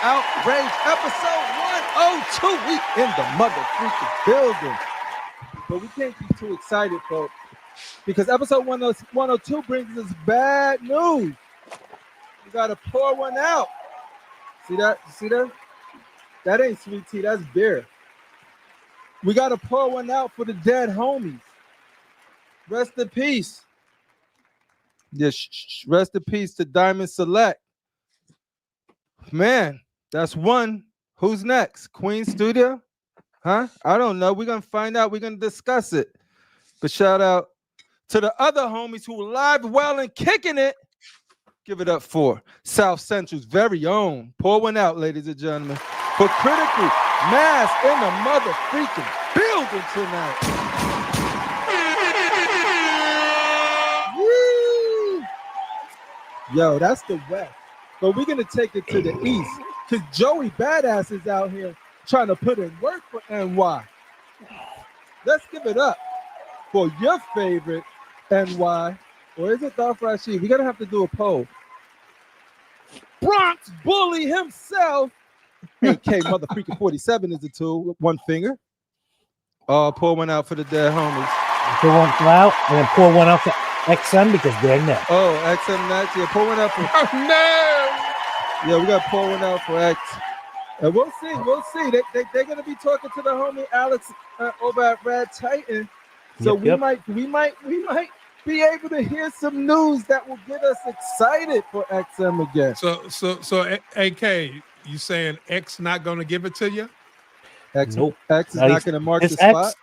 Outrage, episode 102. We in the motherfucking building. But we can't be too excited, folks, because episode 102 brings us bad news. We gotta pour one out. See that? You see that? That ain't sweet tea, that's beer. We gotta pour one out for the dead homies. Rest in peace. Yes, rest in peace to Diamond Select. Man, that's one. Who's next? Queen Studio? Huh? I don't know. We're gonna find out. We're gonna discuss it. But shout out to the other homies who live well and kicking it. Give it up for South Central's very own. Pour one out, ladies and gentlemen. For Critical Mass in the mother freaking building tonight. Woo! Yo, that's the West. But we're gonna take it to the East, because Joey Badass is out here trying to put in work for NY. Let's give it up for your favorite NY. Or is it Dolph Rashid? We're gonna have to do a poll. Bronx Bully himself. AK motherfucking 47 is the tool. One finger. Pour one out for the dead homies. Pour one out and then pour one out for XM because they're next. Oh, XM next. Yeah, pour one out for. Oh, no. Yeah, we got to pour one out for X. And we'll see. We'll see. They're going to be talking to the homie Alex over at Red Titan. So we might be able to hear some news that will get us excited for XM again. So AK, you saying X not going to give it to you? X, nope. X is not going to mark the X spot.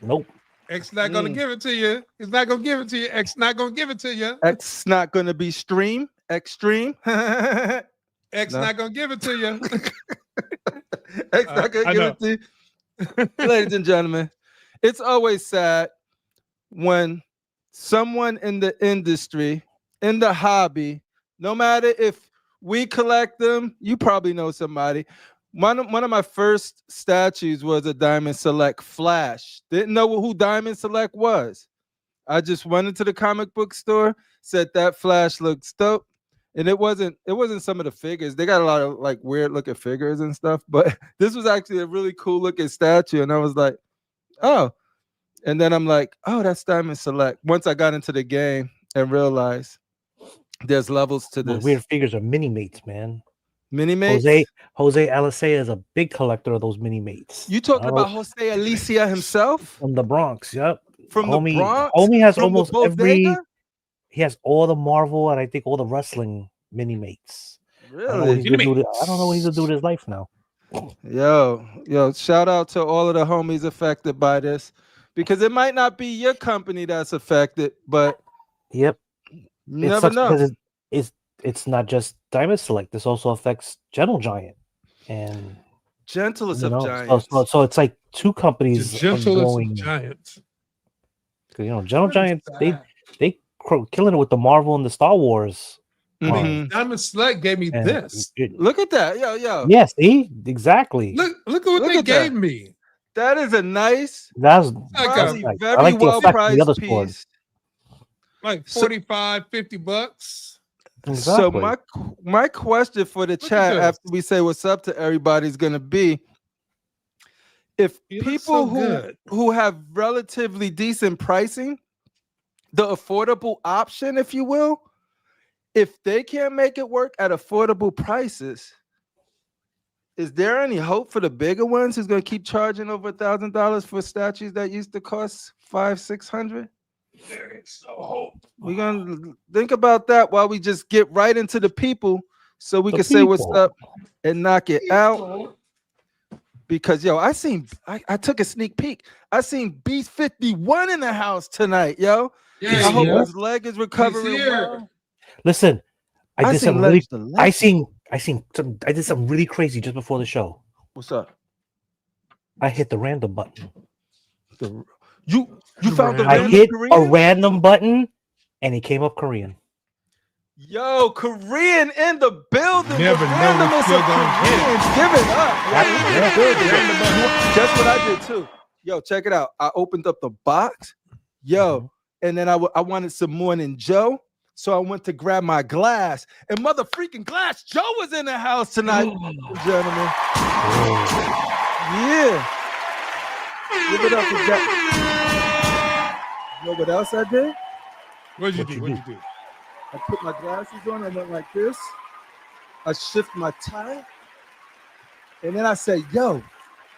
Nope. X not going to give it to you. He's not going to give it to you. X not going to give it to you. X not going to be extreme. X not going to give it to you. X not going to give it to you. Ladies and gentlemen, it's always sad when someone in the industry, in the hobby, no matter if we collect them, you probably know somebody. One of my first statues was a Diamond Select Flash. Didn't know who Diamond Select was. I just went into the comic book store, said that Flash looks dope. And it wasn't some of the figures. They got a lot of like weird looking figures and stuff, but this was actually a really cool looking statue. And I was like, oh. And then I'm like, oh, that's Diamond Select. Once I got into the game and realized there's levels to this. Weird figures are mini mates, man. Mini mates? Jose Alicea is a big collector of those mini mates. You talking about Jose Alicia himself? From the Bronx, yep. From the Bronx? Homie has almost every. He has all the Marvel and I think all the wrestling mini mates. Really? I don't know what he's gonna do with his life now. Yo, shout out to all of the homies affected by this, because it might not be your company that's affected, but yep, you never know. Because it's not just Diamond Select. This also affects Gentle Giant and Gentlest of Giants. So it's like two companies. The Gentlest of Giants. Gentle Giants, they killing it with the Marvel and the Star Wars. Diamond Select gave me this. Look at that, yo. Yes, exactly. Look at what they gave me. That is a nice. That's very well priced piece. Like 45, $50. Exactly. So my question for the chat after we say what's up to everybody is going to be, if people who have relatively decent pricing, the affordable option, if you will, if they can't make it work at affordable prices, is there any hope for the bigger ones who's going to keep charging over $1,000 for statues that used to cost $500-$600? There is no hope. We're going to think about that while we just get right into the people so we can say what's up and knock it out. Because, yo, I took a sneak peek. I seen Beast 51 in the house tonight, yo. Yeah, I hope his leg is recovering well. Listen, I did something really crazy just before the show. What's up? I hit the random button. You found the random? I hit Korean? A random button and it came up Korean. Yo, Korean in the building. Never know Give it up. That's what I did too. Yo, check it out. I opened up the box. Yo, and then I wanted some Morning Joe. So I went to grab my glass, and mother freaking Glass Joe was in the house tonight, gentlemen. Yeah. Give it up for Jack. You know what else I did? What'd you do? I put my glasses on. I went like this. I shift my tie. And then I say, yo,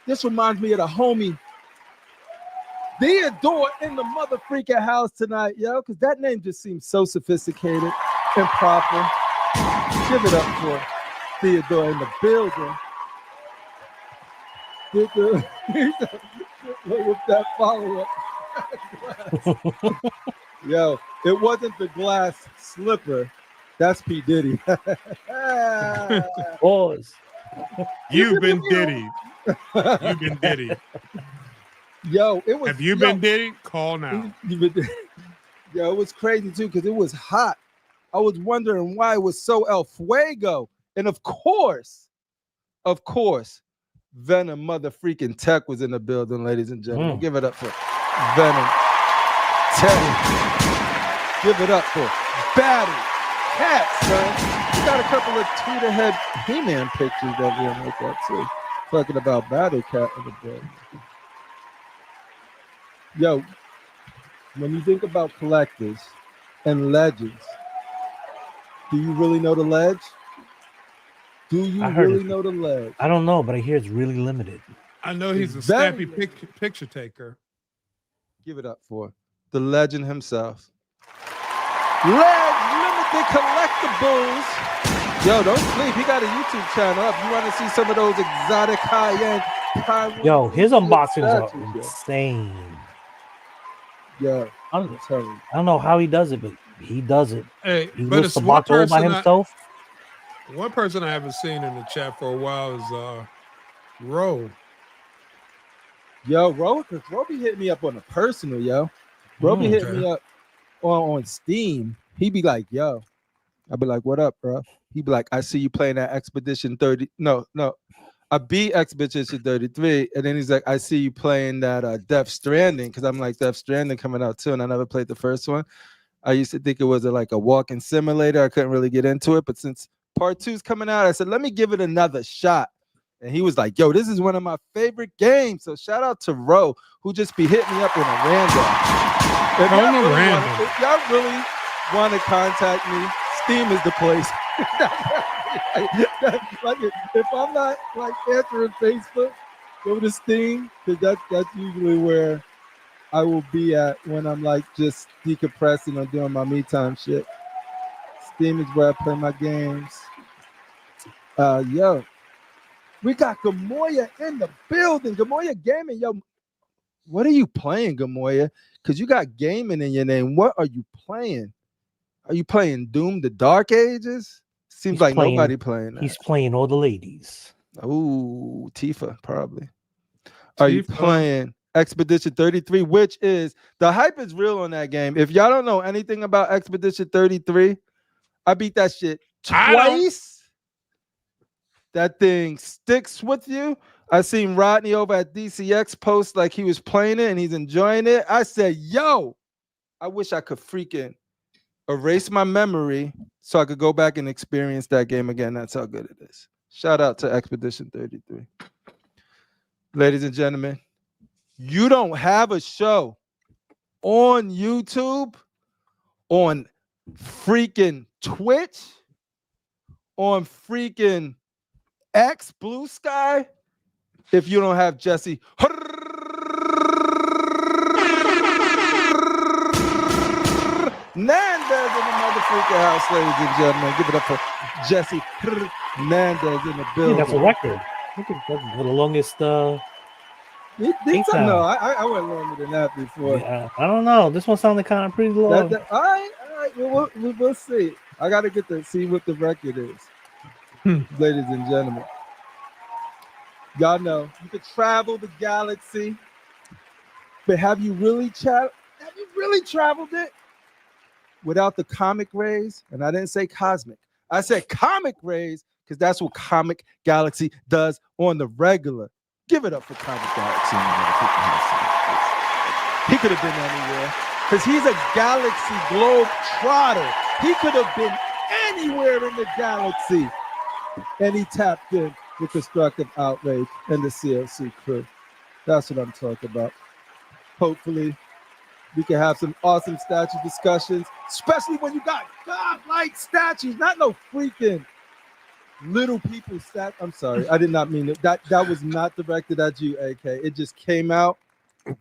this reminds me of the homie Theodore in the mother freaking house tonight, yo, because that name just seems so sophisticated and proper. Give it up for Theodore in the building. With that follow-up. Yo, it wasn't the glass slipper. That's P. Diddy. Pause. You've been Diddy. You've been Diddy. Yo, it was. Have you been Diddy? Call now. Yo, it was crazy too because it was hot. I was wondering why it was so El Fuego, and of course, Venom mother freaking Tech was in the building, ladies and gentlemen. Give it up for Venom Tech. Give it up for Battle Cat, son. We got a couple of tweet-ahead He-Man pictures that we make that too. Talking about Battle Cat in the building. Yo, when you think about collectors and legends, do you really know the ledge? Do you really know the ledge? I don't know, but I hear it's really limited. I know he's a snappy picture taker. Give it up for the legend himself. Ledge Limited Collectibles. Yo, don't sleep. He got a YouTube channel up. You want to see some of those exotic high-end? Yo, his unboxings are insane. Yeah, I don't know how he does it, but he does it. Hey, he but lifts it's the one box all by himself. One person I haven't seen in the chat for a while is Ro. Yo, Ro, because Ro be hitting me up on a personal, yo. Ro be hitting me up on Steam. He be like, yo. I be like, what up, bro? He be like, I see you playing that Expedition 30. No. I beat Expedition 33, and then he's like, I see you playing that Death Stranding, because I'm like, Death Stranding coming out too, and I never played the first one. I used to think it was like a walking simulator. I couldn't really get into it, but since Part 2's coming out, I said, let me give it another shot. And he was like, yo, this is one of my favorite games. So shout out to Ro, who just be hitting me up on a random. If y'all really want to contact me, Steam is the place. Like if I'm not like answering Facebook, go to Steam, because that's usually where I will be at when I'm like just decompressing or doing my me time shit. Steam is where I play my games. Yo, we got Gamoya in the building. Gamoya Gaming, yo. What are you playing, Gamoya? Because you got gaming in your name. What are you playing? Are you playing Doom: The Dark Ages? Seems like nobody playing that. He's playing all the ladies. Ooh, Tifa, probably. Are you playing Expedition 33, which is, the hype is real on that game. If y'all don't know anything about Expedition 33, I beat that shit twice. That thing sticks with you. I seen Rodney over at DCX post like he was playing it and he's enjoying it. I said, yo, I wish I could freaking erase my memory so I could go back and experience that game again. That's how good it is. Shout out to Expedition 33. Ladies and gentlemen, you don't have a show on YouTube, on freaking Twitch, on freaking X, Blue Sky, if you don't have Jesse Hernandez in the motherfucking house, ladies and gentlemen. Give it up for Jesse Hernandez in the building. That's a record. I think that's the longest. No, I went longer than that before. Yeah, I don't know. This one sounded kind of pretty long. All right. We'll see. I got to get to see what the record is. Ladies and gentlemen, y'all know you could travel the galaxy, but have you really traveled it without the comic rays? And I didn't say cosmic. I said comic rays because that's what Comic Galaxy does on the regular. Give it up for Comic Galaxy. He could have been anywhere because he's a galaxy globe trotter. He could have been anywhere in the galaxy, and he tapped in with Constructive Outrage and the CLC crew. That's what I'm talking about. Hopefully, we can have some awesome statue discussions, especially when you got godlike statues, not no freaking little people I'm sorry, I did not mean it. That was not directed at you, AK. It just came out.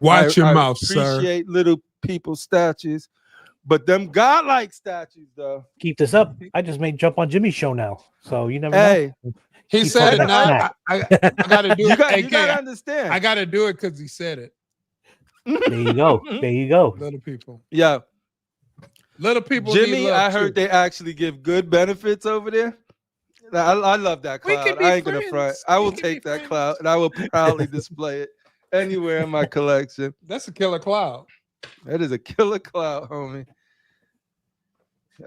Watch your mouth, sir. I appreciate little people statues, but them godlike statues, though. Keep this up. I just made Jump on Jimmy's show now, so you never know. He said it. Now I gotta do it. You gotta understand. I gotta do it because he said it. There you go. There you go. Little people. Yeah. Little people. Jimmy, I heard they actually give good benefits over there. I love that cloud. I ain't gonna front. I will take that cloud and I will proudly display it anywhere in my collection. That's a killer cloud. That is a killer cloud, homie.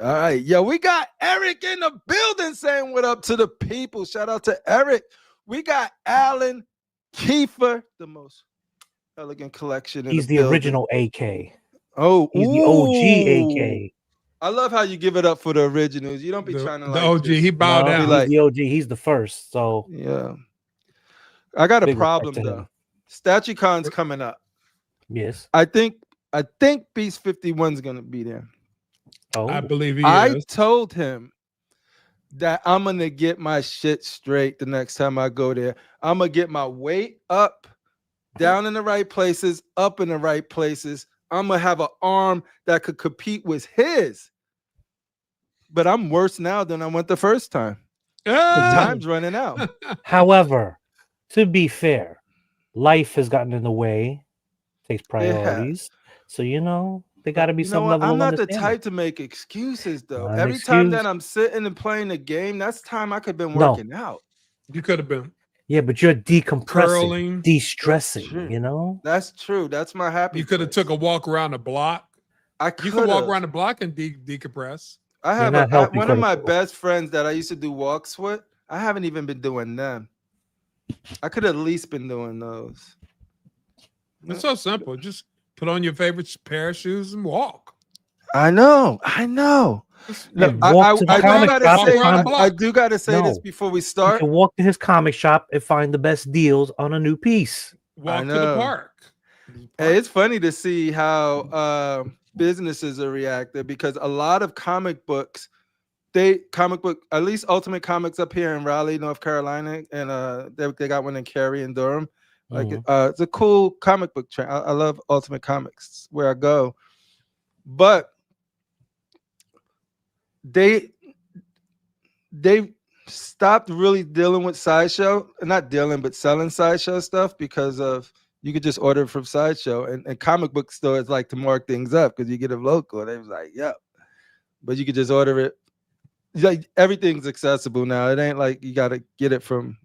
All right, yo, we got Eric in the building saying what up to the people. Shout out to Eric. We got Alan Kiefer, the most elegant collection. He's the original AK. Oh, he's the OG AK. I love how you give it up for the originals. You don't be trying to the OG. He bowed down. He's the OG. He's the first. So yeah, I got a problem though. StatueCon's coming up. Yes, I think Beast 51's gonna be there. Oh, I believe he I is. told him that I'm gonna get my shit straight the next time I go there. I'm gonna get my weight up, down in the right places, up in the right places. I'm gonna have an arm that could compete with his. But I'm worse now than I went the first time. The time's running out. However, to be fair, life has gotten in the way, takes priorities. So they got to be some level. I'm of not the type to make excuses though. Not Every time that I'm sitting and playing the game, that's time I could have been working out. You could have been. Yeah, but you're decompressing, curling, de-stressing. That's true. That's my happy. You could have took a walk around the block. You could walk around the block and decompress. I have one of my best friends that I used to do walks with. I haven't even been doing them. I could at least been doing those. It's so simple. Just put on your favorite pair of shoes and walk. I know. Look, I do gotta say this before we start. You can walk to his comic shop and find the best deals on a new piece. Walk to the park. Hey, it's funny to see how businesses are reacting because a lot of comic books, at least Ultimate Comics up here in Raleigh, North Carolina, and they got one in Cary and Durham. Like it's a cool comic book trend. I love Ultimate Comics where I go, but they stopped really dealing with Sideshow, not dealing, but selling Sideshow stuff because of you could just order it from Sideshow, and comic book stores like to mark things up because you get it local. They was like, yeah, but you could just order it. Like everything's accessible now. It ain't like you got to get it from.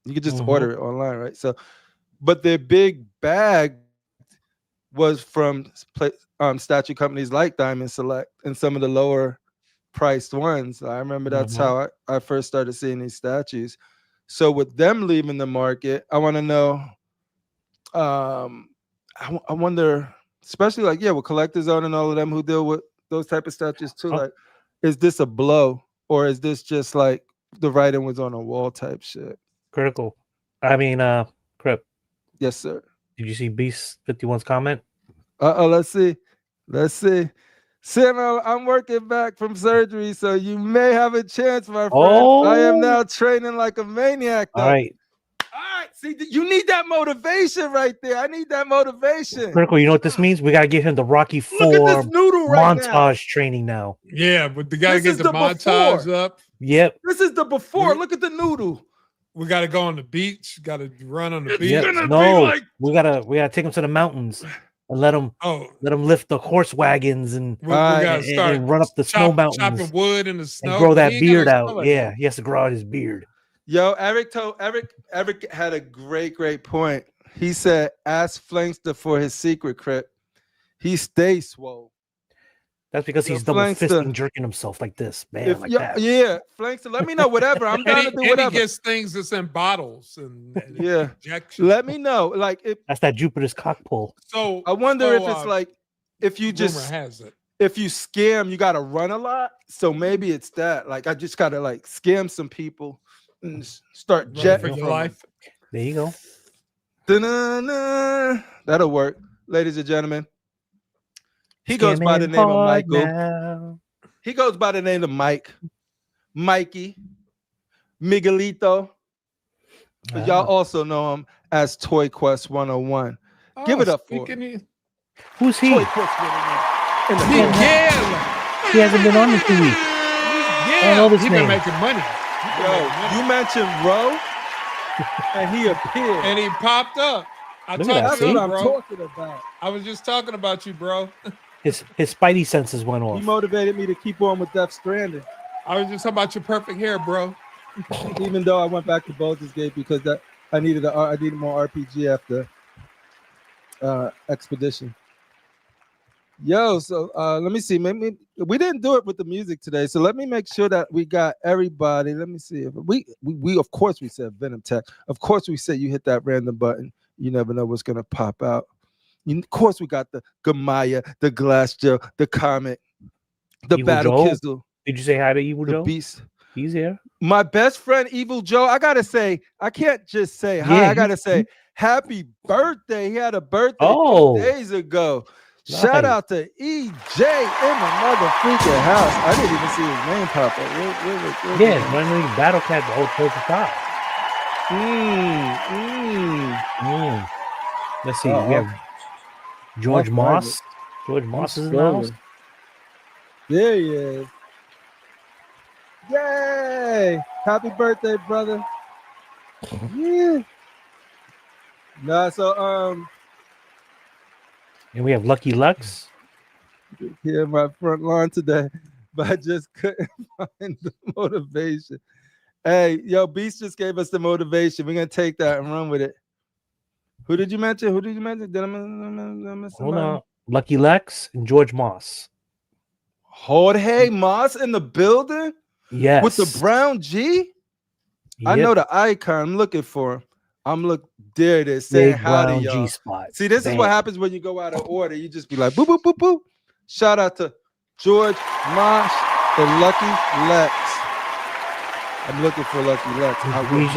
You could just order it online, right? So, but their big bag was from statue companies like Diamond Select and some of the lower priced ones. I remember that's how I first started seeing these statues. So with them leaving the market, I want to know. I wonder, especially with Collector Zone and all of them who deal with those type of statues too. Like, is this a blow or is this just like the writing was on a wall type shit? Critical. I mean, Crip. Yes, sir. Did you see Beast 51's comment? Let's see. Sam, I'm working back from surgery, so you may have a chance, my friend. I am now training like a maniac. Though. All right. See, you need that motivation right there. I need that motivation. Critical. You know what this means? We gotta give him the Rocky IV montage training now. Yeah, but the guy gets the montage up. Yep. This is the before. Look at the noodle. We gotta go on the beach. Got to run on the beach. We gotta take him to the mountains and let him lift the horse wagons and run up the snow mountains, chopping wood in the snow, and grow that beard out. Yeah, he has to grow out his beard. Yo, Eric had a great point. He said, ask Flankster for his secret, Crip. He stays swole. That's because he's double fisting, jerking himself like this, man. That. Yeah, Flankster, let me know. Whatever. I'm down to do whatever. And he gets things that's in bottles and injections. Let me know. Like that's that Jupiter's cock pull. So I wonder if it's like if you just if you scam, you gotta run a lot. So maybe it's that. Like I just gotta like scam some people and start jetting for your from life. them. There you go. Da-na-na. That'll work, ladies and gentlemen. He goes by the Scamming name of hard Michael. now. He goes by the name of Mike, Mikey, Miguelito. But y'all also know him as Toy Quest 101. Give it up for him. Who's he? Toy Quest 101. Miguel. He hasn't been on in 2 weeks. Yeah, he been making money. Yo, you mentioned Ro, and he appeared. And he popped up. That's what I'm talking about. I was just talking about you, bro. His spidey senses went off. He motivated me to keep on with Death Stranding. I was just talking about your perfect hair, bro. Even though I went back to Baldur's Gate because I needed more RPG after Expedition. Yo, so let me see. Maybe we didn't do it with the music today, so let me make sure that we got everybody. Let me see if we of course we said Venom Tech. Of course we said you hit that random button. You never know what's gonna pop out. Of course we got the Gamaya, the Glass Joe, the Comet, the Evil Battle Joe? Kizzle. Did you say hi to Evil the Joe? Beast. He's here. My best friend Evil Joe. I gotta say, I can't just say hi. Yeah, I gotta say happy birthday. He had a birthday 2 days ago. Nice. Shout out to EJ in the mother freaking house. I didn't even see his name pop up. Yeah, running Battle Cat towards the top. Let's see. We have George Moss. George Moss is in the house. There he is. Yay! Happy birthday, brother. Yeah. Nah, so and we have Lucky Lux here in my front lawn today, but I just couldn't find the motivation. Hey, yo, Beast just gave us the motivation. We're gonna take that and run with it. Who did you mention? Did I miss Hold on. Lucky Lex and George Moss. Jorge Moss in the building? Yes. With the brown G? Yep. I know the icon. I'm looking for him. There it is. Saying howdy, y'all. G-spot. See, this is what happens when you go out of order. You just be like, boop, boop, boop, boop. Shout out to George Moss and Lucky Lex. I'm looking for Lucky Lex.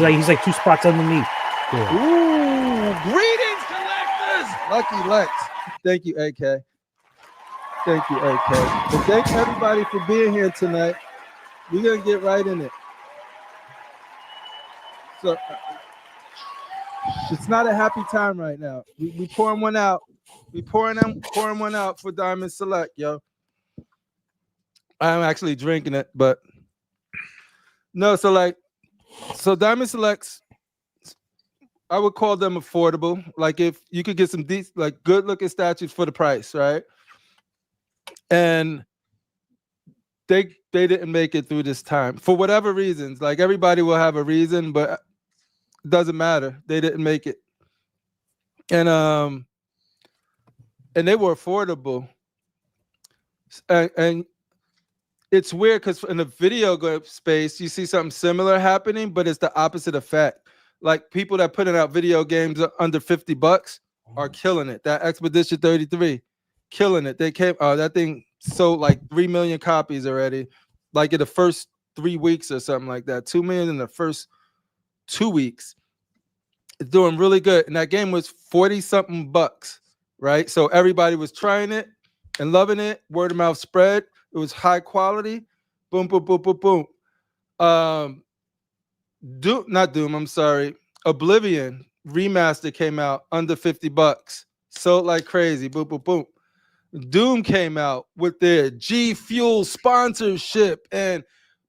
He's like 2 spots underneath. Yeah. Ooh, greetings, collectors. Lucky Lex. Thank you, AK. Thank you, AK. And thank everybody for being here tonight. We're going to get right in it. So it's not a happy time right now. We pouring one out. We pouring one out for Diamond Select, yo. I'm actually drinking it, but no. So Diamond Selects, I would call them affordable. Like if you could get some decent, like good looking statues for the price, right? And they didn't make it through this time for whatever reasons. Like everybody will have a reason, but it doesn't matter. They didn't make it. And they were affordable. And it's weird because in the video game space, you see something similar happening, but it's the opposite effect. Like people that putting out video games under $50 are killing it. That Expedition 33, killing it. They came, that thing sold like 3 million copies already, like in the first 3 weeks or something like that. 2 million in the first 2 weeks. It's doing really good. And that game was 40-something bucks, right? So everybody was trying it and loving it. Word of mouth spread. It was high quality. Boom, boom, boom, boom, boom. Doom, I'm sorry. Oblivion remaster came out under $50. Sold like crazy. Boom, boom, boom. Doom came out with their G Fuel sponsorship and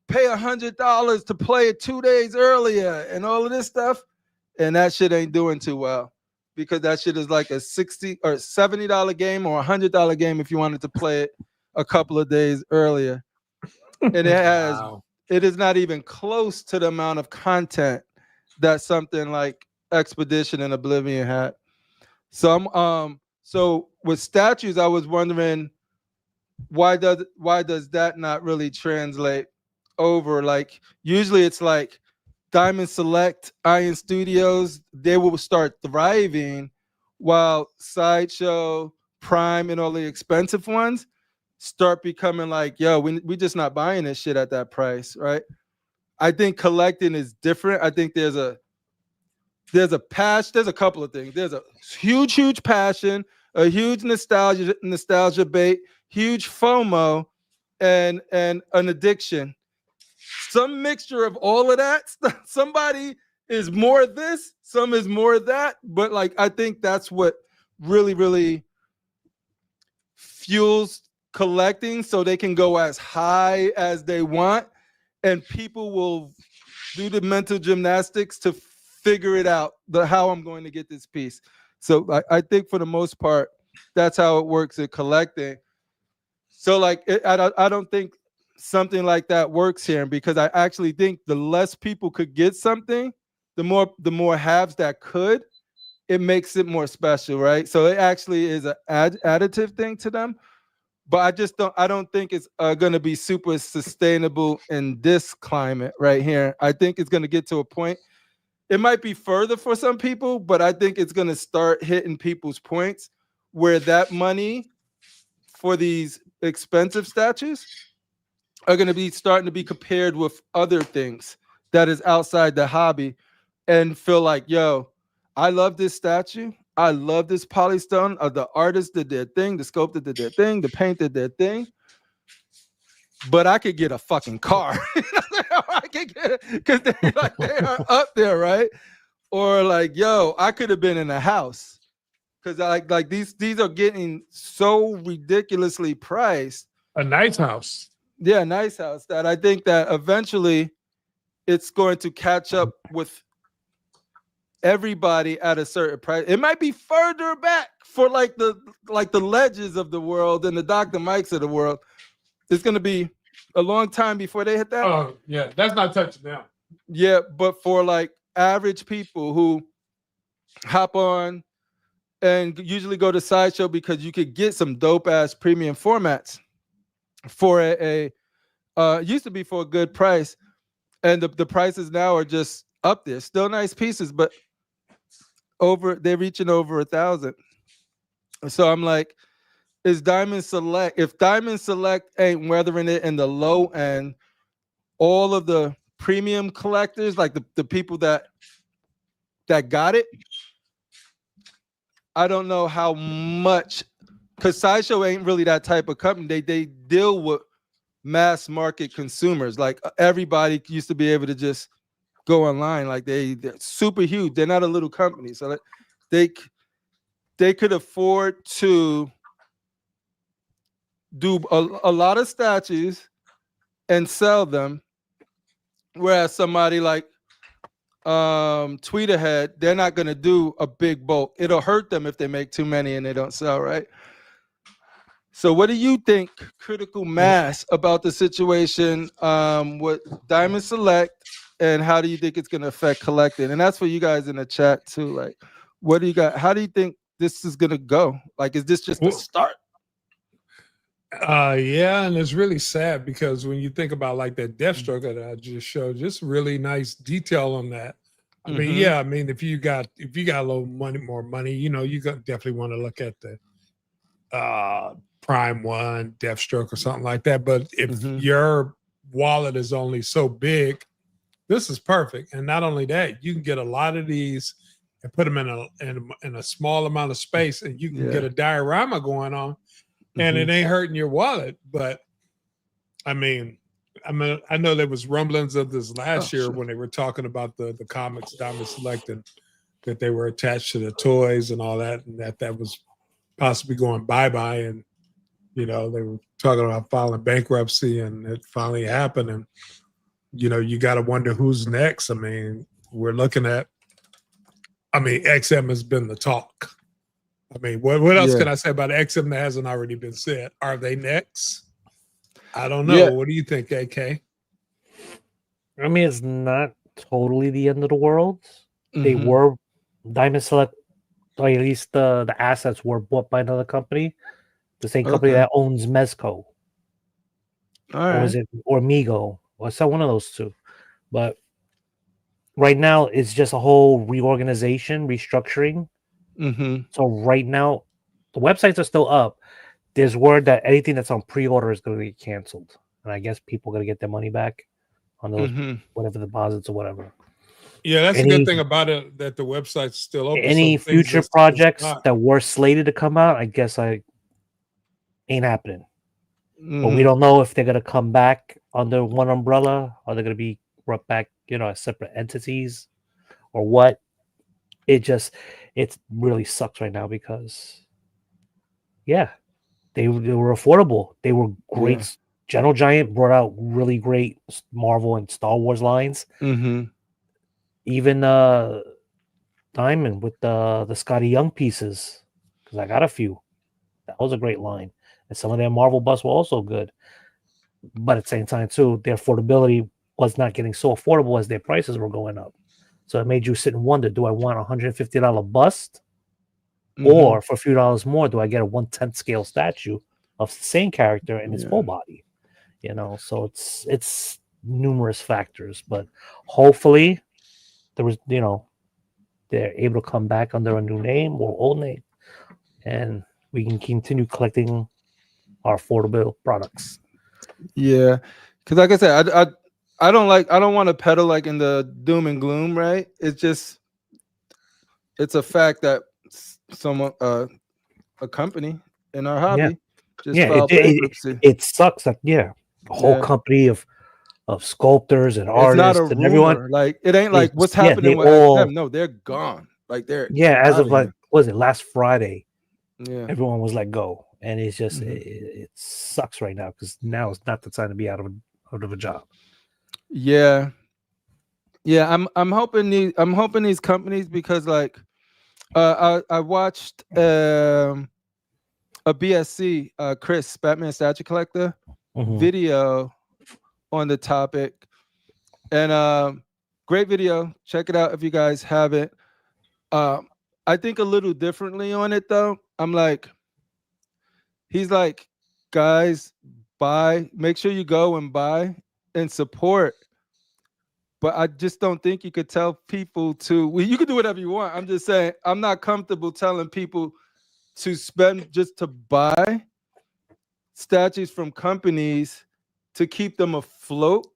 pay $100 to play it 2 days earlier and all of this stuff. And that shit ain't doing too well because that shit is like a $60 or $70 game or $100 game if you wanted to play it a couple of days earlier. And it has it is not even close to the amount of content that something like Expedition and Oblivion had. So with statues, I was wondering why does that not really translate over? Like usually it's like Diamond Select, Iron Studios, they will start thriving while Sideshow, Prime, and all the expensive ones, start becoming like, yo, we just not buying this shit at that price, right? I think collecting is different. I think there's a passion. There's a couple of things. There's a huge passion, a huge nostalgia bait, huge FOMO, and an addiction. Some mixture of all of that. Somebody is more of this, some is more of that. But like, I think that's what really fuels collecting, so they can go as high as they want, and people will do the mental gymnastics to figure it out, how I'm going to get this piece. So I think for the most part, that's how it works at collecting. So like, I don't think something like that works here, because I actually think the less people could get something, the more haves that could, it makes it more special, right? So it actually is an additive thing to them. But I don't think it's going to be super sustainable in this climate right here. I think it's going to get to a point. It might be further for some people, but I think it's going to start hitting people's points where that money for these expensive statues are going to be starting to be compared with other things that is outside the hobby, and feel like, yo, I love this statue. I love this polystone. The artist did their thing, the sculptor did their thing, the painter did their thing. But I could get a fucking car. I could get it because they are up there, right? Or like, yo, I could have been in a house, because like these are getting so ridiculously priced. A nice house. Yeah, nice house, that I think that eventually it's going to catch up with everybody at a certain price. It might be further back for like the Ledges of the world and the Dr. Mikes of the world. It's going to be a long time before they hit that. Oh, yeah, that's not touching now. Yeah, but for like average people who hop on and usually go to Sideshow, because you could get some dope ass premium formats for used to be for a good price, and the prices now are just up there. Still nice pieces, but they're reaching over 1,000. So I'm like, is Diamond Select? If Diamond Select ain't weathering it in the low end, all of the premium collectors, like the people that got it, I don't know how much, because Sideshow ain't really that type of company. They deal with mass market consumers. Like, everybody used to be able to just go online. Like, they're super huge. They're not a little company, so they could afford to do a lot of statues and sell them, whereas somebody like Tweet Ahead, they're not going to do a big bulk. It'll hurt them if they make too many and they don't sell, right? So what do you think, Critical Mass, about the situation with Diamond Select, and how do you think it's going to affect collecting? And that's for you guys in the chat too. Like, what do you got? How do you think this is going to go? Like, is this just a start? Yeah, and it's really sad, because when you think about like that Deathstroke that I just showed, just really nice detail on that. I mean, yeah, I mean, if you got a little more money, you know, you definitely want to look at the Prime One, Deathstroke, or something like that. But if your wallet is only so big, this is perfect. And not only that, you can get a lot of these and put them in a small amount of space, and you can get a diorama going on. And it ain't hurting your wallet. But I mean, I know there was rumblings of this last year when they were talking about the comics Diamond Select, and that they were attached to the toys and all that, and that was possibly going bye-bye. And, you know, they were talking about filing bankruptcy, and it finally happened. And, you know, you got to wonder who's next. I mean, we're looking at, XM has been the talk. I mean, what else can I say about XM that hasn't already been said? Are they next? I don't know. Yeah. What do you think, AK? I mean, it's not totally the end of the world. They were Diamond Select, or at least the assets were bought by another company, the same company that owns Mezco. All right. Or is it Migo? Or so one of those two. But right now, it's just a whole reorganization, restructuring. So right now, the websites are still up. there's word that anything that's on pre-order is going to get canceled, and I guess people are going to get their money back on those whatever deposits or whatever. Yeah, that's a good thing about it, that the website's still open. Any future projects that were slated to come out, I guess ain't happening. But we don't know if they're going to come back under one umbrella, or they're going to be brought back, as separate entities, or what. It really sucks right now because, yeah, they were affordable. They were great. Yeah. General Giant brought out really great Marvel and Star Wars lines. Even Diamond with the Scotty Young pieces, because I got a few. That was a great line. And some of their Marvel busts were also good. But at the same time, too, their affordability was not getting so affordable as their prices were going up. So it made you sit and wonder, do I want a $150 bust? Or for a few dollars more, do I get a 1/10 scale statue of the same character in its full body? So it's numerous factors. But hopefully they're able to come back under a new name or old name, and we can continue collecting our affordable products. Yeah, because like I said, I don't want to peddle like in the doom and gloom, right? It's a fact that someone a company in our hobby just filed bankruptcy. It sucks that a whole company of sculptors and artists and everyone, like it ain't like what's happening with them. No, they're gone. Like they're as of like, was it last Friday? Yeah, everyone was let go, and it's just it sucks right now because now is not the time to be out of a job. Yeah, I'm hoping these companies, because like I watched a BSC Chris Batman Statue Collector video on the topic, and great video. Check it out if you guys haven't. I think a little differently on it though. I'm like, he's like, guys, make sure you go and buy and support. But I just don't think you could tell people you can do whatever you want. I'm just saying, I'm not comfortable telling people to spend just to buy statues from companies to keep them afloat.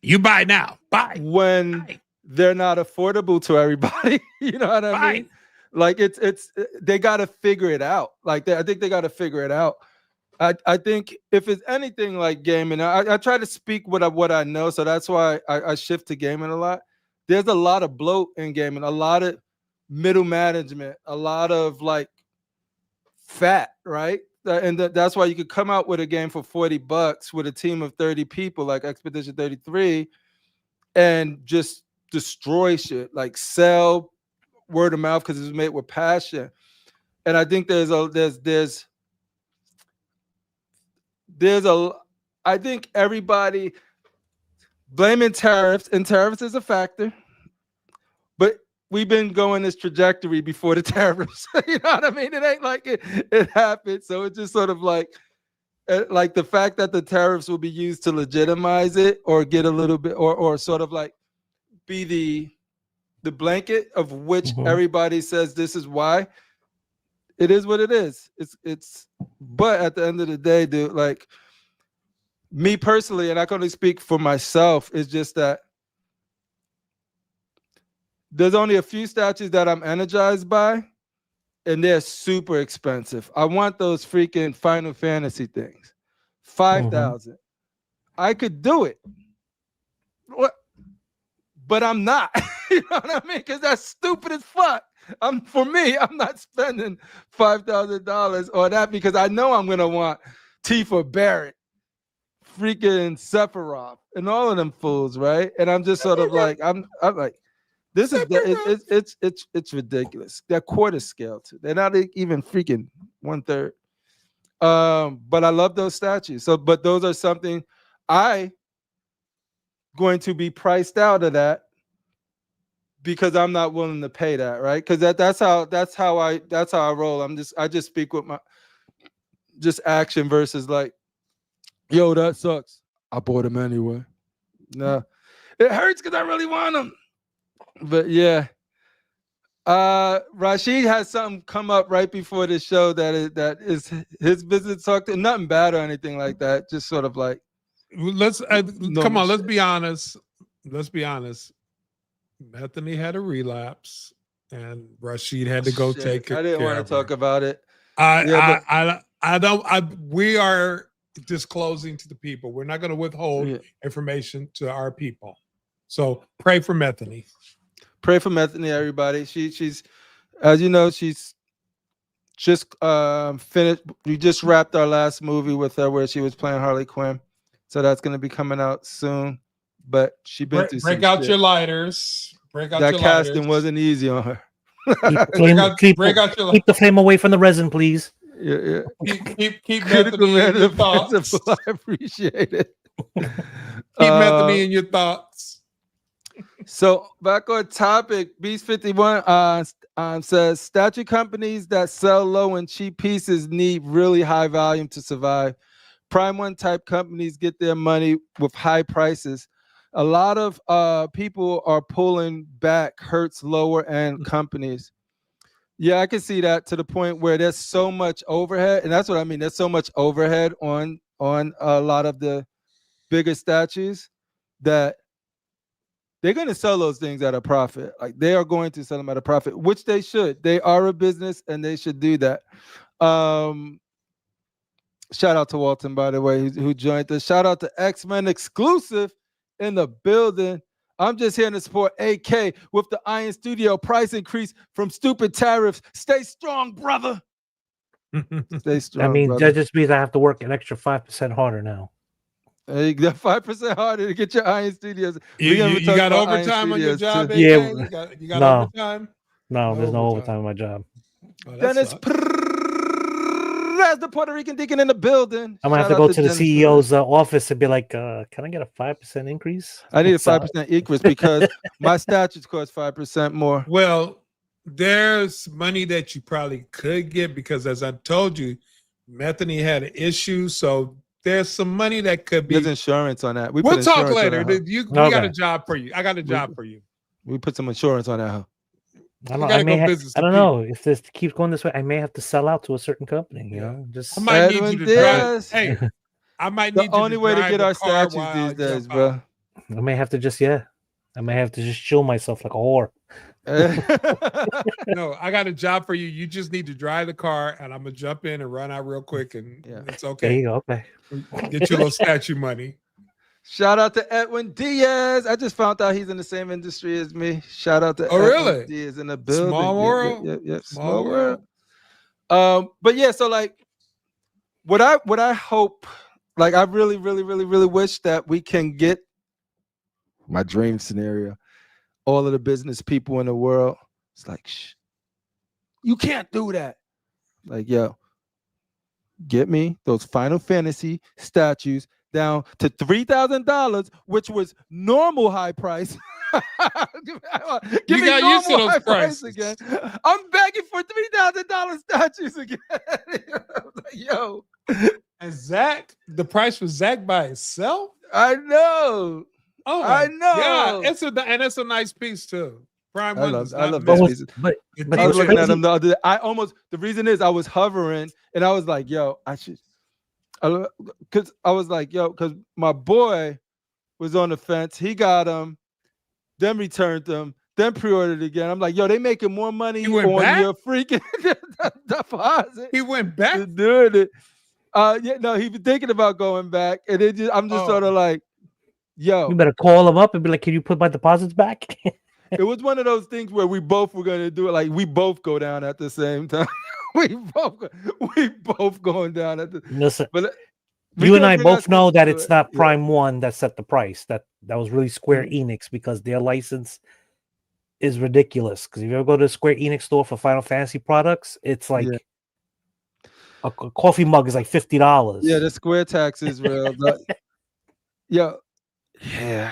You buy now. Buy. When they're not affordable to everybody. You know what I mean? Like they got to figure it out. Like I think they got to figure it out. I think if it's anything like gaming, I try to speak what I know, so that's why I shift to gaming a lot. There's a lot of bloat in gaming, a lot of middle management, a lot of like fat, right? And that's why you could come out with a game for $40 with a team of 30 people like Expedition 33 and just destroy shit, like sell word of mouth because it's made with passion. And I think I think everybody blaming tariffs, and tariffs is a factor, but we've been going this trajectory before the tariffs. You know what I mean? It ain't like it happened. So it's just sort of like the fact that the tariffs will be used to legitimize it or get a little bit or sort of like be the blanket of which everybody says this is why. It is what it is. It's but at the end of the day, dude, like me personally, and I can only speak for myself, is just that there's only a few statues that I'm energized by, and they're super expensive. I want those freaking Final Fantasy things. 5,000. I could do it. What? But I'm not. You know what I mean? Because that's stupid as fuck. For me, I'm not spending $5,000 on that because I know I'm gonna want Tifa Barrett, freaking Sephiroth, and all of them fools, right? And I'm just sort of like, I'm like, this is it's ridiculous. They're quarter scale too. They're not even freaking 1/3. But I love those statues. So, but those are something I going to be priced out of that because I'm not willing to pay that, right? Because that's how I roll. I just speak with my just action versus like, yo, that sucks. I bought them anyway. No, it hurts because I really want them. But yeah, Rashid has something come up right before the show that is his business talk. Nothing bad or anything like that. Just sort of like, let's come on. shit. Let's be honest. Let's be honest. Bethany had a relapse, and Rashid had to go take it. I didn't want to talk about it. I don't. We are disclosing to the people. We're not going to withhold information to our people. So pray for Bethany. Pray for Bethany, everybody. She's, as you know, she's just finished. We just wrapped our last movie with her where she was playing Harley Quinn. So that's going to be coming out soon. But she been through some break out shit. your lighters. Break out that your casting lighters. wasn't easy on her. Keep the flame away from the resin, please. Yeah. Keep Bethany in your thoughts. I appreciate it. Keep Bethany in your thoughts. So back on topic, Beast 51 says statue companies that sell low and cheap pieces need really high volume to survive. Prime One type companies get their money with high prices. A lot of people are pulling back, hurts lower end companies. Yeah, I can see that to the point where there's so much overhead, and that's what I mean. There's so much overhead on a lot of the bigger statues that they're going to sell those things at a profit. Like they are going to sell them at a profit, which they should. They are a business and they should do that. Shout out to Walton, by the way, who joined us. Shout out to X-Men Exclusive in the building. I'm just here to support AK with the Iron Studio price increase from stupid tariffs. Stay strong, brother. Stay strong. I mean, brother. that just means I have to work an extra 5% harder now. You got 5% harder to get your Iron Studios. You got overtime on your job, AK? Yeah. You got overtime? No, there's no overtime on my job. Oh, Dennis, that's the Puerto Rican deacon in the building. I'm gonna have to go to the CEO's office and be like, "Can I get a 5% increase?" I need a 5% increase because my statutes cost 5% more. Well, there's money that you probably could get because, as I told you, Bethany had an issue, so there's some money that could be. There's insurance on that. We'll talk later. We got a job for you. I got a job for you. We put some insurance on that. I don't know if this keeps going this way. I may have to sell out to a certain company. You know, just I might need you to drive. Hey, I might need the only way to get our statues these days, bro. I may have to just chill myself like a whore. No, I got a job for you. You just need to drive the car, and I'm gonna jump in and run out real quick, and it's okay. There you go. Okay, get your little statue money. Shout out to Edwin Diaz. I just found out he's in the same industry as me. Shout out to Edwin Diaz in the building. Small world. Yeah. Small world. But yeah, so like what I hope, like I really wish that we can get my dream scenario. All of the business people in the world. It's like, you can't do that. Like, yo, get me those Final Fantasy statues down to $3,000, which was normal high price. You got used to those prices again. I'm begging for $3,000 statues again. Like, yo, and Zach, the price was Zach by itself. I know. Oh, I know. Yeah, it's a nice piece too. Prime One. I love those pieces. But I was looking at them the other day. The reason is I was hovering and I was like, yo, because I was like, yo, because my boy was on the fence. He got them, then returned them, then pre-ordered again. I'm like, yo, they making more money on your freaking deposit. He went back doing it. He was thinking about going back, and I'm just sort of like, yo, you better call him up and be like, can you put my deposits back? It was one of those things where we both were gonna do it. Like we both go down at the same time. we both going down at the. Listen, but you and I both know that it's not Prime One that set the price. That was really Square Enix because their license is ridiculous. Because if you ever go to the Square Enix store for Final Fantasy products, it's like a coffee mug is like $50. Yeah, the Square tax is real. Yeah.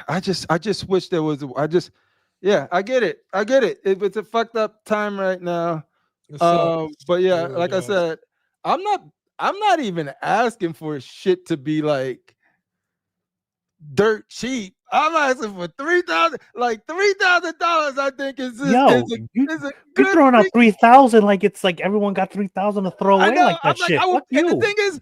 I just wish there was. Yeah, I get it. It's a fucked up time right now. But yeah, like I said, I'm not even asking for shit to be like dirt cheap. I'm asking for $3,000. Like $3,000, I think is you're good throwing out 3,000 like it's like everyone got 3,000 to throw away like that I'm shit. like, Fuck and the you. thing is,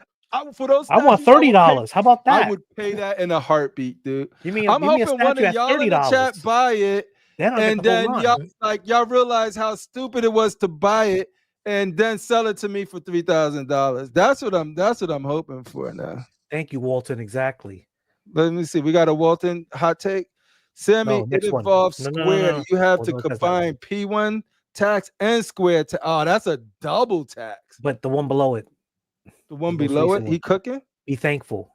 for those I want statues, $30. How about that? I would pay that in a heartbeat, dude. Give me I'm a hoping one statue of at y'all in the chat $30. buy it, Then I'll and get the whole then run. y'all realize how stupid it was to buy it, and then sell it to me for $3,000. That's what I'm hoping for now. Thank you, Walton. Exactly. Let me see. We got a Walton hot take. Sammy, it involves Square. No. You have to combine P1 tax and Square tax. Oh, that's a double tax. But the one below it. The one below it, he cooking? Be thankful.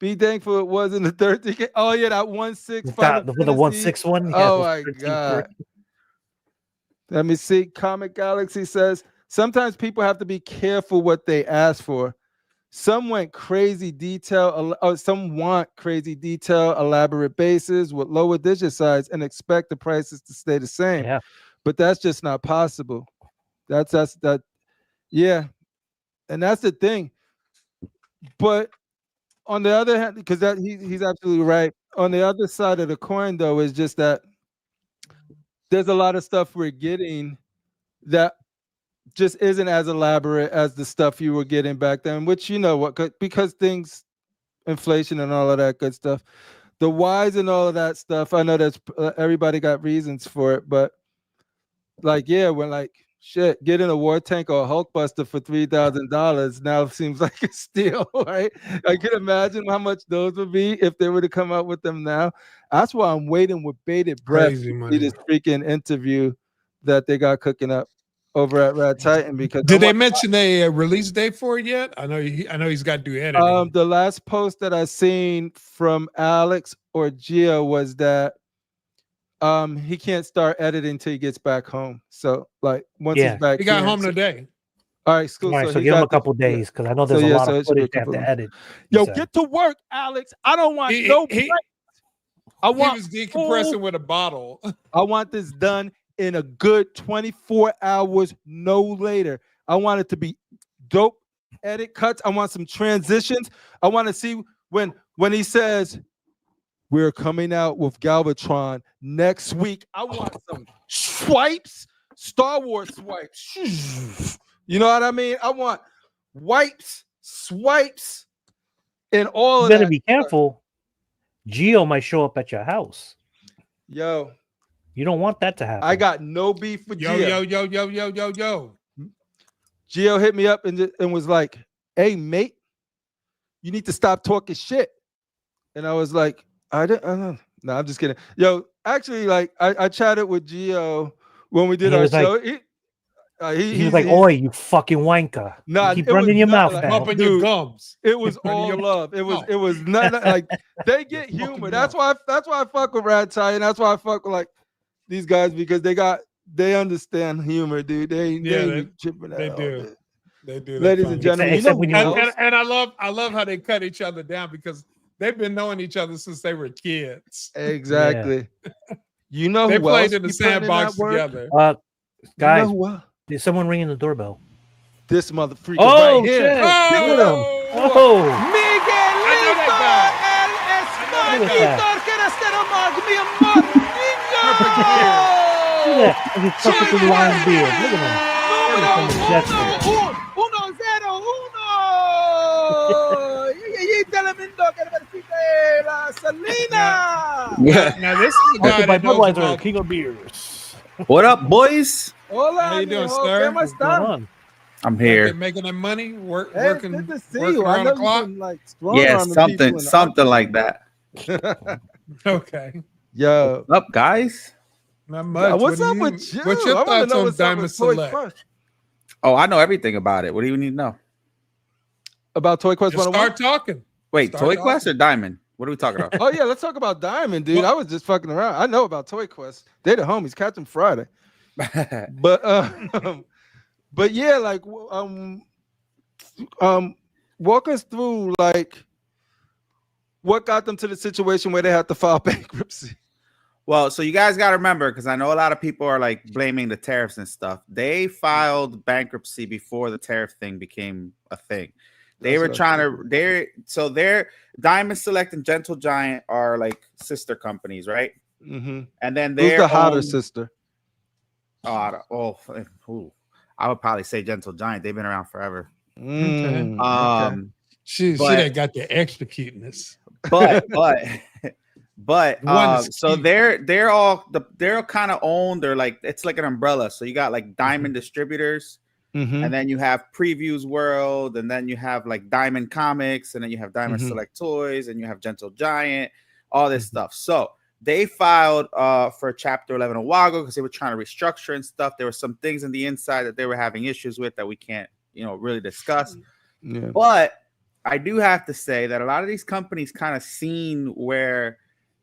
Be thankful it wasn't the 13. Oh, yeah, that 1-6 Final With the 1-6 one. Oh, my God. Let me see. Comic Galaxy says, sometimes people have to be careful what they ask for. Some want crazy detail, some want crazy detail, elaborate bases with lower digit size and expect the prices to stay the same. Yeah. But that's just not possible. Yeah. And that's the thing. But on the other hand, because he's absolutely right. On the other side of the coin, though, is just that there's a lot of stuff we're getting that just isn't as elaborate as the stuff you were getting back then, which you know what, because things, inflation and all of that good stuff, the whys and all of that stuff. I know that's everybody got reasons for it, but like, yeah, when like shit, getting a war tank or a Hulkbuster for $3,000 now seems like a steal, right? I can imagine how much those would be if they were to come out with them now. That's why I'm waiting with bated breath to see this freaking interview that they got cooking up over at Rad Titan. Because did they mention a release date for it yet? I know he's got to do editing. The last post that I seen from Alex or Gio was that he can't start editing until he gets back home. So like once he's back, he got home today. All right, cool. All right, so give him a couple days because I know there's a lot of footage they have to edit. Yo, get to work, Alex. I don't want no break. I want he was decompressing with a bottle. I want this done in a good 24 hours, no later. I want it to be dope edit cuts. I want some transitions. I want to see when he says we're coming out with Galvatron next week. I want some swipes, Star Wars swipes. You know what I mean? I want wipes, swipes, and all of that. You better be careful. Gio might show up at your house. Yo. You don't want that to happen. I got no beef with Gio. Yo. Gio hit me up and was like, hey, mate, you need to stop talking shit. And I was like, I don't know. No, I'm just kidding. Yo, actually, like, I chatted with Gio when we did our show. He was like, oi, you fucking wanker. Nah, you keep running your mouth like, down. Bumping your gums. It was all love. It was not like they get humor. That's why I fuck with Rad Tie, and that's why I fuck with like these guys, because they understand humor, dude. They tripping out. They do. Ladies and gentlemen, and I love how they cut each other down because they've been knowing each other since they were kids. Exactly. Yeah. You know, they played in the sandbox together. Guys, you know there's someone ringing the doorbell. This motherfucker right here. Shit. Oh, Miguelito el Perfect line beard. Look at him. 1-0. Now this is the guy that knows about King of Beers. What up, boys? Hola, how you doing, sir? What's going on? I'm here. Making them money, working. Good to see you. I know you've been, like, yeah, something like that. Okay. Yo, what's up, guys? Not much. What's up with you? What's your thoughts on Diamond Select? Oh, I know everything about it. What do you need to know about Toy Quest? Start talking. Wait, Toy Quest or Diamond? What are we talking about? Oh yeah, let's talk about Diamond, dude. I was just fucking around. I know about Toy Quest. They the homies. Catch them Friday. But yeah, like walk us through like what got them to the situation where they had to file bankruptcy. Well, so you guys got to remember, because I know a lot of people are like blaming the tariffs and stuff. They filed bankruptcy before the tariff thing became a thing. They were trying to. They're Diamond Select and Gentle Giant are like sister companies, right? Mm-hmm. And then who's the hotter sister? I would probably say Gentle Giant. They've been around forever. Okay. She done got the extra cuteness. But so they're all kind of owned. They're like, it's like an umbrella. So you got like Diamond Distributors, and then you have Previews World, and then you have like Diamond Comics, and then you have Diamond Select Toys, and you have Gentle Giant, all this stuff. So they filed for Chapter 11 a while ago because they were trying to restructure and stuff. There were some things in the inside that they were having issues with that we can't, really discuss. Yeah. But I do have to say that a lot of these companies kind of seen where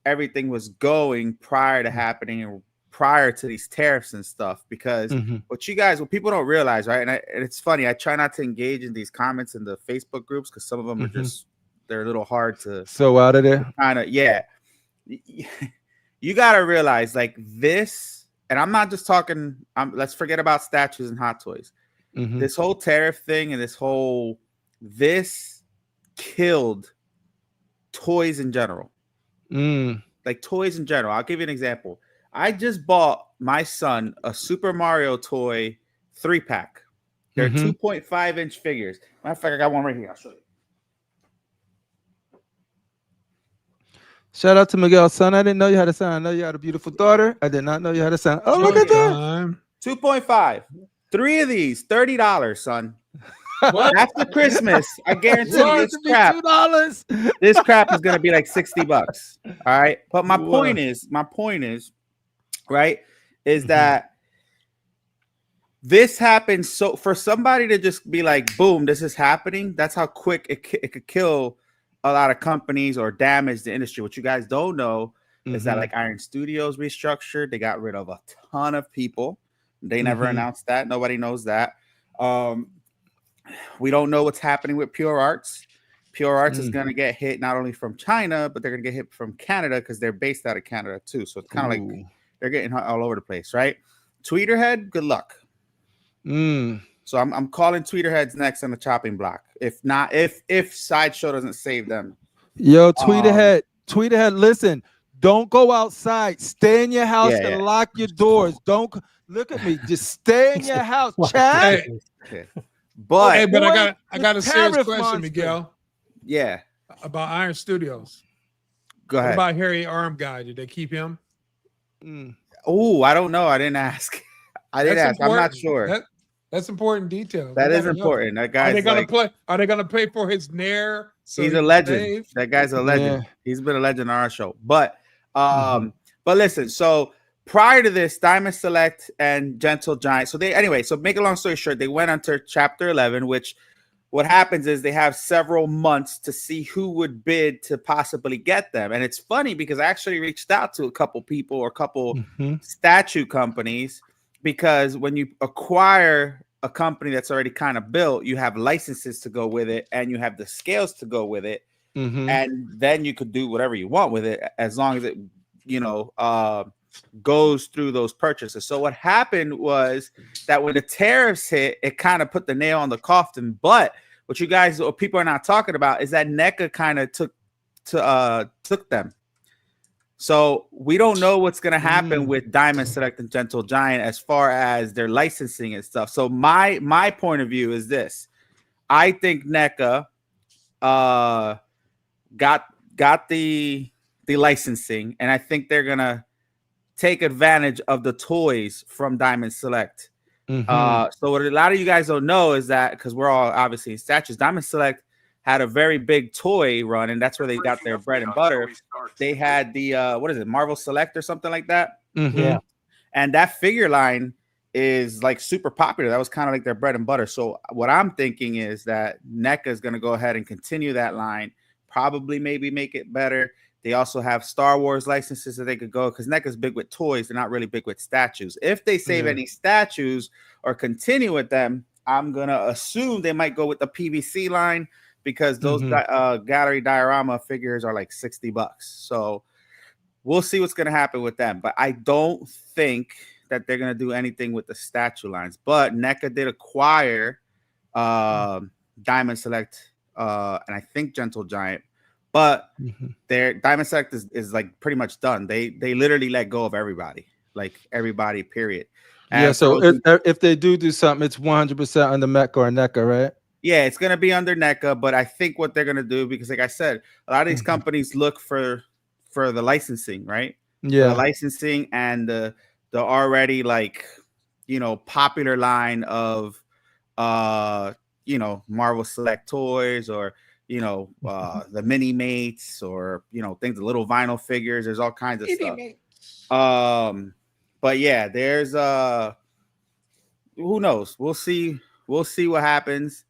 everything was going prior to happening and prior to these tariffs and stuff, because what people don't realize, right? And it's funny, I try not to engage in these comments in the Facebook groups because some of them are they're a little hard to out of there. Kind of, yeah. You got to realize like this, and I'm not just talking, let's forget about statues and hot toys. This whole tariff thing and this killed toys in general. Like toys in general. I'll give you an example. I just bought my son a Super Mario toy 3-pack. They're 2.5-inch figures. Matter of fact, I got one right here. I'll show you. Shout out to Miguel's son. I didn't know you had a son. I know you had a beautiful daughter. I did not know you had a son. Oh, look at that. 2.5. 3 of these, $30, son. After Christmas, I guarantee you this crap. $2. This crap is gonna be like $60. All right. But my point is, right, is that this happens. So for somebody to just be like, boom, this is happening, that's how quick it could kill a lot of companies or damage the industry. What you guys don't know is that like Iron Studios restructured. They got rid of a ton of people. They never announced that. Nobody knows that. We don't know what's happening with Pure Arts. Pure Arts is going to get hit not only from China, but they're going to get hit from Canada because they're based out of Canada too. So it's kind of like they're getting all over the place, right? Tweeterhead, good luck. So I'm calling Tweeterheads next on the chopping block. If not, if Sideshow doesn't save them. Yo, Tweeterhead, listen, don't go outside. Stay in your house and lock your doors. Don't look at me. Just stay in your house, Chad. But I got a serious question, Miguel. Yeah. About Iron Studios. Go ahead. What about Harry Arm Guy? Did they keep him? Oh, I don't know. I didn't ask. I'm not sure. That's important detail. That is important. That guy. Are they gonna pay for his Nair? So he's a legend. That guy's a legend. Yeah. He's been a legend on our show. But but listen, so prior to this, Diamond Select and Gentle Giant. So make a long story short, they went under Chapter 11, which what happens is they have several months to see who would bid to possibly get them. And it's funny because I actually reached out to a couple people or a couple statue companies, because when you acquire a company that's already kind of built, you have licenses to go with it and you have the scales to go with it. And then you could do whatever you want with it as long as it, goes through those purchases. So what happened was that when the tariffs hit, it kind of put the nail on the coffin. But what you guys or people are not talking about is that NECA kind of took them. So we don't know what's going to happen with Diamond Select and Gentle Giant as far as their licensing and stuff. So my point of view is this. I think NECA got the licensing, and I think they're going to take advantage of the toys from Diamond Select. So what a lot of you guys don't know is that, because we're all obviously in statues, Diamond Select had a very big toy run, and that's where they got their bread and butter. They had the Marvel Select or something like that. Yeah. And that figure line is like super popular. That was kind of like their bread and butter. So what I'm thinking is that NECA is going to go ahead and continue that line, probably maybe make it better. They also have Star Wars licenses that they could go, because NECA's big with toys. They're not really big with statues. If they save any statues or continue with them, I'm going to assume they might go with the PVC line, because those gallery diorama figures are like $60. So we'll see what's going to happen with them. But I don't think that they're going to do anything with the statue lines. But NECA did acquire Diamond Select and I think Gentle Giant, but their Diamond Select is like pretty much done. They literally let go of everybody, period. And so if they do something, it's 100% under Mecca or NECA, right? Yeah, it's gonna be under NECA, but I think what they're gonna do, because like I said, a lot of these companies look for the licensing, right? Yeah, the licensing and the already popular line of Marvel Select toys, or the mini mates, or things, little vinyl figures. There's all kinds of stuff. But yeah, there's who knows? We'll see what happens.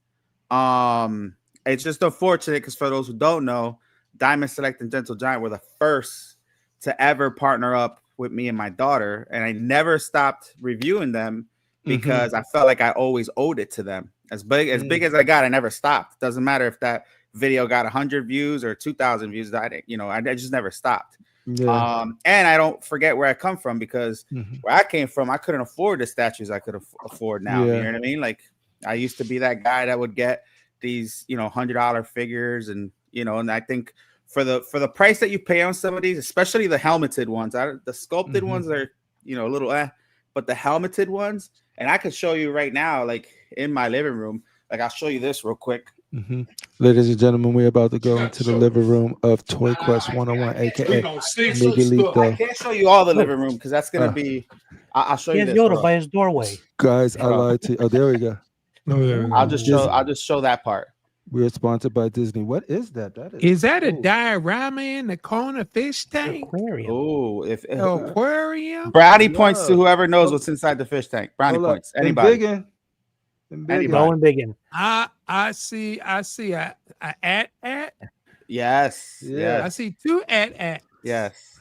It's just unfortunate because, for those who don't know, Diamond Select and Gentle Giant were the first to ever partner up with me and my daughter, and I never stopped reviewing them because I felt like I always owed it to them. As big as I got, I never stopped. Doesn't matter if that video got 100 views or 2,000 views. I just never stopped. Yeah. And I don't forget where I come from, because where I came from, I couldn't afford the statues I could afford now. You know what I mean? Like, I used to be that guy that would get these, $100 figures, and and I think for the price that you pay on some of these, especially the helmeted ones, the sculpted ones are a little but the helmeted ones, and I could show you right now, like in my living room, like I'll show you this real quick. Ladies and gentlemen, we're about to go into the living room of Toy Quest 101, aka Miguelito. I can't show you all the living room because that's gonna be. I'll show you this. Yoda by his doorway. Guys, I lied to you. Oh, there we go. I'll just show that part. We're sponsored by Disney. What is that? Is that a diorama in the corner fish tank? Aquarium. Oh, Aquarium. Brownie points to whoever knows what's inside the fish tank. Brownie points. Anybody? Going biggin. I see a at. Yes. I see two at. Yes.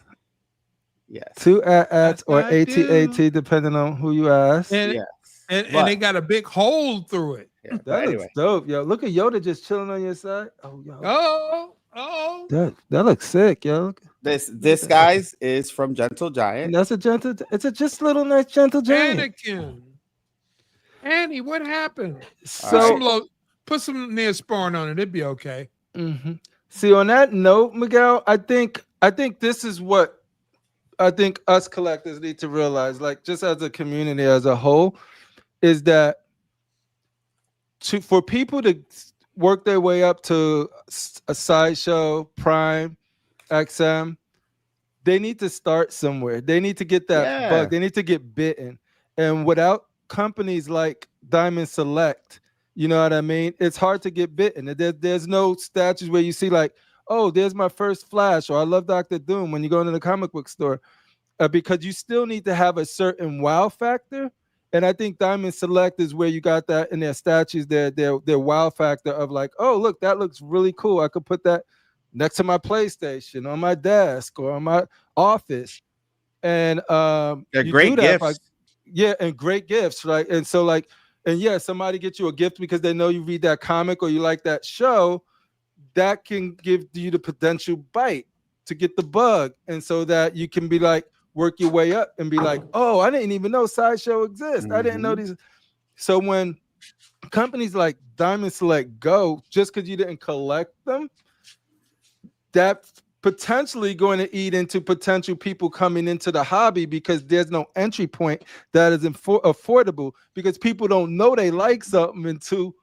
Two at or AT depending on who you ask. And they got a big hole through it. Yeah, that looks dope, yo. Look at Yoda just chilling on your side. Oh, yo. Oh. That looks sick, yo. This guys is from Gentle Giant. And that's it's a just little nice Gentle Giant. Anakin. Annie, what happened? So put some Neosporin on it. It'd be okay. See, on that note, Miguel, I think this is what I think us collectors need to realize, like, just as a community as a whole, is that for people to work their way up to a Sideshow, Prime, XM, they need to start somewhere. They need to get that bug. They need to get bitten. And without companies like Diamond Select, you know what I mean? It's hard to get bitten. There's no statues where you see like, oh, there's my first Flash, or I love Dr. Doom when you go into the comic book store, because you still need to have a certain wow factor. And I think Diamond Select is where you got that in their statues, their wow factor of like, oh, look, that looks really cool. I could put that next to my PlayStation, on my desk, or on my office. And they're great gifts. And great gifts, right? And so like, and yeah, somebody gets you a gift because they know you read that comic or you like that show, that can give you the potential bite to get the bug. And so that you can be like, work your way up and be like, oh, I didn't even know Sideshow exists. I didn't know these. So when companies like Diamond Select go, just because you didn't collect them, that's potentially going to eat into potential people coming into the hobby, because there's no entry point that is affordable, because people don't know they like something until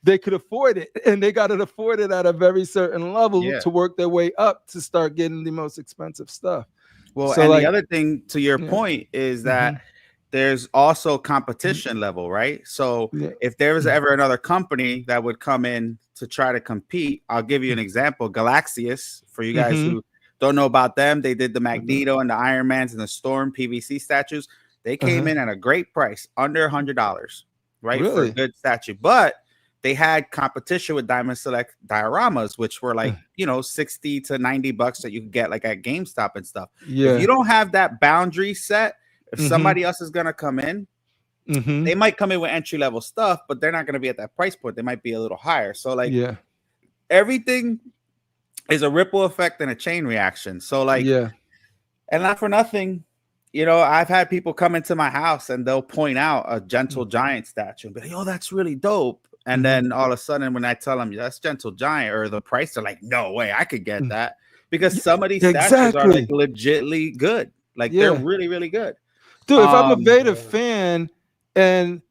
they could afford it, and they got to afford it at a very certain level to work their way up to start getting the most expensive stuff. Well, so, and like, the other thing to your point is that there's also competition level, right? So if there was ever another company that would come in to try to compete, I'll give you an example. Galaxius, for you guys who don't know about them, they did the Magneto and the Iron Mans and the Storm PVC statues. They came in at a great price, under $100, right? For a good statue. But they had competition with Diamond Select dioramas, which were like, $60 to $90 that you could get like at GameStop and stuff. If you don't have that boundary set, if somebody else is going to come in, they might come in with entry level stuff, but they're not going to be at that price point. They might be a little higher. So like, everything is a ripple effect and a chain reaction. So like, and not for nothing, I've had people come into my house and they'll point out a Gentle Giant statue and be like, oh, that's really dope. And then all of a sudden, when I tell them that's Gentle Giant or the price, they're like, no way, I could get that. Because some of these statues are like legitly good. Like they're really, really good. Dude, if I'm a Vader fan and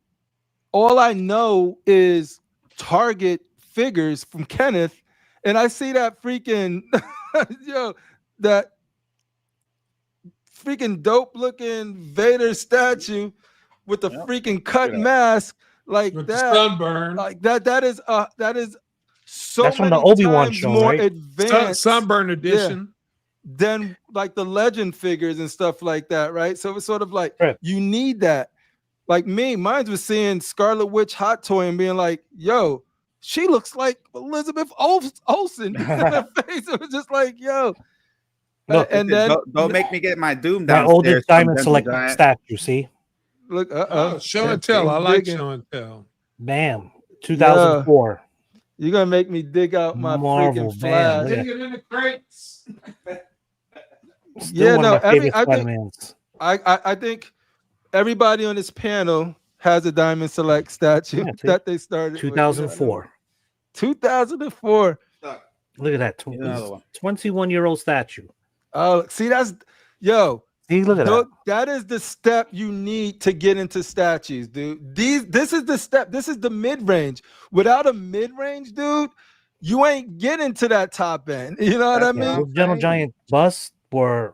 all I know is Target figures from Kenneth, and I see that freaking that freaking dope looking Vader statue with the freaking cut mask like with that, the sunburn, like that is so that's from many the Obi-Wan times show, more right? advanced sunburn edition. Than like the legend figures and stuff like that, right? So it's sort of like you need that. Like mine was seeing Scarlet Witch hot toy and being like, yo, she looks like Elizabeth Olsen in her face. It was just like, yo. Look, and then don't make me get my Doom that downstairs. oldest Diamond Select statue, see? Look, show and tell. I like show and tell. Bam, 2004. You're gonna make me dig out my Marvel, freaking flash. Dig it in the crates. Still one of my favorite I think everybody on this panel has a Diamond Select statue that they started 2004. 2004. Look at that 21-year-old statue. Oh, see, that's See, look at that. That is the step you need to get into statues, dude. This is the step. This is the mid-range. Without a mid-range, dude, you ain't getting to that top end. You know what I mean? Those Gentle Giant busts were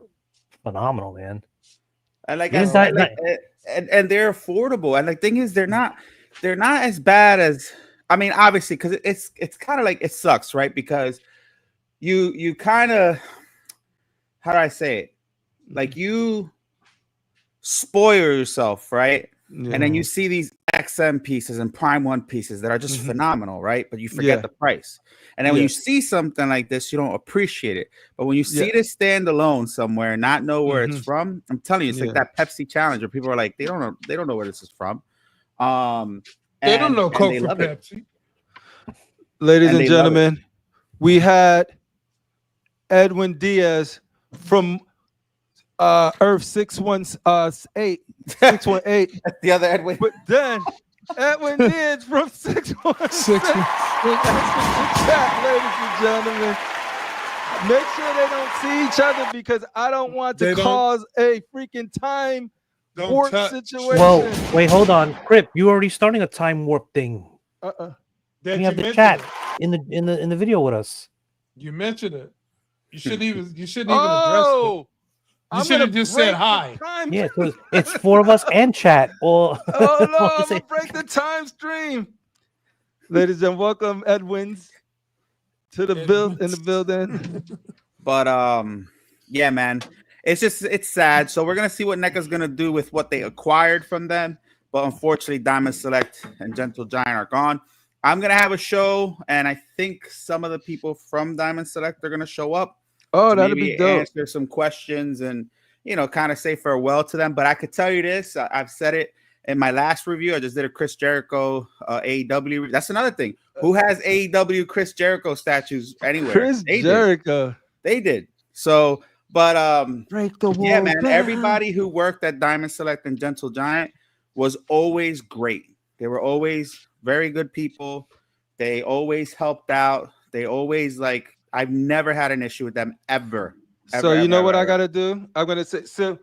phenomenal, man. And like I said, and they're affordable. And the thing is, they're not as bad as, I mean, obviously, because it's kind of like, it sucks, right? Because you kind of, how do I say it? Like you spoil yourself, right? Yeah. And then you see these XM pieces and Prime 1 pieces that are just phenomenal, right? But you forget the price. And then when you see something like this, you don't appreciate it. But when you see this stand alone somewhere, not know where it's from, I'm telling you, it's like that Pepsi challenge where people are like, they don't know where this is from. They don't know Coke for Pepsi. Ladies and gentlemen, we had Edwin Diaz from Earth 618. 618. That's the other Edwin. But then Edwin Diaz from 616. Ladies and gentlemen. Make sure they don't see each other because I don't want to cause a freaking time warp situation. Well, wait, hold on. Crip, you already starting a time warp thing. We have the chat in the video with us. You mentioned it. You shouldn't even address it. You should have just said hi. Yeah, it's 4 of us and chat. Or oh no, I'm gonna break the time stream. Ladies and welcome, Edwins, to the building. But yeah, man, it's sad. So we're gonna see what NECA's gonna do with what they acquired from them. But unfortunately, Diamond Select and Gentle Giant are gone. I'm gonna have a show, and I think some of the people from Diamond Select are gonna show up. Oh, that'd be dope. Answer some questions and, kind of say farewell to them. But I could tell you this. I've said it in my last review. I just did a Chris Jericho AEW. That's another thing. Who has AEW Chris Jericho statues anywhere? Chris Jericho. They did. So, but break the wall. Yeah, man. Down. Everybody who worked at Diamond Select and Gentle Giant was always great. They were always very good people. They always helped out. They always I've never had an issue with them ever. So you know what I got to do? I'm going to say, so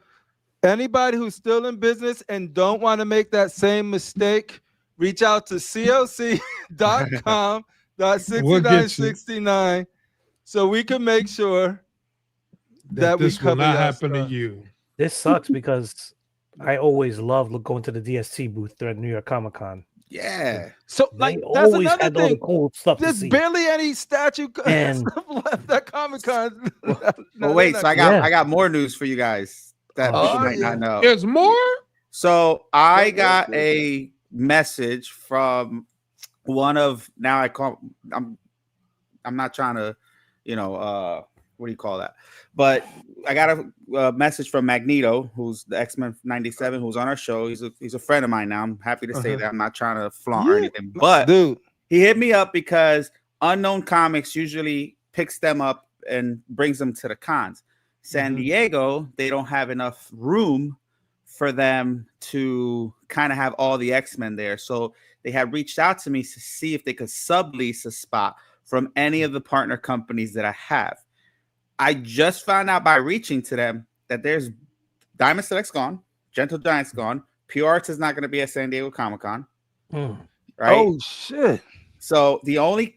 anybody who's still in business and don't want to make that same mistake, reach out to coc.com.6969 so we can make sure that this we will not happen to you. This sucks because I always love going to the DSC booth there at New York Comic Con. Yeah. So that's another thing. Cool stuff. There's barely any statue stuff left at Comic Con. Well, wait. So I got more news for you guys that people might not know. There's more. So I got a message from one of I'm not trying to, what do you call that? But I got a message from Magneto, who's the X-Men 97, who's on our show. He's a friend of mine now. I'm happy to say that. I'm not trying to flaunt or anything. But dude, he hit me up because Unknown Comics usually picks them up and brings them to the cons. San Diego, they don't have enough room for them to kind of have all the X-Men there. So they had reached out to me to see if they could sublease a spot from any of the partner companies that I have. I just found out by reaching to them that there's Diamond Select's gone, Gentle Giant's gone, Pure Arts is not going to be at San Diego Comic-Con. Right? Oh shit. So the only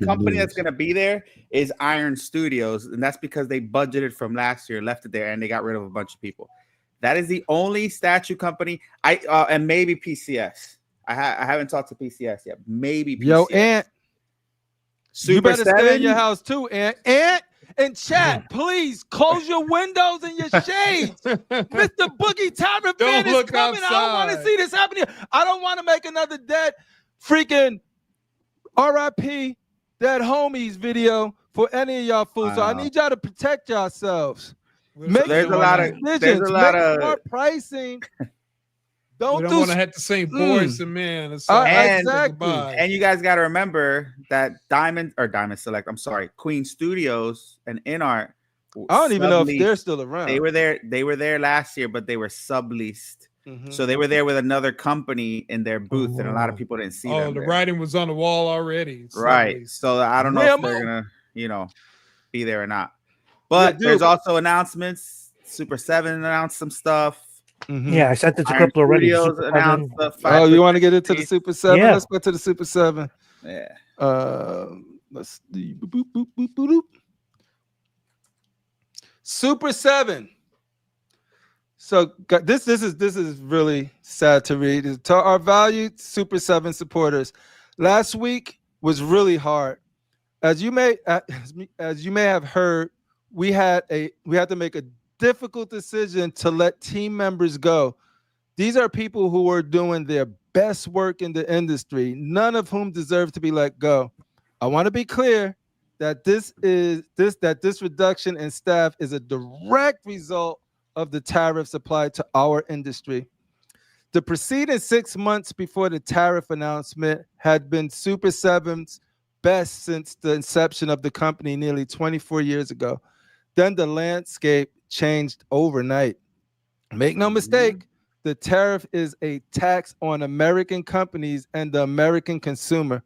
company that's going to be there is Iron Studios, and that's because they budgeted from last year, left it there, and they got rid of a bunch of people. That is the only statue company. And maybe PCS. I haven't talked to PCS yet. Maybe PCS. Yo, Ant, Super you better 7? stay in your house too, Ant. Ant and chat, please close your windows and your shades. Mr. Boogie Tyrant fan is coming. I don't want to see this happening. I don't want to make another dead freaking RIP dead homies video for any of y'all fools. So I need y'all to protect yourselves. There's a lot of smart pricing. We don't want to have the same voice and man. Exactly. And you guys got to remember that Diamond Select, I'm sorry, Queen Studios and InArt. I don't even know if they're still around. They were there last year, but they were subleased. So they were there with another company in their booth, and a lot of people didn't see them. The writing was on the wall already. Right. So I don't know if they're gonna, be there or not. But there's also announcements. Super 7 announced some stuff. Yeah, I sent it to Crypto already. Announced oh, you want to get into the Super 7? Yeah. Let's go to the Super 7. Yeah. Let's see. Boop, boop, boop, boop, boop. Super 7. So this is really sad to read. To our valued Super 7 supporters, last week was really hard. As you may have heard, we had to make a difficult decision to let team members go. These are people who are doing their best work in the industry, none of whom deserve to be let go. I want to be clear that this reduction in staff is a direct result of the tariffs applied to our industry. The preceding 6 months before the tariff announcement had been Super 7's best since the inception of the company nearly 24 years ago. Then the landscape changed overnight. Make no mistake, the tariff is a tax on American companies and the American consumer.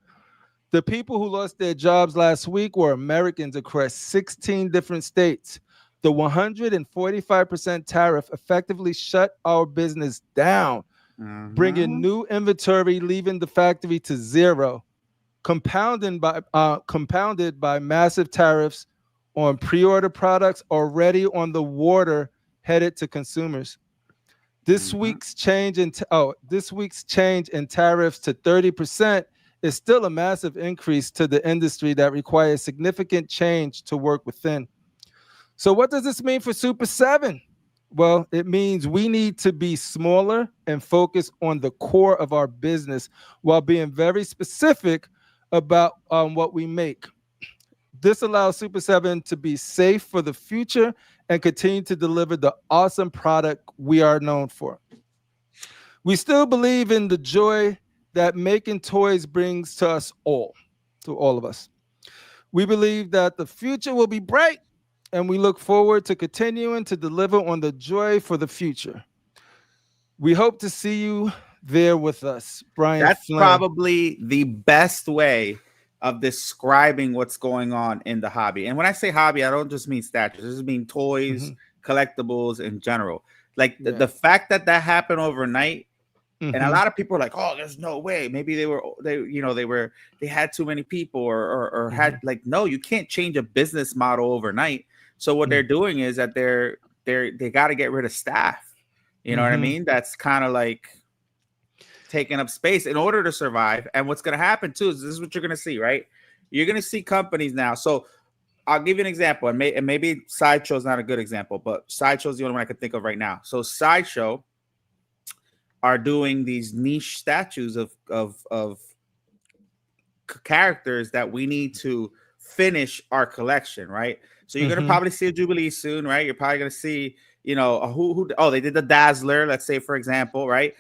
The people who lost their jobs last week were Americans across 16 different states. The 145% tariff effectively shut our business down, bringing new inventory, leaving the factory to zero, compounded by massive tariffs on pre-order products already on the water headed to consumers. This week's change in tariffs to 30% is still a massive increase to the industry that requires significant change to work within. So what does this mean for Super 7? Well, it means we need to be smaller and focus on the core of our business while being very specific about what we make. This allows Super 7 to be safe for the future and continue to deliver the awesome product we are known for. We still believe in the joy that making toys brings to us all, to all of us. We believe that the future will be bright, and we look forward to continuing to deliver on the joy for the future. We hope to see you there with us, Brian. That's Flynn. Probably the best way of describing what's going on in the hobby. And when I say hobby, I don't just mean statues. I just mean toys, collectibles in general. Like the fact that happened overnight, and a lot of people are like, "Oh, there's no way." Maybe they had too many people or had no. You can't change a business model overnight. So what they're doing is that they got to get rid of staff. You know what I mean? That's kind of like taking up space in order to survive. And what's going to happen too is this is what you're going to see, right? You're going to see companies now. So I'll give you an example, and maybe Sideshow's not a good example, but Sideshow's the only one I can think of right now. So Sideshow are doing these niche statues of characters that we need to finish our collection, right? So you're going to probably see a Jubilee soon, right? You're probably going to see, you know, they did the Dazzler, let's say, for example, right?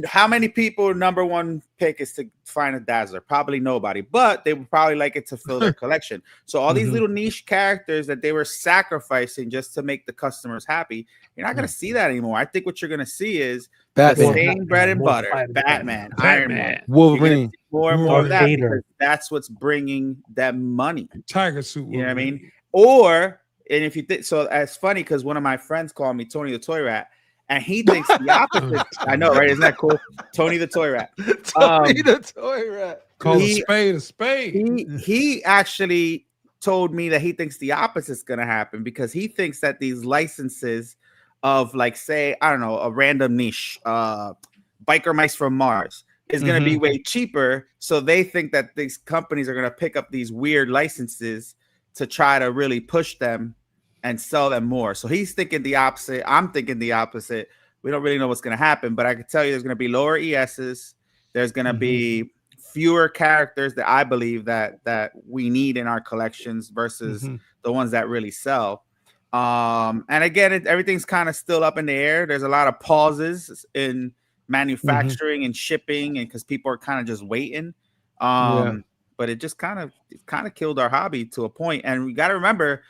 How many people number one pick is to find a Dazzler? Probably nobody, but they would probably like it to fill their collection. So all these little niche characters that they were sacrificing just to make the customers happy, you're not going to see that anymore. I think what you're going to see is Batman. the same bread and butter, Batman, Iron Man, Wolverine, more and more of that, because that's what's bringing that money. Tiger suit. You know what I mean? Or, and if you think so, it's funny because one of my friends called me Tony the Toy Rat, and he thinks the opposite. I know, right? Isn't that cool? Tony the Toy Rat. Tony the Toy Rat. Call a spade. He actually told me that he thinks the opposite is going to happen, because he thinks that these licenses of, like, say, I don't know, a random niche, biker mice from Mars, is going to be way cheaper. So they think that these companies are going to pick up these weird licenses to try to really push them and sell them more. So he's thinking the opposite. I'm thinking the opposite. We don't really know what's going to happen, but I can tell you there's going to be lower ESs. There's going to be fewer characters that I believe that we need in our collections versus the ones that really sell. And again, everything's kind of still up in the air. There's a lot of pauses in manufacturing and shipping, and because people are kind of just waiting. But it just kind of killed our hobby to a point. And we got to remember,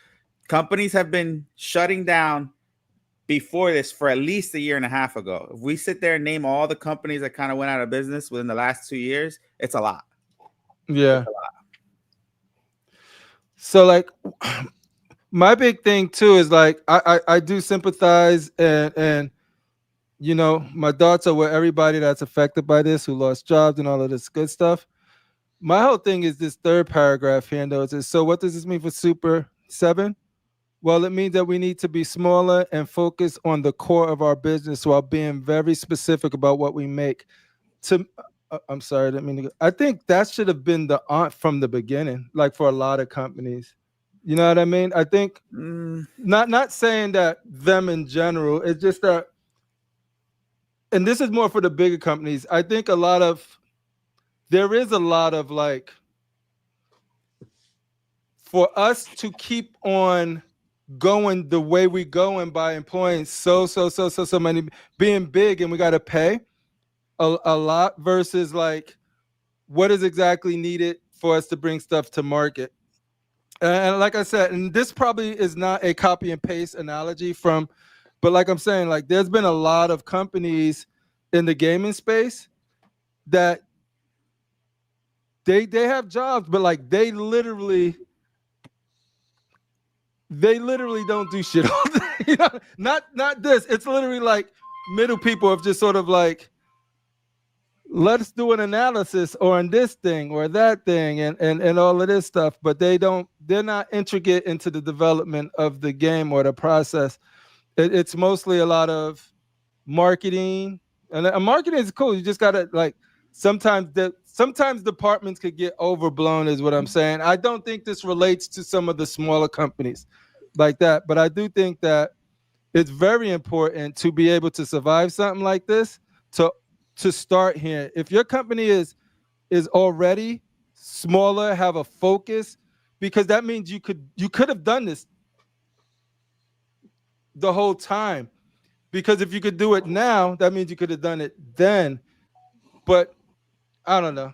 companies have been shutting down before this for at least a year and a half ago. If we sit there and name all the companies that kind of went out of business within the last 2 years, it's a lot. Yeah. It's a lot. So, like, my big thing too is, like, I do sympathize, and you know, my thoughts are with everybody that's affected by this, who lost jobs and all of this good stuff. My whole thing is this third paragraph here, though. It says, so what does this mean for Super 7? Well, it means that we need to be smaller and focus on the core of our business while being very specific about what we make. I'm sorry, I didn't mean to go. I think that should have been the aunt from the beginning, like, for a lot of companies. You know what I mean? I think not saying that them in general, it's just that, and this is more for the bigger companies. I think there is a lot of, like, for us to keep on going the way we going by employing so many, being big, and we got to pay a lot versus, like, what is exactly needed for us to bring stuff to market. And like I said, and this probably is not a copy and paste analogy but like I'm saying, like, there's been a lot of companies in the gaming space that they have jobs, but, like, they literally don't do shit all day. You know? Not this. It's literally like middle people have just sort of like, let's do an analysis on this thing or that thing and all of this stuff, but they're not intricate into the development of the game or the process. It's mostly a lot of marketing, and marketing is cool. You just gotta, like, sometimes departments could get overblown, is what I'm saying. I don't think this relates to some of the smaller companies like that, but I do think that it's very important to be able to survive something like this, to start here. If your company is already smaller, have a focus, because that means you could have done this the whole time. Because if you could do it now, that means you could have done it then. But I don't know.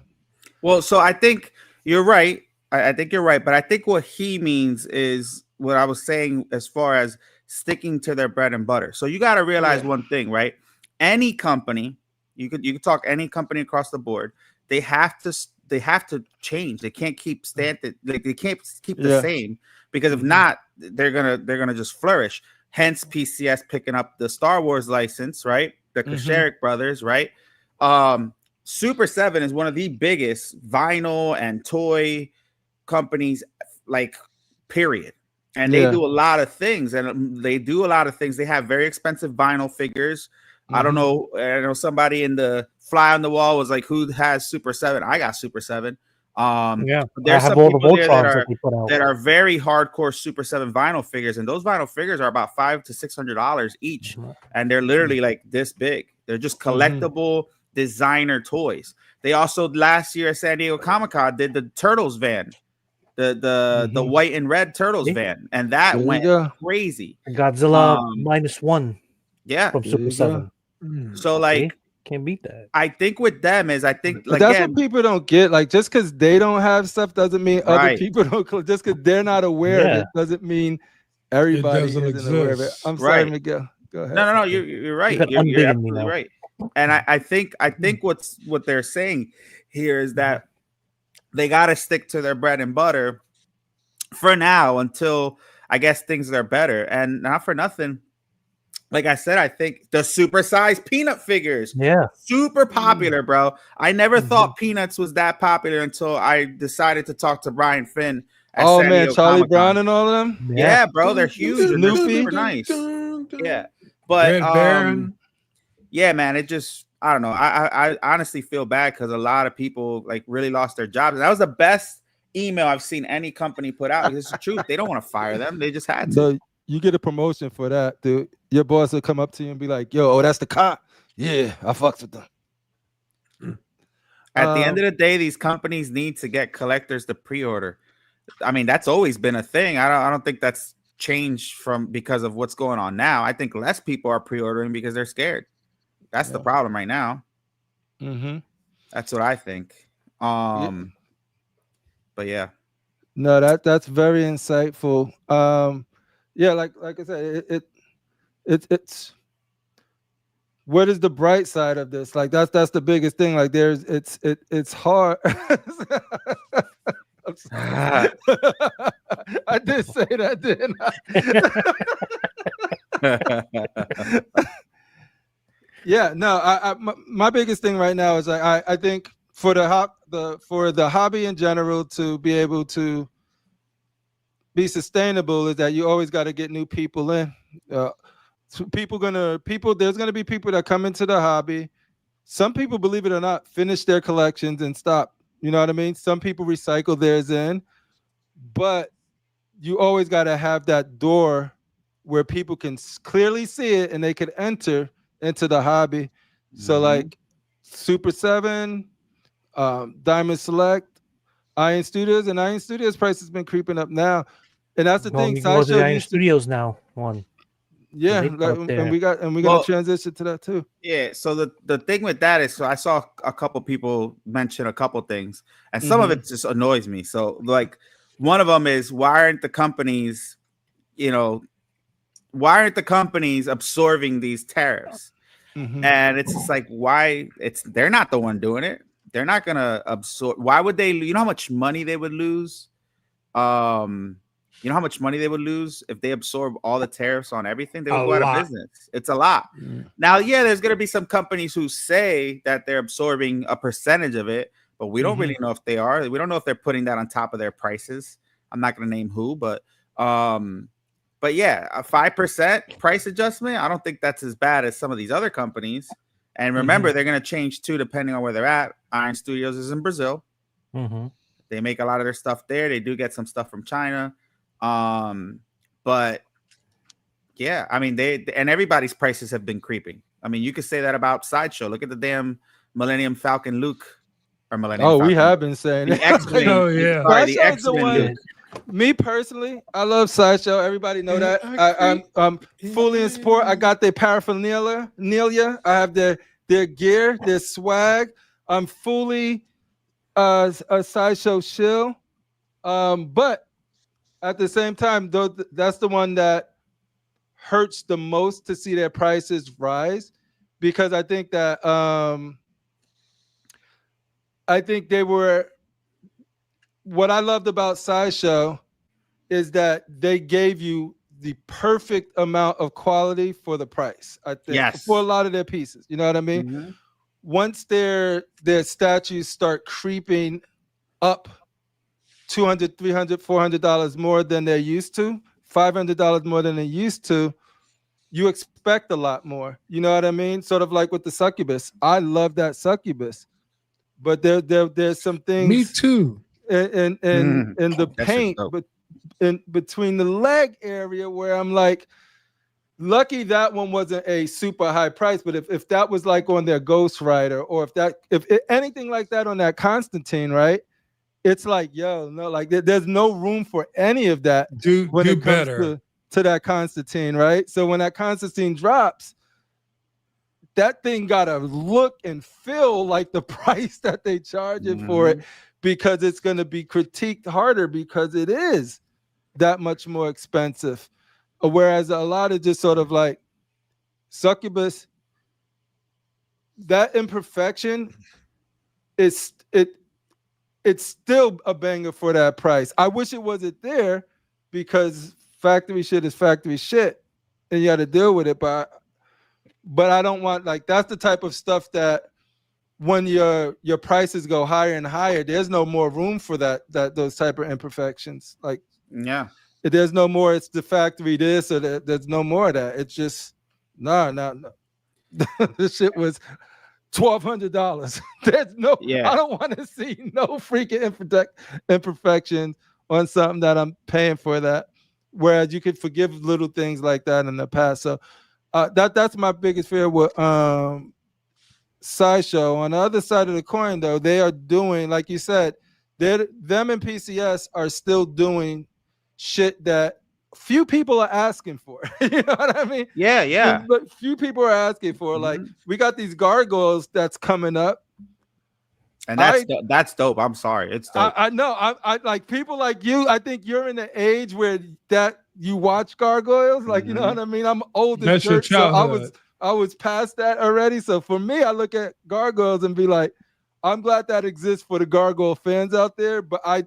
Well, so I think you're right. I think you're right. But I think what he means is what I was saying as far as sticking to their bread and butter. So you got to realize one thing, right? Any company, you could talk any company across the board, they have to change. They can't keep they can't keep the same, because if not, they're gonna just flourish. Hence PCS picking up the Star Wars license, right? The Kasherik brothers, right? Super 7 is one of the biggest vinyl and toy companies, like, period. And they do a lot of things, They have very expensive vinyl figures. I don't know. I know somebody in the fly on the wall was like, who has Super 7? I got Super 7. There's some people there that are very hardcore Super 7 vinyl figures, and those vinyl figures are about $500 to $600 each, and they're literally like this big. They're just collectible designer toys. They also last year at San Diego Comic-Con did the Turtles van, the white and red Turtles van, and that went crazy. Godzilla -1. Yeah, from Super 7. So like, can't beat that. I think with them is but that's what people don't get. Like, just because they don't have stuff doesn't mean other people don't. Just because they're not aware of it doesn't mean everybody isn't aware of it. I'm sorry, Miguel. Go ahead. No, you're right. You're absolutely right. And I think what they're saying here is that they got to stick to their bread and butter for now until I guess things are better. And not for nothing, like I said, I think the supersized peanut figures, super popular, bro. I never thought Peanuts was that popular until I decided to talk to Brian Finn. Oh man, Charlie Brown and all of them. Yeah, bro, they're huge and they're super nice. Yeah, but yeah, man, it just I don't know. I honestly feel bad because a lot of people like really lost their jobs. And that was the best email I've seen any company put out. It's the truth. They don't want to fire them. They just had to. So you get a promotion for that, dude. Your boss will come up to you and be like, "Yo, oh, that's the cop. Yeah, I fucks with them." At the end of the day, these companies need to get collectors to pre-order. I mean, that's always been a thing. I don't think that's changed because of what's going on now. I think less people are pre-ordering because they're scared. That's the problem right now. That's what I think. But yeah. No, that's very insightful. Yeah, like I said, it's what is the bright side of this? Like that's the biggest thing. Like it's hard. I did say that, didn't I? Yeah, no. My biggest thing right now is I think for the hobby in general to be able to be sustainable is that you always got to get new people in. There's gonna be people that come into the hobby. Some people, believe it or not, finish their collections and stop. You know what I mean? Some people recycle theirs in, but you always got to have that door where people can clearly see it and they can enter into the hobby. So like Super 7, Diamond Select, Iron Studios, and Iron Studios price has been creeping up now. And that's the thing. Sideshow Iron Studios now one. Yeah, and we're gonna transition to that too. Yeah. So the thing with that is, so I saw a couple people mention a couple things, and some of it just annoys me. So like one of them is why aren't the companies absorbing these tariffs? And it's just like they're not the one doing it. They're not gonna absorb. Why would they? You know how much money they would lose? You know how much money they would lose if they absorb all the tariffs on everything? They would go out of business. It's a lot. Now, yeah, there's going to be some companies who say that they're absorbing a percentage of it, but we don't really know if they are. We don't know if they're putting that on top of their prices. I'm not going to name who, but yeah, a 5% price adjustment. I don't think that's as bad as some of these other companies. And remember, they're going to change too, depending on where they're at. Iron Studios is in Brazil. They make a lot of their stuff there. They do get some stuff from China. But yeah, I mean, and everybody's prices have been creeping. I mean, you could say that about Sideshow. Look at the damn Millennium Falcon Luke or Millennium. Oh, Falcon. We have been saying the X-Wing. Oh yeah, the X-Wing Luke. Me personally, I love Sideshow. Everybody know that. I'm fully in support. I got their paraphernalia. I have their gear, their swag. I'm fully a Sideshow shill. But at the same time, though, that's the one that hurts the most to see their prices rise, because I think that what I loved about Sideshow is that they gave you the perfect amount of quality for the price. I think for a lot of their pieces, you know what I mean? Once their statues start creeping up $200, $300, $400 more than they're used to, $500 more than they're used to, you expect a lot more. You know what I mean? Sort of like with the succubus. I love that succubus, but there's some things. Me too. In the paint, but in between the leg area where I'm like, lucky that one wasn't a super high price. But if that was like on their Ghost Rider, or if anything like that on that Constantine, right? it's like, yo, no, like there's no room for any of that when it comes to that Constantine, right? So when that Constantine drops, that thing gotta look and feel like the price that they charge it for it, because it's gonna be critiqued harder because it is that much more expensive. Whereas a lot of just sort of like Succubus, that imperfection is it's still a banger for that price. I wish it wasn't there because factory shit is factory shit and you got to deal with it. But I don't want, like, that's the type of stuff that when your prices go higher and higher, there's no more room for those type of imperfections. Like, yeah, there's no more. It's the factory this or there's no more of that. It's just no. This shit was $1,200. There's no. I don't want to see no freaking imperfections on something that I'm paying for that. Whereas you could forgive little things like that in the past. So that's my biggest fear with Sideshow. On the other side of the coin, though, they are doing, like you said, them and PCS are still doing shit that few people are asking for. You know what I mean? Yeah. But few people are asking for. Like, we got these gargoyles that's coming up, and that's dope. I'm sorry, it's dope. I know. I like people like you. I think you're in the age where that you watch gargoyles. Like, you know what I mean? I'm old as dirt, so I was past that already. So for me, I look at gargoyles and be like, I'm glad that exists for the gargoyle fans out there, but I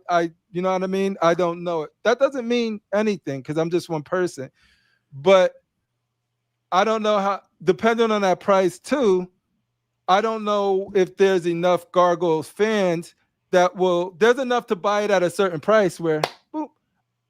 you know what I mean? I don't know it. That doesn't mean anything because I'm just one person. But I don't know how, depending on that price too, I don't know if there's enough gargoyles fans there's enough to buy it at a certain price where, boop,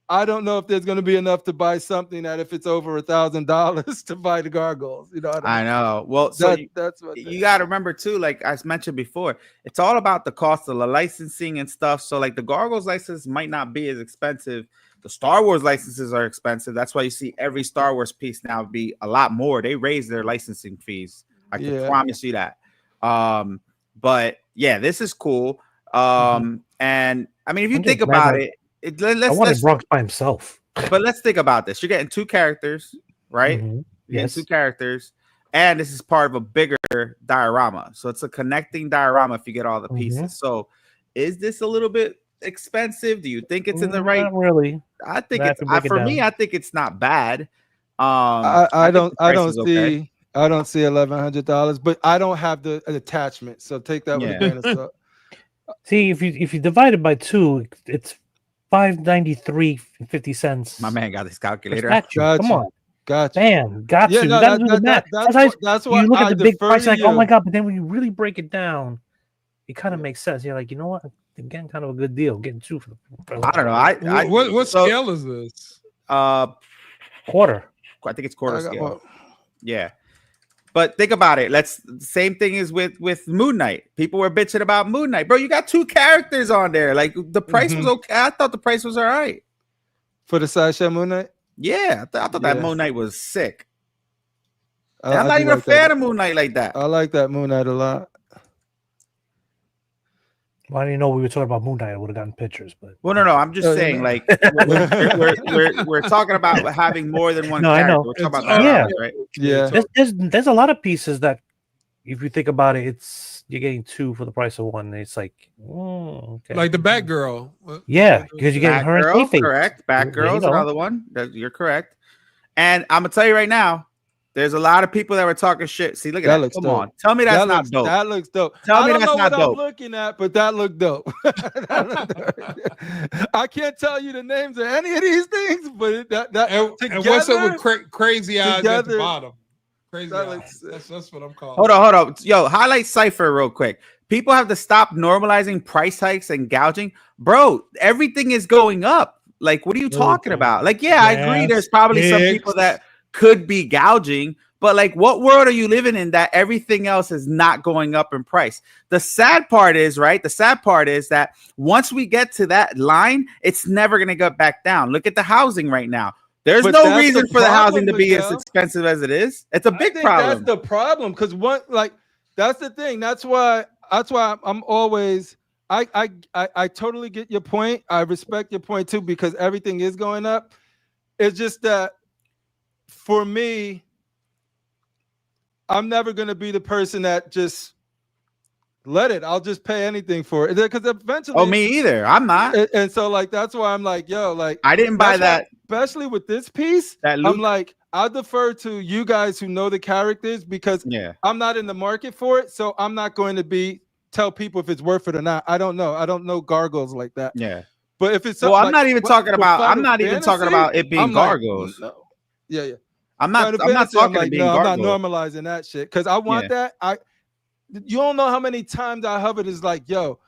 I don't know if there's going to be enough to buy something that if it's over $1,000 to buy the gargoyles. You know what I mean? I know. Well, so that's what you got to remember too, like I mentioned before, it's all about the cost of the licensing and stuff. So like the gargoyles license might not be as expensive. The Star Wars licenses are expensive. That's why you see every Star Wars piece now be a lot more. They raise their licensing fees. I can promise you that. But yeah, this is cool. And I mean, if you think about it, I wanted Bronx by himself. But let's think about this. You're getting two characters, right? You're getting two characters, and this is part of a bigger diorama. So it's a connecting diorama if you get all the pieces. So is this a little bit expensive? Do you think it's in the right? Not really. I think it's for me. I think it's not bad. I don't see $1,100, but I don't have the attachment. So take that with a grain of salt. See, if you divide it by 2, it's $5.93.50. My man got his calculator. Come on, gotcha. Man, got you. No, you got to do the math. That's why you look at the big price, like, you. oh my god! But then when you really break it down, it kind of makes sense. You're like, you know what? I'm getting kind of a good deal. Getting 2 for I don't know. What scale is this? Quarter. I think it's quarter scale. Yeah. But think about it. Same thing is with Moon Knight. People were bitching about Moon Knight. Bro, you got 2 characters on there. Like, the price was okay. I thought the price was all right. For the Sideshow Moon Knight? Yeah. I thought that Moon Knight was sick. I'm not even a fan of Moon Knight like that. I like that Moon Knight a lot. Well, I didn't know we were talking about Moon Knight. I would have gotten pictures, but no. I'm just saying, like, we're talking about having more than one character. I know. We're talking about that, right? Yeah. There's a lot of pieces that, if you think about it, you're getting 2 for the price of 1. It's like, okay. Like the Batgirl. Yeah, because you're getting her and Clayface. Correct. Batgirl's another one. You're correct. And I'm gonna tell you right now, there's a lot of people that were talking shit. See, look at that. Come on. Tell me that's not dope. That looks dope. Tell me that's not dope. I'm looking at, but that looked dope. I can't tell you the names of any of these things, but and what's up with Crazy Eyes at the bottom? Crazy Eyes. That's what I'm calling. Hold on. Yo, highlight Cypher real quick. People have to stop normalizing price hikes and gouging. Bro, everything is going up. Like, what are you talking about? Like, I agree. There's probably some people that could be gouging, but like, what world are you living in that everything else is not going up in price? The sad part is, right? The sad part is that once we get to that line, it's never going to get back down. Look at the housing right now. There's no reason for the housing to be as expensive as it is. It's a big problem. That's the problem, because that's the thing. That's why I'm always, I totally get your point. I respect your point too, because everything is going up. It's just that for me, I'm never going to be the person that just let it. I'll just pay anything for it, because eventually. Oh, me either. I'm not. And so like that's why I'm like, yo, like I didn't buy that. Especially with this piece, I'm like, I defer to you guys who know the characters, because I'm not in the market for it, so I'm not going to tell people if it's worth it or not. I don't know gargoyles like that. Yeah. But if it's I'm not even talking about it being gargoyles. Like, no. Yeah. I'm not talking like, it being no, gargoyles. I'm not normalizing that shit, because I want that. You don't know how many times I hovered is like, yo,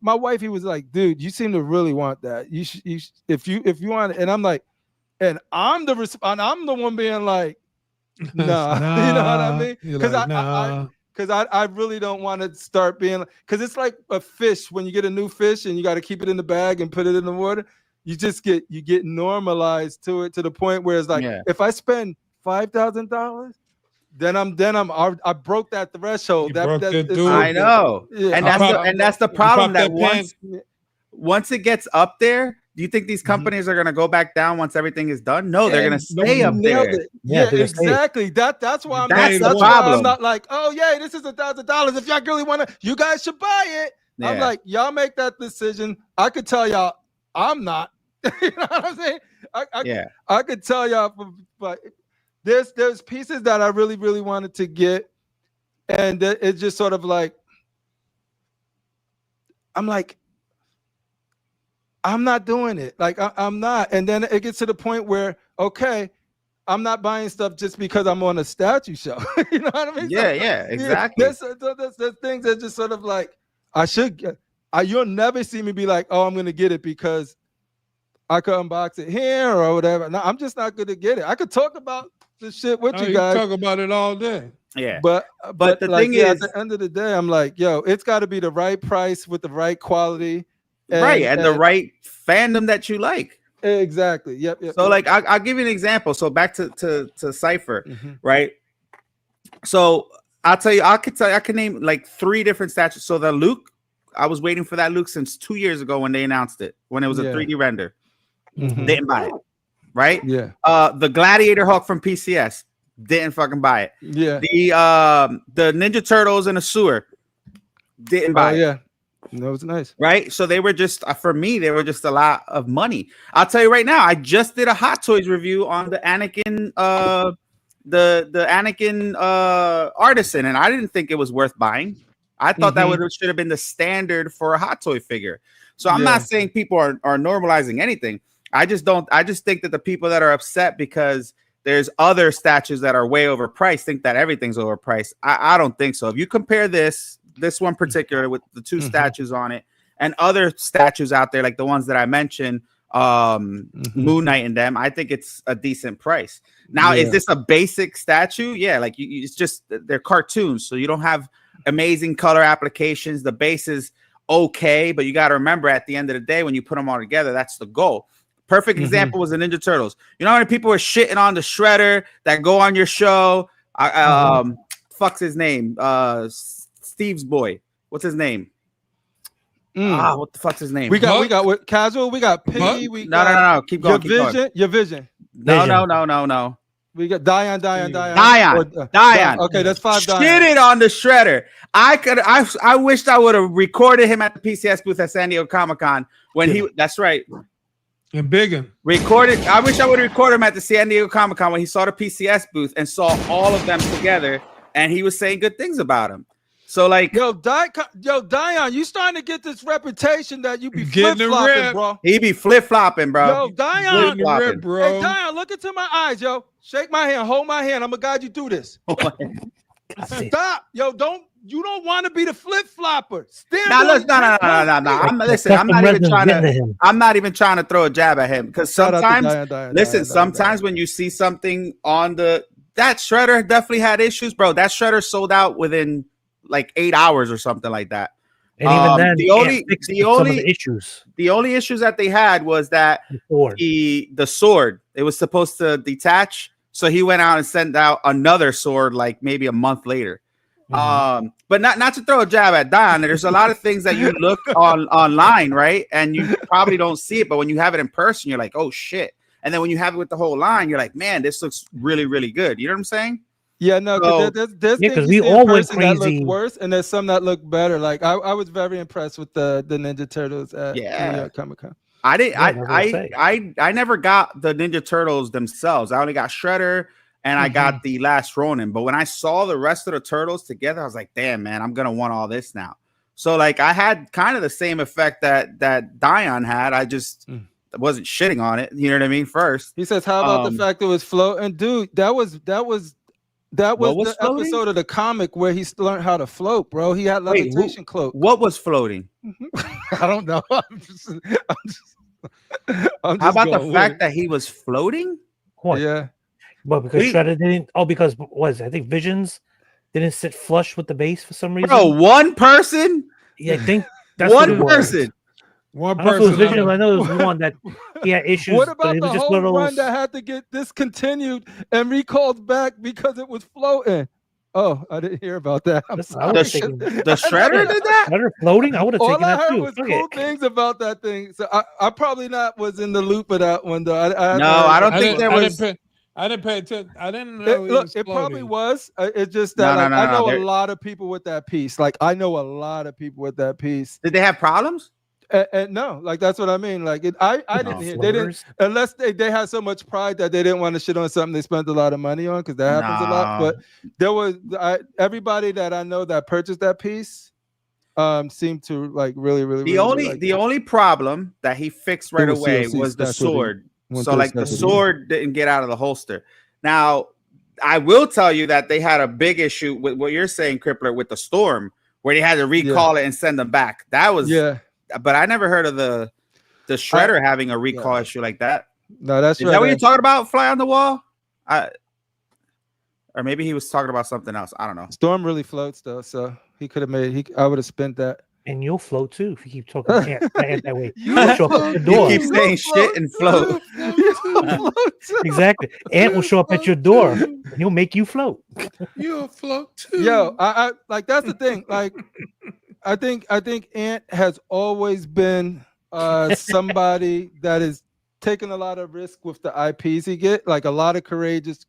my wife, he was like, dude, you seem to really want that. You should, if you want it. And I'm like, and I'm the one being like, nah. You know what I mean? Because I really don't want to start being, because it's like a fish. When you get a new fish and you got to keep it in the bag and put it in the water, you get normalized to it, to the point where it's like, if I spend $5,000, then I broke that threshold. I know. Yeah. And that's the problem, that once it gets up there, do you think these companies are going to go back down once everything is done? No, they're going to stay up there. Yeah, exactly. That's why that's the problem. I'm not like, oh yeah, this is $1,000. If y'all really want to, you guys should buy it. Yeah. I'm like, y'all make that decision. I could tell y'all, I'm not. You know what I'm saying? I could tell y'all, but there's pieces that I really, really wanted to get, and it's just sort of like, I'm like, I'm not doing it. Like I'm not. And then it gets to the point where, okay, I'm not buying stuff just because I'm on a statue show. You know what I mean? Yeah, exactly. There's things that just sort of like, I should get. You'll never see me be like, oh, I'm gonna get it because I could unbox it here or whatever. No, I'm just not gonna get it. I could talk about this shit with you guys. Talk about it all day. Yeah. But the thing is, at the end of the day, I'm like, yo, it's got to be the right price with the right quality. And the right fandom that you like. Exactly. Yep. So like, I'll give you an example. So back to Cypher, right? So I can name like 3 different statues. So the Luke, I was waiting for that Luke since 2 years ago when they announced it, when it was a 3D render. Didn't buy it. Right? Yeah. The Gladiator Hulk from PCS, didn't fucking buy it. Yeah. The Ninja Turtles in a sewer, didn't buy it. Yeah. That was nice. Right? So they were just, for me, they were just a lot of money. I'll tell you right now, I just did a Hot Toys review on the Anakin, the Anakin Artisan, and I didn't think it was worth buying. I thought that should have been the standard for a Hot Toy figure. So I'm not saying people are normalizing anything. I just think that the people that are upset because there's other statues that are way overpriced think that everything's overpriced. I don't think so. If you compare this one particular with the 2 statues on it and other statues out there like the ones that I mentioned, Moon Knight and them, I think it's a decent price. Now, is this a basic statue? Yeah, like it's just, they're cartoons, so you don't have amazing color applications. The base is okay, but you got to remember, at the end of the day, when you put them all together, that's the goal. Perfect example was the Ninja Turtles. You know how many people were shitting on the Shredder that go on your show? Fuck's his name? Steve's boy. What's his name? What the fuck's his name? We got what, Casual. We got Piggy. We no. Keep going. Your vision. No. We got Dion. Okay, that's 5 Dion. Shitted on the Shredder. I wished I would have recorded him at the PCS booth at San Diego Comic-Con when he. That's right. And Biggin. Recorded. I wish I would have recorded him at the San Diego Comic-Con when he saw the PCS booth and saw all of them together, and he was saying good things about him. So like, yo, Dion, you starting to get this reputation that you be flip-flopping, bro. He be flip-flopping, bro. Yo, Dion, bro. Hey, Dion, look into my eyes, yo. Shake my hand, hold my hand. I'm gonna guide you through this. Stop, yo. You don't want to be the flip-flopper. Listen, I'm not even trying to throw a jab at him, because sometimes when you see something on that Shredder definitely had issues, bro. That Shredder sold out within like 8 hours or something like that. And even then, the only issues that they had was that the sword, it was supposed to detach, so he went out and sent out another sword like maybe a month later. But not to throw a jab at Don. There's a lot of things that you look online, right? And you probably don't see it, but when you have it in person, you're like, oh shit. And then when you have it with the whole line, you're like, man, this looks really, really good. You know what I'm saying? Yeah, no, because there's because things we all went that crazy. look worse, and there's some that look better. Like I was very impressed with the Ninja Turtles at New York Comic Con. I never got the Ninja Turtles themselves. I only got Shredder and I got the Last Ronin. But when I saw the rest of the Turtles together, I was like, damn, man, I'm gonna want all this now. So like I had kind of the same effect that Dion had. I just wasn't shitting on it. You know what I mean? First, he says, "How about the fact it was floating, dude? That was the episode of the comic where he learned how to float, bro. He had levitation cloak. What was floating? I don't know. I'm just how about the fact that he was floating? What? Yeah. Well, because Shredder didn't. Oh, because I think Visions didn't sit flush with the base for some reason. Bro, one person? Yeah, I think that's one person. One person. person. Visions, I know there was one that he had issues. What about the whole run that had to get discontinued and recalled back because it was floating? Oh, I didn't hear about that. The Shredder did that? Shredder floating? I would have taken that too. All I heard was cool things about that thing. So I probably not was in the loop of that one though. I don't think there was. I didn't pay attention. I didn't know. It probably was. It's just that I know a lot of people with that piece. Like I know a lot of people with that piece. Did they have problems? No, like that's what I mean. Like I didn't hear. They didn't unless they had so much pride that they didn't want to shit on something they spent a lot of money on because that happens a lot. But there was everybody that I know that purchased that piece seemed to like really. The only problem that he fixed right away was the sword. So like the sword didn't get out of the holster. Now I will tell you that they had a big issue with what you're saying, Crippler, with the Storm, where they had to recall it and send them back. That was But I never heard of the Shredder having a recall issue like that. No, that's Is that what you're talking about? Fly on the wall? Or maybe he was talking about something else. I don't know. Storm really floats though, so he could have I would have spent that. And you'll float too if you keep talking that way. You keep saying shit and float. Exactly. Ant will show up at your door. And he'll make you float. You'll float too. Yo, I like that's the thing. Like I think Ant has always been somebody that is taking a lot of risk with the IPs he get, like a lot of courageous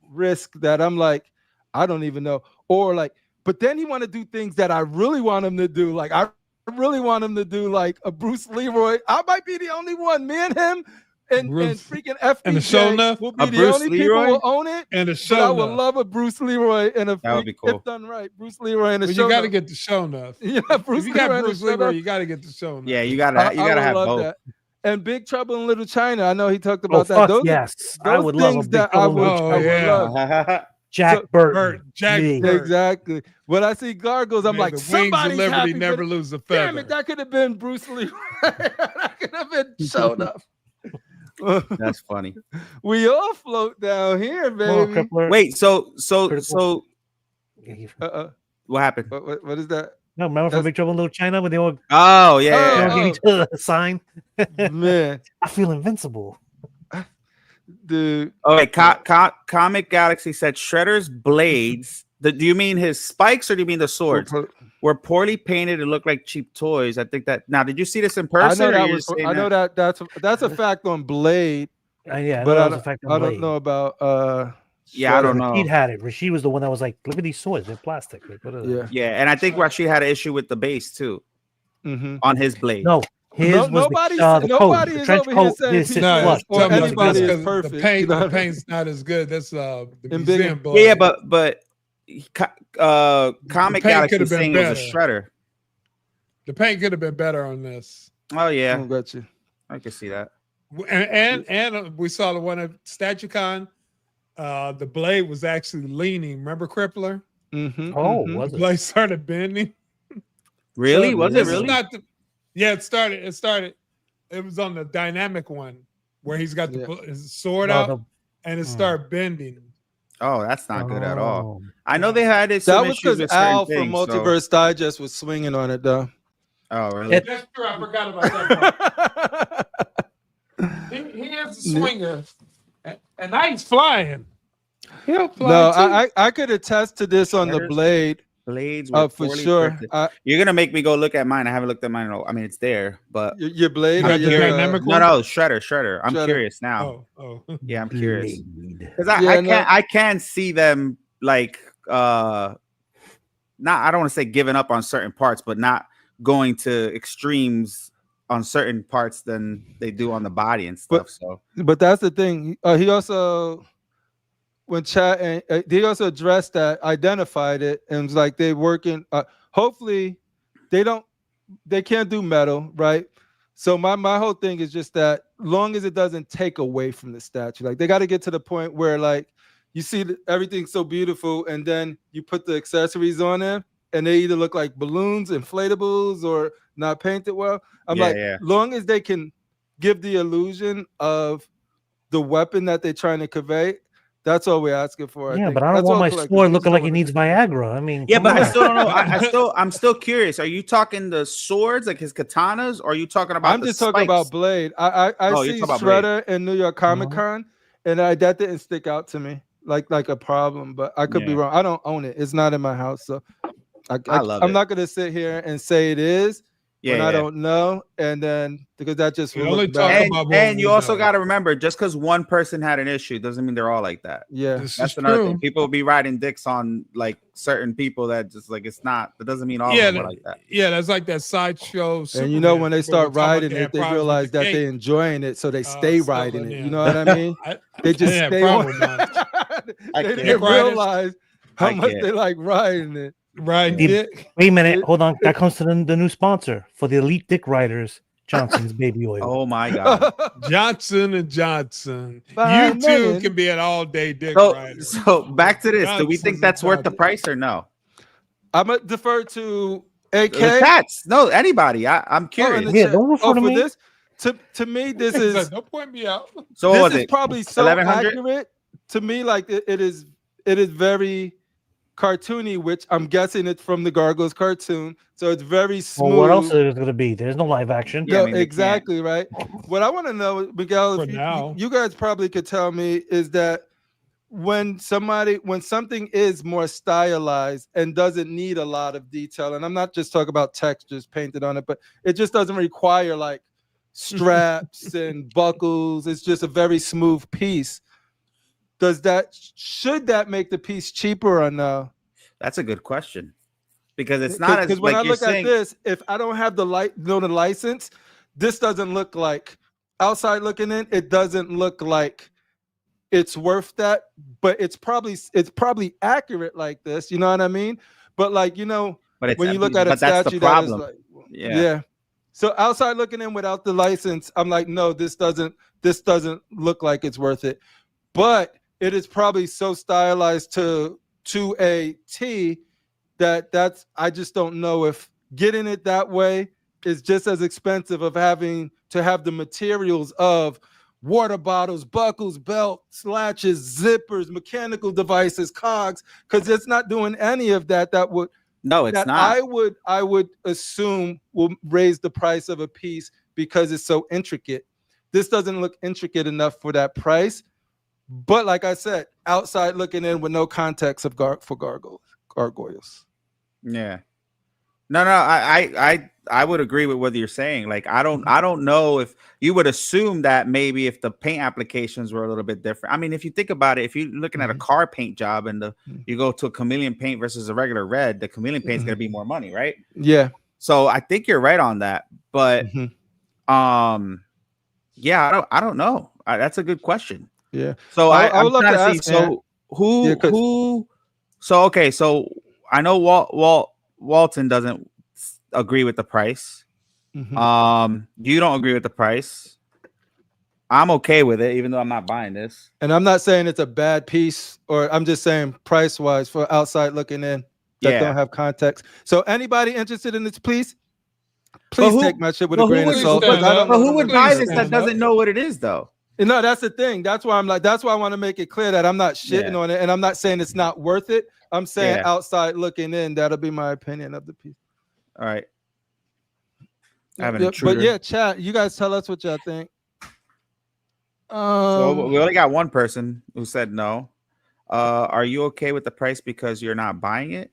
risk that I'm like, I don't even know. Or like, but then he want to do things that I really want him to do. Like I really want him to do like a Bruce Leroy. I might be the only one. Me and him and freaking FBJ will be the only people who will own it. And a show. I would love a Bruce Leroy and that would be cool. If done right. Bruce Leroy and a show. You got to get the show enough. Yeah, Bruce Leroy, you got to get the show enough. Yeah, you gotta have both. That. And Big Trouble in Little China. I know he talked about that. Those I would love that I would love. Jack Burton. Exactly. When I see Gargoyles, I'm like, somebody's happy. Never lose a feather. Damn it, that could have been Bruce Lee. That could have been shown up. That's funny. We all float down here, baby. Wait, so what happened? What is that? No, remember from Big Trouble in Little China when they were getting each other a sign? Man, I feel invincible. Dude. Okay, Comic Galaxy said Shredder's blades. Do you mean his spikes or do you mean the swords? Were poorly painted and looked like cheap toys. I think that. Now, did you see this in person? I know that's a fact on Blade. Yeah, but that was a fact on I Blade. don't know about. I don't know. Rashid had it. Rashid was the one that was like, "Look at these swords; they're plastic." Like, and I think Rashid had an issue with the base too on his blade. No. Nobody is over here saying anybody is perfect. The paint's not as good. That's the museum blade. Yeah, but Comic Galaxy saying it was a Shredder. The paint could have been better on this. Oh yeah, I got you. I can see that. And we saw the one at StatueCon. The blade was actually leaning. Remember Crippler? Mm-hmm. Oh, was it? The blade started bending. Really? Was it really? It started. It was on the dynamic one where he's got his sword out and it started bending. Oh, that's not good at all. I know they had it. That was because Al from Multiverse Digest was swinging on it, though. Oh, really? That's true. I forgot about that. He is a swinger, and now he's flying. He'll fly No, too. I could attest to this on the Shutters? blade. Blades were For poorly sure. thrifted. You're gonna make me go look at mine. I haven't looked at mine. I mean, it's there, but Your blade You or got the your dynamic no, Shredder. I'm Shredder. curious now. Oh. Yeah, I'm curious Blade. because Yeah, I can't see them like not. I don't want to say giving up on certain parts, but not going to extremes on certain parts than they do on the body and stuff. But that's the thing. He also when chat and they also addressed that, identified it, and was like they working. Hopefully, they can't do metal, right? So my whole thing is just that long as it doesn't take away from the statue, like they got to get to the point where like you see everything's so beautiful, and then you put the accessories on there, and they either look like balloons, inflatables, or not painted well. I'm long as they can give the illusion of the weapon that they're trying to convey, that's all we're asking for. Yeah, I think. but I don't want my sword looking like it needs Viagra. I mean, yeah, but on. I still don't know. I'm still curious. Are you talking the swords, like his katanas, or are you talking about? I'm just talking about Blade. I see Shredder in New York Comic Con, and that didn't stick out to me like a problem. But I could be wrong. I don't own it. It's not in my house, so I'm not gonna sit here and say it is. When I don't know, and then because that just will look bad. And you also got to remember, just because one person had an issue doesn't mean they're all like that. Yeah, that's another thing. People will be riding dicks on like certain people that just like it's not. That doesn't mean all of them are like that. Yeah, that's like that sideshow. And you know when they start riding it, they realize that they're enjoying it, so they stay riding it. You know what I mean? They just stay on. They didn't realize how much they like riding it. Right. Wait a minute. Hold on. That comes to the new sponsor for the elite dick riders, Johnson's Baby Oil. Oh my God. Johnson & Johnson. You too can be an all-day dick rider. So back to this. Do we think that's worth the price or no? I'm gonna defer to AK. Cats. No, anybody. I'm curious. Don't refer to me. This. To me, this is. Don't point me out. So this what is it? Probably so accurate to me. Like it is very cartoony, which I'm guessing it's from the Gargoyles cartoon, so it's very smooth. Well, what else is it going to be? There's no live action. Yeah, exactly right. What I want to know, Miguel, if you guys probably could tell me, is that when something is more stylized and doesn't need a lot of detail, and I'm not just talking about textures painted on it, but it just doesn't require like straps and buckles. It's just a very smooth piece. Should that make the piece cheaper or no? That's a good question, because it's not as when like I look at this, if I don't have the license, this doesn't look like outside looking in. It doesn't look like it's worth that, but it's probably accurate like this. You know what I mean? But like when you look at a statue, that is like yeah. So outside looking in without the license, I'm like, no, this doesn't look like it's worth it. But it is probably so stylized to a T that's I just don't know if getting it that way is just as expensive of having to have the materials of water bottles, buckles, belts, latches, zippers, mechanical devices, cogs, because it's not doing any of that. It's not. I would assume will raise the price of a piece because it's so intricate. This doesn't look intricate enough for that price. But like I said, outside looking in with no context for gargoyles. Yeah. No, I would agree with what you're saying. Like I don't know if you would assume that maybe if the paint applications were a little bit different. I mean, if you think about it, if you're looking at a car paint job and you go to a chameleon paint versus a regular red, the chameleon paint is going to be more money, right? Yeah. So I think you're right on that. But yeah, I don't know. That's a good question. Yeah. So I'm trying to see. So who? So okay. So I know Walton doesn't agree with the price. You don't agree with the price. I'm okay with it, even though I'm not buying this. And I'm not saying it's a bad piece, or I'm just saying price wise for outside looking in that don't have context. So anybody interested in this, please take my shit with a grain of salt. But who would buy this that doesn't know what it is, though? No, that's the thing. That's why I want to make it clear that I'm not shitting on it, and I'm not saying it's not worth it. I'm saying outside looking in, that'll be my opinion of the piece. All right. But yeah, chat. You guys tell us what y'all think. So we only got one person who said no. Are you okay with the price because you're not buying it?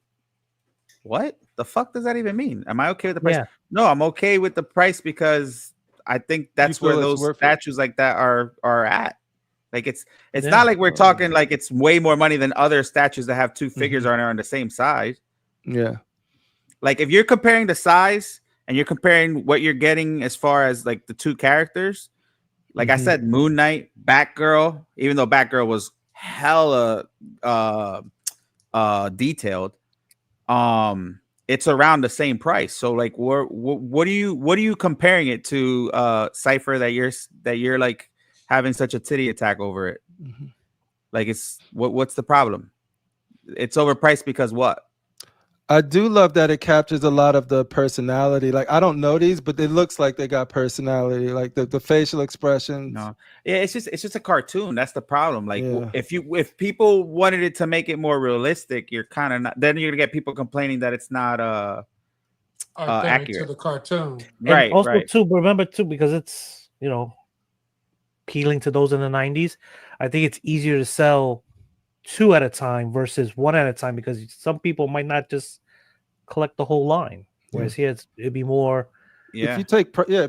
What the fuck does that even mean? Am I okay with the price? Yeah. No, I'm okay with the price because I think that's where feel it's those worth it? statues like that are at. Like it's Yeah. not like we're talking like it's way more money than other statues that have two figures Mhm. are on the same size. Yeah. Like if you're comparing the size and you're comparing what you're getting as far as like the two characters, like I Mhm. said, Moon Knight, Batgirl, even though Batgirl was hella detailed, it's around the same price. So like what are you comparing it to, Cypher, that you're like having such a titty attack over it? Mhm. Like it's what's the problem? It's overpriced because what? I do love that it captures a lot of the personality. Like I don't know these, but it looks like they got personality, like the facial expressions. No, yeah, it's just a cartoon. That's the problem. Like Yeah. if people wanted it to make it more realistic, you're kind of not. Then you're gonna get people complaining that it's not Authentic accurate to the cartoon. right, And also right. too, remember too, because it's appealing to those in the 90s. I think it's easier to sell 2 at a time versus 1 at a time because some people might not just collect the whole line. Whereas here it'd be more Yeah, If you take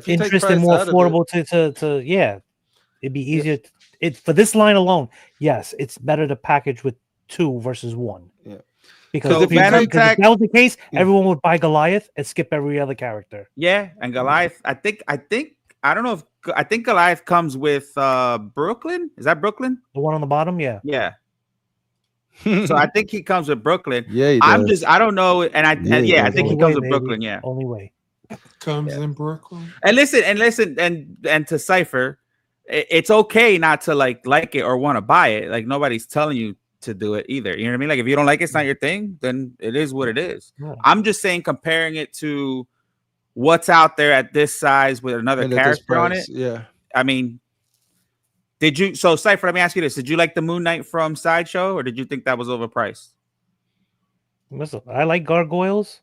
interest price and more out of it, affordable to it'd be easier. For this line alone, yes, it's better to package with 2 versus 1. Yeah. Because So if that Bantamtech- was the case, Yeah. everyone would buy Goliath and skip every other character. yeah, and Goliath. I think I don't know if I think Goliath comes with Brooklyn. Is that Brooklyn? The one on the bottom, yeah. Yeah. So I think he comes with Brooklyn. yeah, he I'm does. just I don't know, and I Yeah, I think he Only comes way, with baby. Brooklyn. Yeah. Only way. Comes in Brooklyn. And listen, and to Cypher, it's okay not to like it or want to buy it. Like nobody's telling you to do it either. You know what I mean? Like if you don't like it, it's not your thing, then it is what it is. Yeah. I'm just saying, comparing it to what's out there at this size with another And at this character on price, it. Yeah. I mean, so Cypher, let me ask you this. Did you like the Moon Knight from Sideshow, or did you think that was overpriced? Listen, I like gargoyles.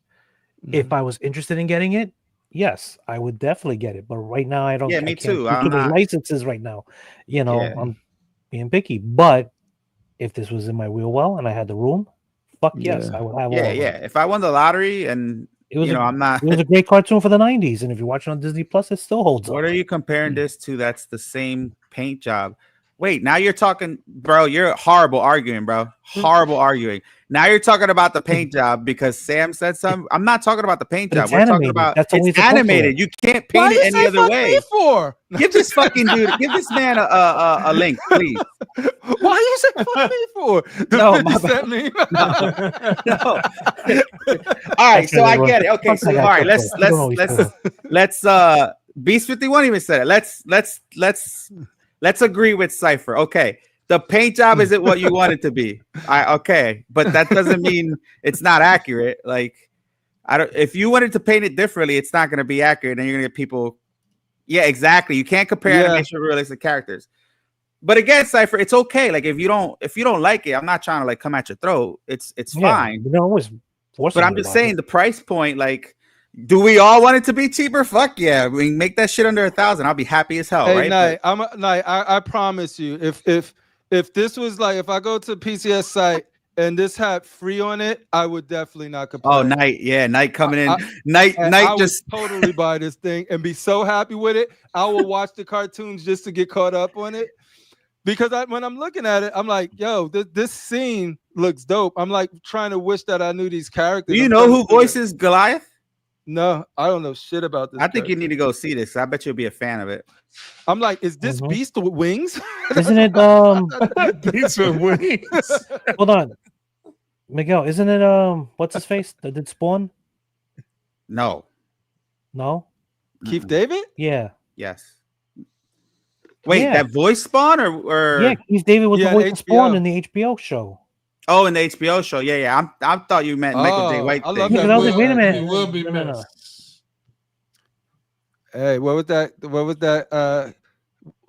Mm-hmm. If I was interested in getting it, yes, I would definitely get it. But right now, I don't. Yeah, I me can't too. do I'm too many not- licenses right now. Yeah. I'm being picky. But if this was in my wheel well and I had the room, fuck yes, Yeah. I would have all Yeah, of yeah. them. If I won the lottery and It was I'm not. It was a great cartoon for the 90s, and if you're watching on Disney Plus, it still holds What up. are you comparing this to? That's the same paint job. Wait, now you're talking, bro. You're horrible arguing, bro. Horrible arguing. Now you're talking about the paint job because Sam said something. I'm not talking about the paint But job. it's We're talking animated. about That's the way it's it's supposed to animated. You can't Why paint you it any say other fuck way. me for? Give this fucking dude, give this man a link, please. Why you say fuck me for? The No, 50 my Cent meme? No. All right, so I get it. Okay, so all right, let's Beast 51 even said it. Let's agree with Cypher. Okay. The paint job isn't what you want it to be. Okay, but that doesn't mean it's not accurate. Like, if you wanted to paint it differently, it's not going to be accurate, and you're going to get people. Yeah, exactly. You can't compare animation with realistic characters. But again, Cypher, it's okay. Like if you don't like it, I'm not trying to like come at your throat. It's fine. You don't always force. But I'm just saying the price point. Like, do we all want it to be cheaper? Fuck yeah, we can make that shit under 1,000. I'll be happy as hell. Hey, right? I promise you, if this was like, if I go to PCS site and this had free on it, I would definitely not complain. Oh, Night coming in. Night just would totally buy this thing and be so happy with it. I will watch the cartoons just to get caught up on it. Because when I'm looking at it, I'm like, yo, this scene looks dope. I'm like trying to wish that I knew these characters. Do you know who voices Goliath? No, I don't know shit about this. I think you need to go see this. I bet you'll be a fan of it. I'm like, is this Beast with wings? Isn't it Beast with wings? Hold on. Miguel, isn't it what's his face that did Spawn? No. Keith David? Yeah. Yes. Wait, that voice Spawn or yeah, Keith David was the voice of Spawn HBO. in the HBO show. Oh, in the HBO show. Yeah. I thought you meant Michael J. White. I love Yeah, that. I was like, wait a minute. It will be No. missed. Hey, what was that?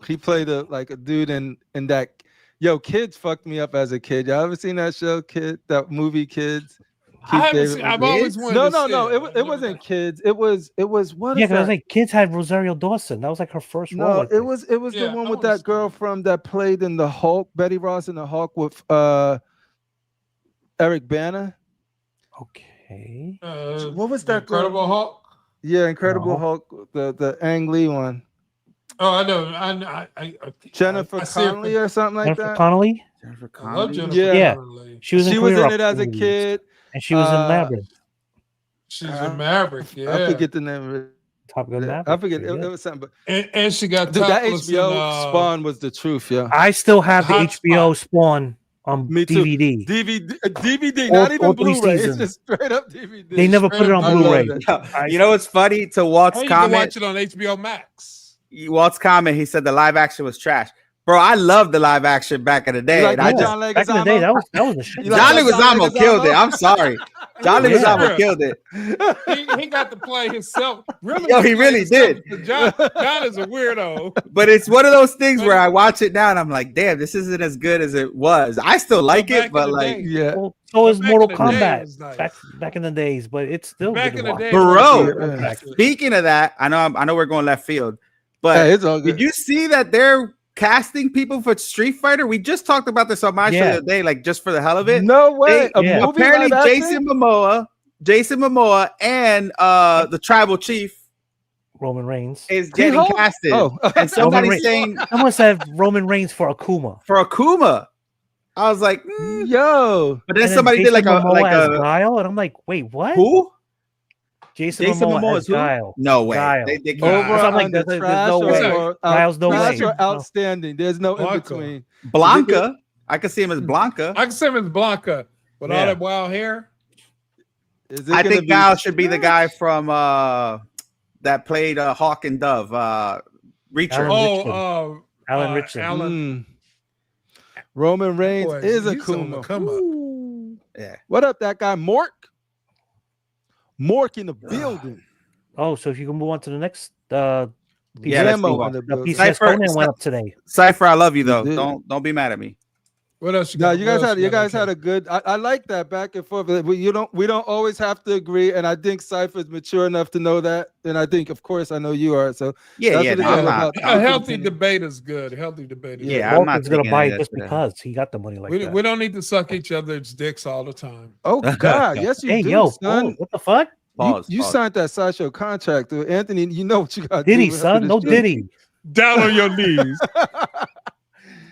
He played a dude in that. Yo, Kids fucked me up as a kid. Y'all ever seen that show, That movie, Kids? I've always wanted to see No. It wasn't Kids. It was what? Yeah, Is because I was that? like, Kids had Rosario Dawson. That was like her first role. No, it was the one with that girl from that played in the Hulk, Betty Ross in the Hulk with Eric Bana. Okay. What was that? Incredible Hulk. Yeah, Incredible No. Hulk, the Ang Lee one. Oh, I know. Jennifer I see her Connelly or something like Jennifer that. Connelly. Jennifer I love Connelly. Jennifer Yeah. Connelly. She was in, She Queer was in Rock it as a movies, kid. and she was in Maverick. She's a Maverick. Yeah. I forget the name of it. Top Gun Yeah, Maverick. I forget. pretty It good. was something. But And she got dude, that topless HBO in, Spawn was the truth, yeah. I still have the Hot HBO Spot. Spawn on Me too. DVD. DVD, All- not even all three Blu-ray. It's seasons. just straight up DVD. They never put it on I love Blu-ray. that. You know what's funny? To Walt's Or you can comment, watch it on HBO Max. Walt's comment, he said the live action was trash. Bro, I loved the live action back in the day. You like and I that, just John Back in the day, Leguizamo? that was the shit. You like John that, John Leguizamo killed it. I'm sorry. John Yeah. Leguizamo killed it. He got to play himself. Really, Yo, he play really himself. did. John is a weirdo. But it's one of those things where I watch it now and I'm like, damn, this isn't as good as it was. I still like back it, but in the like, day- Yeah. Well, so is Back Mortal in the day, it Kombat. was nice. Back in the days, but it's still Back good in to the watch. day, Bro. yeah. speaking of that, I know we're going left field, but Hey, it's all good. did you see that they're casting people for Street Fighter? We just talked about this on my show Yeah. the other day, like just for the hell of it. No way. A Yeah. movie Apparently, live Jason Momoa, and the tribal chief Roman Reigns. is getting He-Ho? casted. Oh. And somebody's Reigns. saying Someone said Roman Reigns for Akuma. for Akuma. I was like, Yo. but then And somebody did Jason like Momoa as a Guile, and I'm like, wait, what? who? Jason Jason Momoa Momoa as is who? Guile. No way. Guile. They Over can't. I'm like, on the there's trash no or, way. or Kyle's no trash way. or outstanding. There's no in Blanca. between. Blanca. I could see him as Blanca. I can see him as Blanca with all Yeah. that wild hair. Is it I gonna think be Guile should be the trash? guy from that played Hawk and Dove. Reacher. Alan Alan Richardson. Alan. Roman Reigns Boy, is a he's on the Kuma. come up. Ooh. Yeah. What up, that guy? Mork in the building. Oh, so if you can move on to the next Yeah, let's Zamo move on. in the the building. piece Cypher- of Conan went up today. Cypher, I love you though. did. Don't be mad at me. What else you No, got? you What guys else had you got, guys had okay? a good. I like that back and forth. But we don't always have to agree, and I think Cypher's mature enough to know that, and I think, of course, I know you are. So Yeah, That's yeah. what No, it's I'm all not. about. A healthy debate is good. Healthy debate is Yeah, good. I'm not Walker's gonna taking buy any it of just that. because he got the money like We that. don't need to suck each other's dicks all the time. oh God, yes you Hey, do, yo, son. what the fuck? Pause. You pause. signed that sideshow contract, dude. Anthony. You know what you got. Diddy, son, no Diddy. Down on your knees.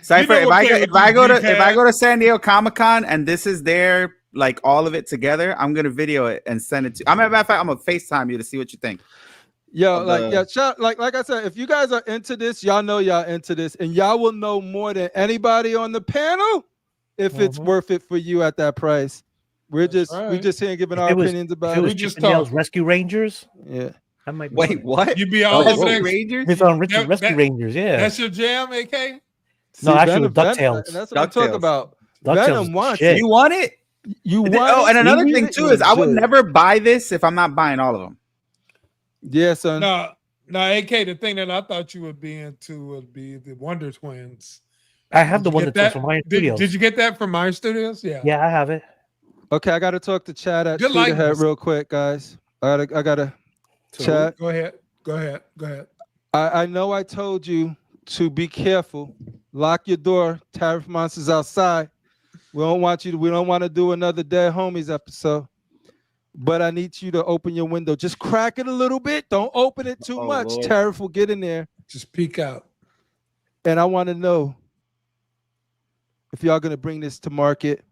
Cypher, You know what if I go Cat? to San Diego Comic-Con and this is their like all of it together, I'm gonna video it and send it to. I'm a matter of fact, I'm gonna FaceTime you to see what you think. Yo, Of like the- yeah, shout, like I said, if you guys are into this, y'all know y'all into this, and y'all will know more than anybody on the panel if it's Mhm. worth it for you at that price. We're That's we're right. just here giving If our it was- opinions If about it it. was We just Chip and Dale's talked. Rescue Rangers, Yeah. that might be Wait, what? You be all Oh, over that. Rangers? It's on Richard's That- Rescue that- Rangers, yeah. That's your jam, AK? No, See, actually, it was DuckTales. That's what I'm talking DuckTales. about. DuckTales Venom was wants shit. it. You want it? You want Oh, it? and another You thing need it? too is I would Legit. never buy this if I'm not buying all of them. Yeah, son. No, AK, the thing that I thought you would be into would be the Wonder Twins. I have the Did you one get that's that? from Iron Did, Studios. did you get that from Iron Studios? Yeah. Yeah, I have it. Okay, I gotta talk to Chad at Good Shooter Head likeness. real quick, guys. I gotta chat. Go ahead. Go ahead. I know I told you to be careful. Lock your door. Tariff monsters outside. We don't want to do another Dead Homies episode. But I need you to open your window. Just crack it a little bit. Don't open it too Oh, much. Lord. Tariff will get in there. Just peek out. And I want to know if y'all gonna bring this to market.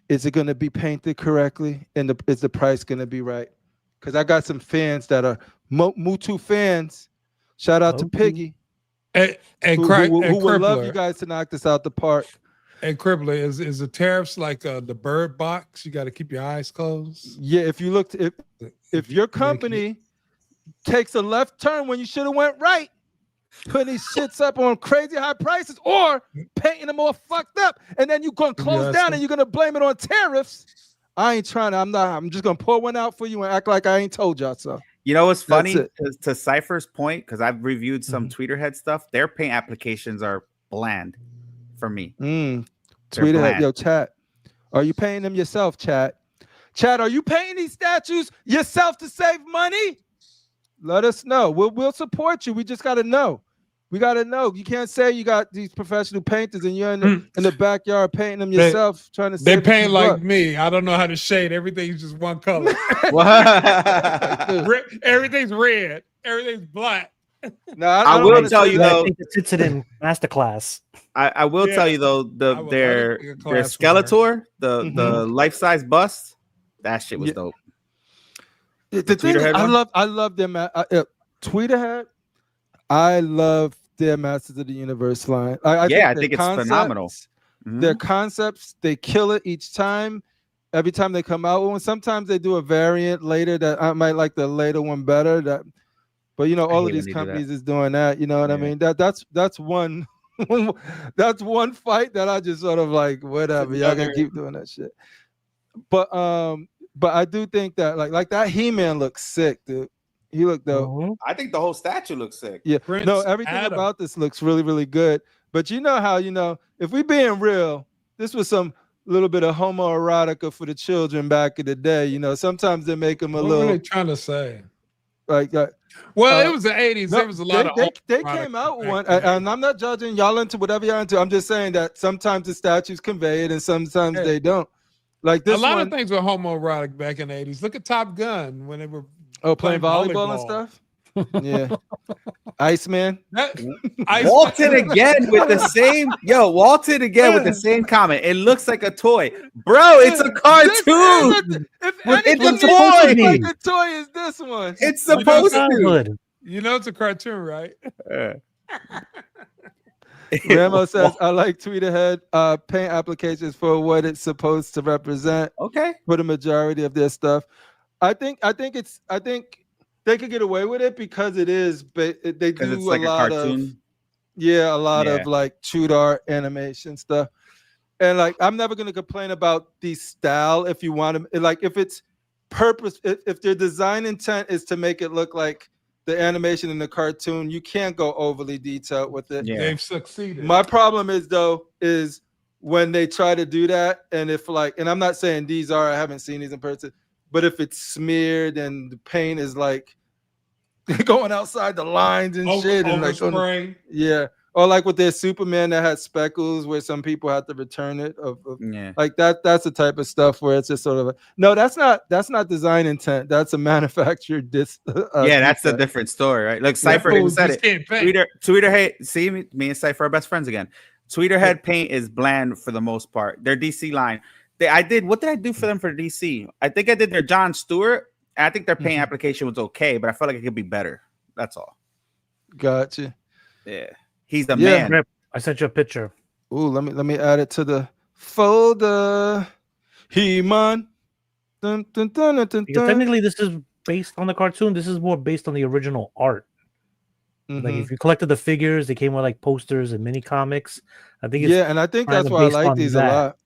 Is it gonna be painted correctly? And is the price gonna be right? Because I got some fans that are Mutu fans. Shout out to Okay. Piggy. And who would love you Crippler. guys to knock this out the park. And Crippler, is the tariffs like the bird box? You got to keep your eyes closed. Yeah, if you look, if your company takes a left turn when you should have went right, putting these shits up on crazy high prices or painting them all fucked up, and then you're gonna close Yeah, down so- and you're gonna blame it on tariffs. I ain't trying to. I'm just gonna pour one out for you and act like I ain't told y'all so. You know what's funny? That's To Cypher's point, because I've reviewed some Mm-hmm. Tweeterhead stuff, their paint applications are bland for me. Tweet They're it, bland. yo, chat. Are you painting them yourself, chat? Chat, are you painting these statues yourself to save money? Let us know. We'll support you. We just gotta know. We got to know. You can't say you got these professional painters and you're in the backyard painting them yourself, trying to They save paint like bucks. me. I don't know how to shade. Everything's just one color. Everything's red. Everything's black. No, I will tell you though. I think it sits it in masterclass. I will tell you though, their Skeletor, the life-size bust, that shit was dope. The thing is, I love them. Tweeterhead, I love their Masters of the Universe line. I think it's phenomenal. Their concepts, they kill it each time. Every time they come out with one, sometimes they do a variant later that I might like the later one better. But you know, all of these companies is doing that. You know what I mean? That's one that's one fight that I just sort of like, whatever. Y'all gonna keep doing that shit. But I do think that like that He-Man looks sick, dude. He looked dope. I think the whole statue looks sick. Yeah, everything about this looks really, really good. But you know how, if we being real, this was some little bit of homoerotica for the children back in the day. Sometimes they make them a little. What are they trying to say? Like, it was the 80s. There was a lot of. They came out with one, and I'm not judging y'all into whatever y'all into. I'm just saying that sometimes the statues convey it, and sometimes they don't. Like this, a lot of things were homoerotic back in the 80s. Look at Top Gun when they were playing volleyball and stuff. Yeah, Iceman. Walton again with the same. Walton again with the same comment. It looks like a toy, bro. It's a cartoon. It's a toy. Like a toy is this one. It's supposed to. It's a cartoon, right? Ramo says, "I like Tweeterhead paint applications for what it's supposed to represent. Okay, for the majority of their stuff, I think they could get away with it because it is, but they do a lot of like chewed art animation stuff. And like, I'm never gonna complain about the style if you want to, like, if it's purpose, if their design intent is to make it look like the animation in the cartoon, you can't go overly detailed with it. Yeah, they've succeeded. My problem is when they try to do that, and if like, and I'm not saying these are, I haven't seen these in person, but if it's smeared and the paint is like going outside the lines and shit, and like, or like with their Superman that had speckles, where some people have to return it. Like that's the type of stuff where it's just sort of no, that's not design intent. That's a manufactured that's a different story, right? Like Cypher even said it. Tweeterhead, see me and Cypher are best friends again. Tweeterhead paint is bland for the most part. Their DC line. What did I do for them for DC? I think I did their John Stewart. I think their paint application was okay, but I felt like it could be better. That's all. Gotcha. Yeah, he's the man. I sent you a picture. Ooh, let me add it to the folder. He-Man. Technically, this is based on the cartoon. This is more based on the original art. Like if you collected the figures, they came with like posters and mini comics. I think and I think that's why I like these a lot.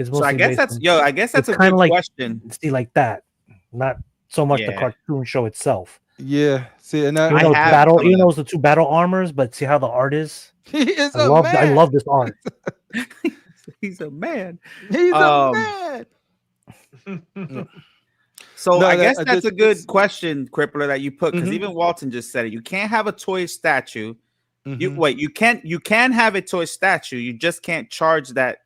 So I guess that's a good question. See, like that, not so much the cartoon show itself. Yeah, see, and it's the two battle armors, but see how the art is. He is I love this art. He's a man. He's a man. So I guess that's a good question, Crippler, that you put, because even Walton just said it. You can't have a toy statue. You can have a toy statue. You just can't charge that.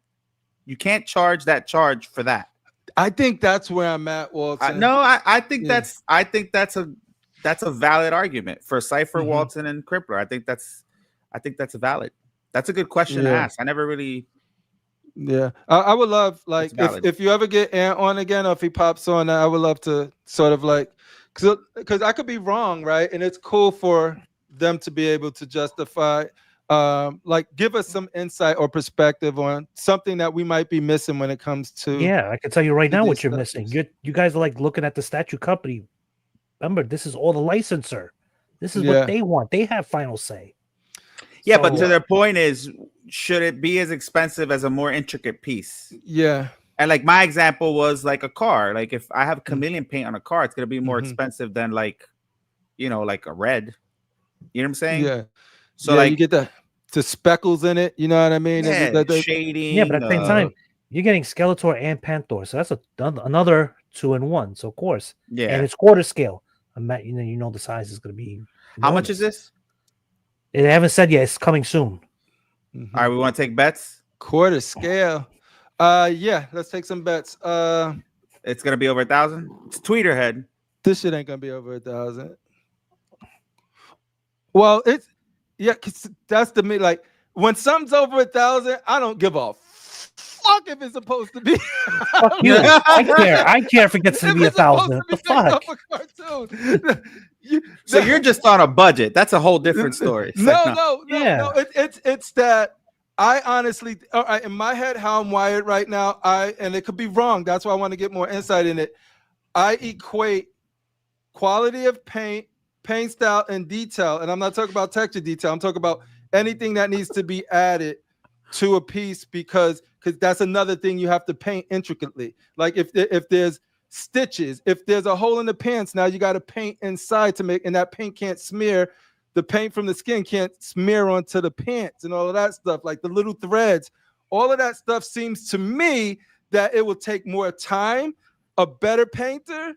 You can't charge that charge for that. I think that's where I'm at, Walton. I think that's a valid argument for Cypher, Walton, and Crippler. I think that's valid. That's a good question to ask. I never really. Yeah, I would love, like, if you ever get Ant on again, or if he pops on, I would love to sort of like, because I could be wrong, right? And it's cool for them to be able to justify, like, give us some insight or perspective on something that we might be missing when it comes to. Yeah, I can tell you right now what you're missing. You guys are like looking at the statue company. Remember, this is all the licensor. This is what they want. They have final say. Yeah, but to their point is, should it be as expensive as a more intricate piece? Yeah. And like my example was like a car. Like if I have chameleon paint on a car, it's gonna be more expensive than like a red. You know what I'm saying? Yeah. So like you get the speckles in it. You know what I mean? Yeah, shading. Yeah, but at the same time, you're getting Skeletor and Panther, so that's another 2-in-1. So of course, yeah, and it's quarter scale. You know the size is gonna be. How much is this? They haven't said yet. It's coming soon. All right, we want to take bets. Quarter scale. Yeah, let's take some bets. It's gonna be over 1,000. It's Tweeterhead. This shit ain't gonna be over 1,000. Well, it's cause that's the me. Like when something's over 1,000, I don't give a fuck if it's supposed to be. Fuck you. I care if it gets to be 1,000. What the fuck? So you're just on a budget. That's a whole different story. No. It's that I honestly, all right, in my head, how I'm wired right now, and it could be wrong. That's why I want to get more insight in it. I equate quality of paint style, and detail. And I'm not talking about texture detail. I'm talking about anything that needs to be added to a piece because that's another thing you have to paint intricately. Like if there's stitches, if there's a hole in the pants, now you got to paint inside to make, and that paint can't smear. The paint from the skin can't smear onto the pants and all of that stuff, like the little threads. All of that stuff seems to me that it will take more time, a better painter,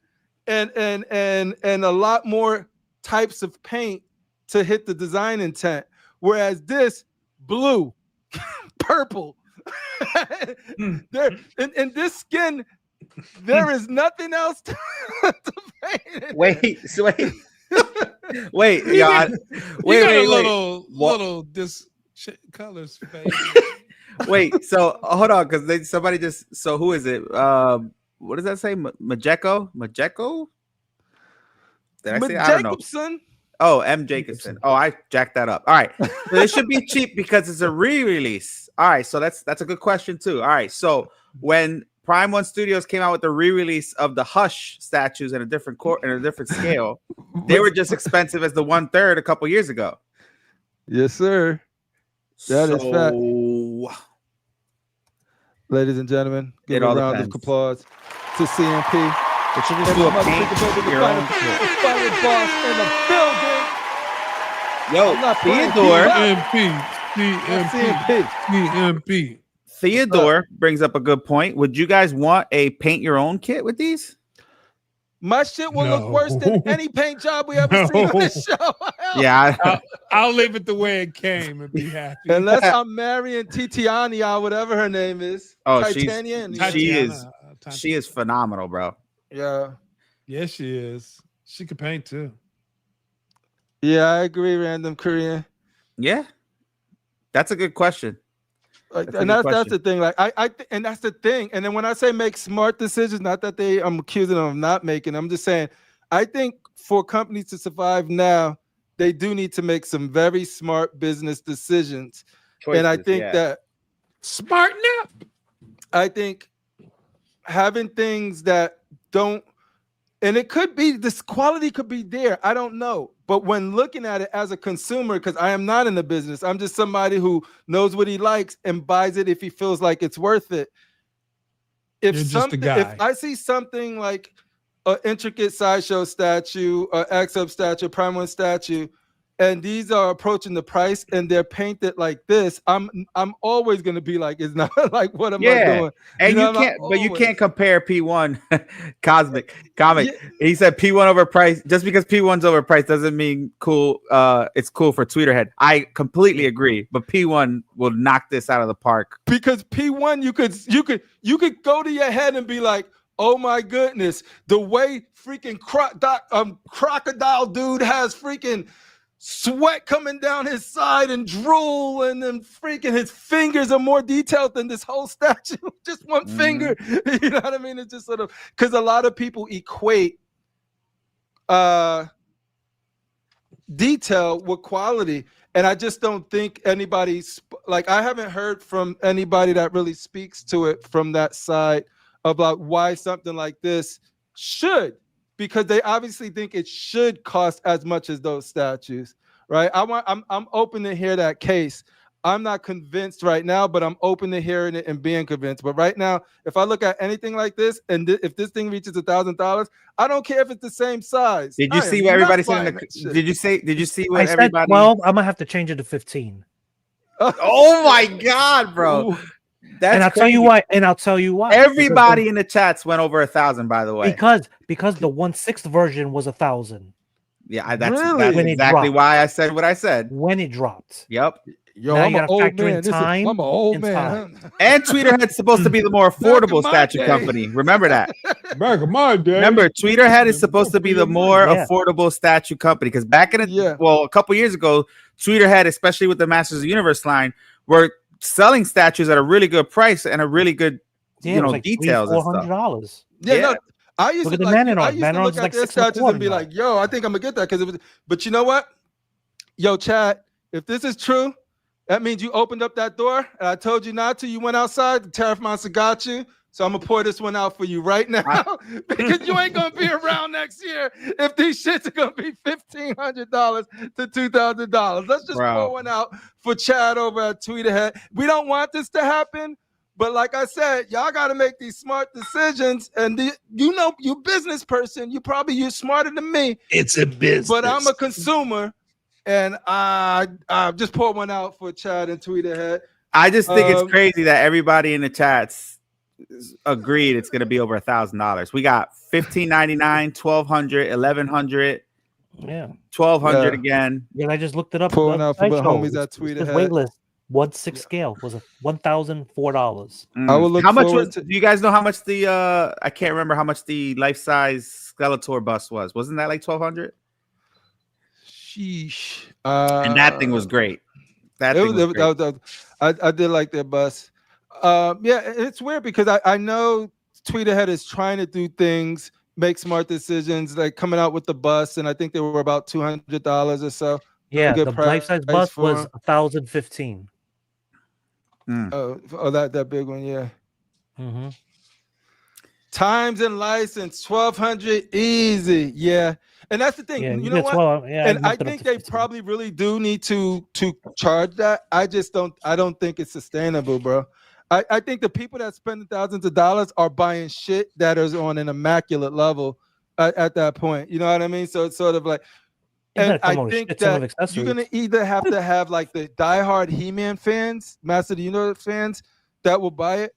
and a lot more types of paint to hit the design intent. Whereas this blue, purple, there in this skin, there is nothing else to paint. Wait. Wait, You got a wait. little colors fade. Wait, so hold on, because somebody just. So who is it? What does that say? Majeco? Did I say? I don't know. Jacobson. Oh, M. Jacobson. Oh, I jacked that up. All right, so it should be cheap because it's a re-release. All right, so that's a good question too. All right, so when Prime One Studios came out with the re-release of the Hush statues in a different scale, they were just expensive as the 1/3 a couple years ago. Yes, sir. That is fact. Ladies and gentlemen, give a round of applause to CMP. It should just do a paint your own shit. The final boss in the building. Yo, Theodore. CMP. Theodore brings up a good point. Would you guys want a paint your own kit with these? My shit will look worse than any paint job we ever seen on this show. Yeah, I'll leave it the way it came and be happy. Unless I'm marrying Titiania, whatever her name is. Oh, Titanian. she is phenomenal, bro. Yeah. Yes, she is. She could paint too. Yeah, I agree, Random Korean. Yeah, that's a good question. That's the thing. Like and that's the thing. And then when I say make smart decisions, not that I'm accusing them of not making. I'm just saying, I think for companies to survive now, they do need to make some very smart business decisions. And I think that smarten up. I think having things that don't, and it could be this quality could be there. I don't know. But when looking at it as a consumer, because I am not in the business, I'm just somebody who knows what he likes and buys it if he feels like it's worth it. If I see something like an intricate sideshow statue, an X-Up statue, Prime One statue, and these are approaching the price and they're painted like this, I'm always gonna be like, it's not like, what am I doing? And you can't compare P1 Comic. Yeah. He said P1 overpriced. Just because P1's overpriced doesn't mean cool. It's cool for Tweeterhead. I completely agree, but P1 will knock this out of the park. Because P1, you could go to your head and be like, oh my goodness, the way freaking crocodile dude has freaking sweat coming down his side and drool, and then freaking his fingers are more detailed than this whole statue. Just one finger. You know what I mean? It's just sort of, because a lot of people equate detail with quality, and I just don't think anybody, like, I haven't heard from anybody that really speaks to it from that side about why something like this should, because they obviously think it should cost as much as those statues, right? I'm open to hear that case. I'm not convinced right now, but I'm open to hearing it and being convinced. But right now, if I look at anything like this, and if this thing reaches $1,000, I don't care if it's the same size. Did you see what everybody said? Did you see what everybody? 12. I'm gonna have to change it to 15. Oh my God, bro! And I'll tell you why. Everybody in the chats went over 1,000, by the way. Because the 1/6 version was 1,000. Yeah, that's Really? exactly why I said what I said. When it dropped. Yep. Yo, Now I'm you an gotta old factor in man. time I'm an old and man. Huh? And Tweeterhead's supposed to be the more Back in affordable my statue day. company. Remember that. Back in my day. Remember, Tweeterhead is supposed to be the more Yeah. affordable statue company because back in a couple years ago, Tweeterhead, especially with the Masters of the Universe line, were selling statues at a really good price and a really good, Yeah, it was like details and stuff. $400. Yeah, Yeah. no, I used Look to at the like. Manor. I used to Manor look is at like their $6.25 statues and be now. like, "Yo, I think I'm gonna get that." Because it was. But you know what? Yo, Chad, if this is true, that means you opened up that door, and I told you not to. You went outside. The tariff monster got you. So I'm gonna pour this one out for you right now because you ain't gonna be around next year if these shits are gonna be $1,500 to $2,000. Let's just pour one out for Chad over at Tweeterhead. We don't want this to happen, but like I said, y'all got to make these smart decisions. And you business person, you're smarter than me. It's a business. But I'm a consumer, and I just pour one out for Chad and Tweeterhead. I just think it's crazy that everybody in the chats agreed it's going to be over $1,000. We got $1,599, $1,200, $1,100, yeah, $1,200 again. Yeah, I just looked it up. Pouring out for the homies that tweeted. Waitlist 1/6 scale was $1,004. I will look. How much was? Do you guys know how much the? I can't remember how much the life size Skeletor bust was. Wasn't that like $1,200? Sheesh. And that thing was great. That thing was great. I did like their bust. Yeah, it's weird because I know Tweeterhead is trying to do things, make smart decisions, like coming out with the bus, and I think they were about $200 or so. Yeah, the life size bus was $1,015. Oh, that big one, yeah. Mm-hmm. Times and license, $1,200 easy, yeah. And that's the thing, Yeah, you know what? 12, yeah, and I think they probably really do need to charge that. I don't think it's sustainable, bro. I think the people that spend thousands of dollars are buying shit that is on an immaculate level at that point. You know what I mean? So it's sort of like, and I think that you're gonna either have to have like the diehard He-Man fans, Master of the Universe fans, that will buy it.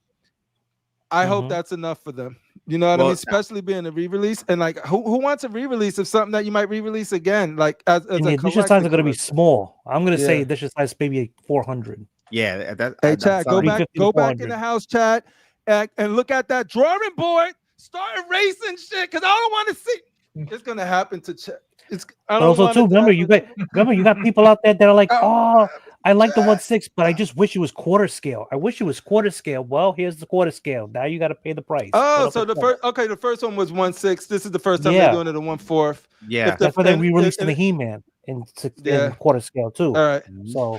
I hope that's enough for them. You know what I mean? Especially being a re-release, and like who wants a re-release of something that you might re-release again? Like as and the edition size are going to be small. I'm going to say edition size maybe like 400. Yeah, hey, Chad, go back in the house, Chad, and look at that drawing board. Start erasing shit because I don't want to see. It's going to happen to Chad. Also, too, remember you got people out there that are like, oh, I like the 1/6, but I just wish it was quarter scale. I wish it was quarter scale. Well, here's the quarter scale. Now you got to pay the price. Oh, so the first one was 1/6. This is the first time they're doing it in 1/4. Yeah, that's why they re-released the He-Man in quarter scale too. All right.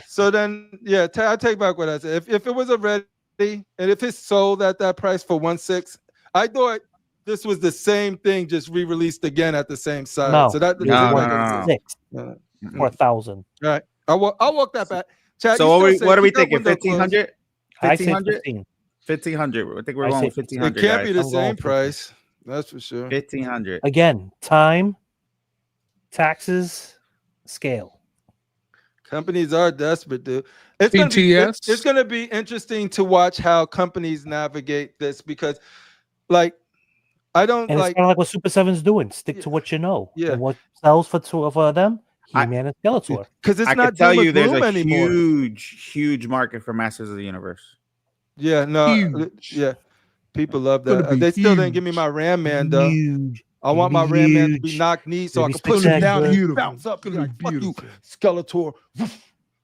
So then, yeah, I take back what I said. If it was already, and if it's sold at that price for 1/6, I thought this was the same thing, just re-released again at the same size. No, so that no. 6 for 1,000. All right, I'll walk that back. Chad, so what are we thinking? 1,500? 1,500? 1,500. I think we're going with 1,500. It can't be the same price. That's for sure. 1,500. Again, time, taxes, scale. Companies are desperate, dude. It's gonna be interesting to watch how companies navigate this because, like, I don't and like. It's kind of like what Super 7's doing. Stick to what you know. Yeah. And what sells for them? He-Man and Skeletor. Because it's I not can tell you there's a anymore. huge market for Masters of the Universe. Yeah, no, yeah. People love that. They still didn't give me my Ram Man though. I want my Ram Man to be knocked knee so I can put him down and bounce up and like, fuck you, Skeletor.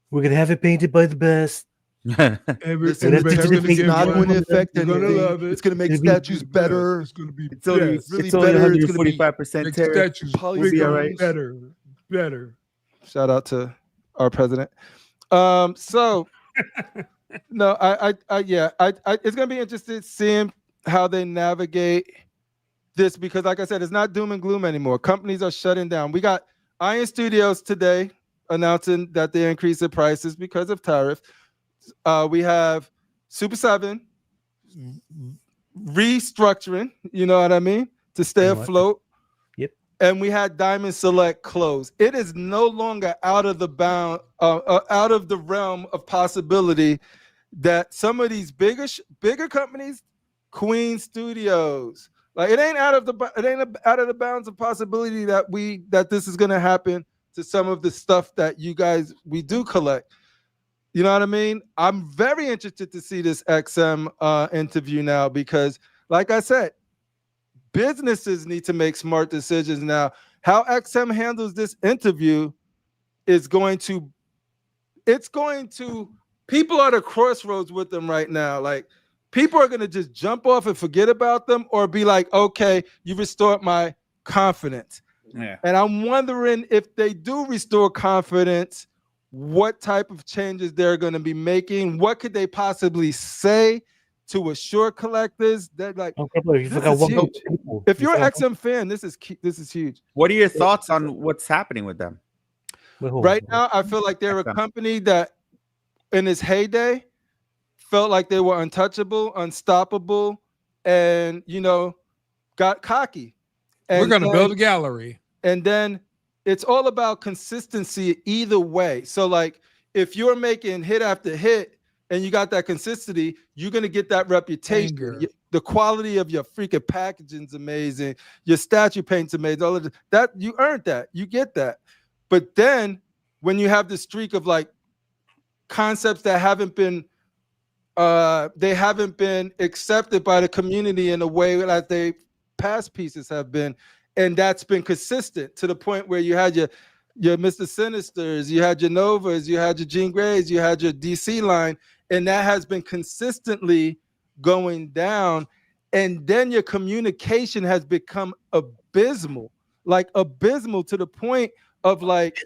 We're gonna have it painted by the best. It's not going to affect anything. It's going to make statues better. It's going to be it's only 145% statues will be all right. Better. Shout out to our president. So no, I it's going to be interesting seeing how they navigate this because, like I said, it's not doom and gloom anymore. Companies are shutting down. We got Iron Studios today announcing that they increased their prices because of tariff. We have Super 7 restructuring, you know what I mean, to stay afloat. Yep. And we had Diamond Select close. It is no longer out of the realm of possibility that some of these bigger companies, Queen Studios, Like it ain't out of the bounds of possibility that this is gonna happen to some of the stuff that we do collect. You know what I mean? I'm very interested to see this XM interview now because, like I said, businesses need to make smart decisions now. How XM handles this interview is going to people are at a crossroads with them right now. Like people are going to just jump off and forget about them or be like, okay, you restored my confidence. Yeah. And I'm wondering if they do restore confidence, what type of changes they're going to be making. What could they possibly say to assure collectors that like, this is huge. If you're an XM fan, this is huge. What are your thoughts on what's happening with them? Right now, I feel like they're a company that in its heyday felt like they were untouchable, unstoppable, and, got cocky. And we're going to build a gallery. And then it's all about consistency either way. So like if you're making hit after hit and you got that consistency, you're going to get that reputation. The quality of your freaking packaging is amazing. Your statue paint's amazing. All of that, you earned that. You get that. But then when you have the streak of like concepts that haven't been accepted by the community in a way that they past pieces have been, and that's been consistent to the point where you had your Mr. Sinisters, you had your Novas, you had your Jean Greys, you had your DC line, and that has been consistently going down. And then your communication has become abysmal to the point of like,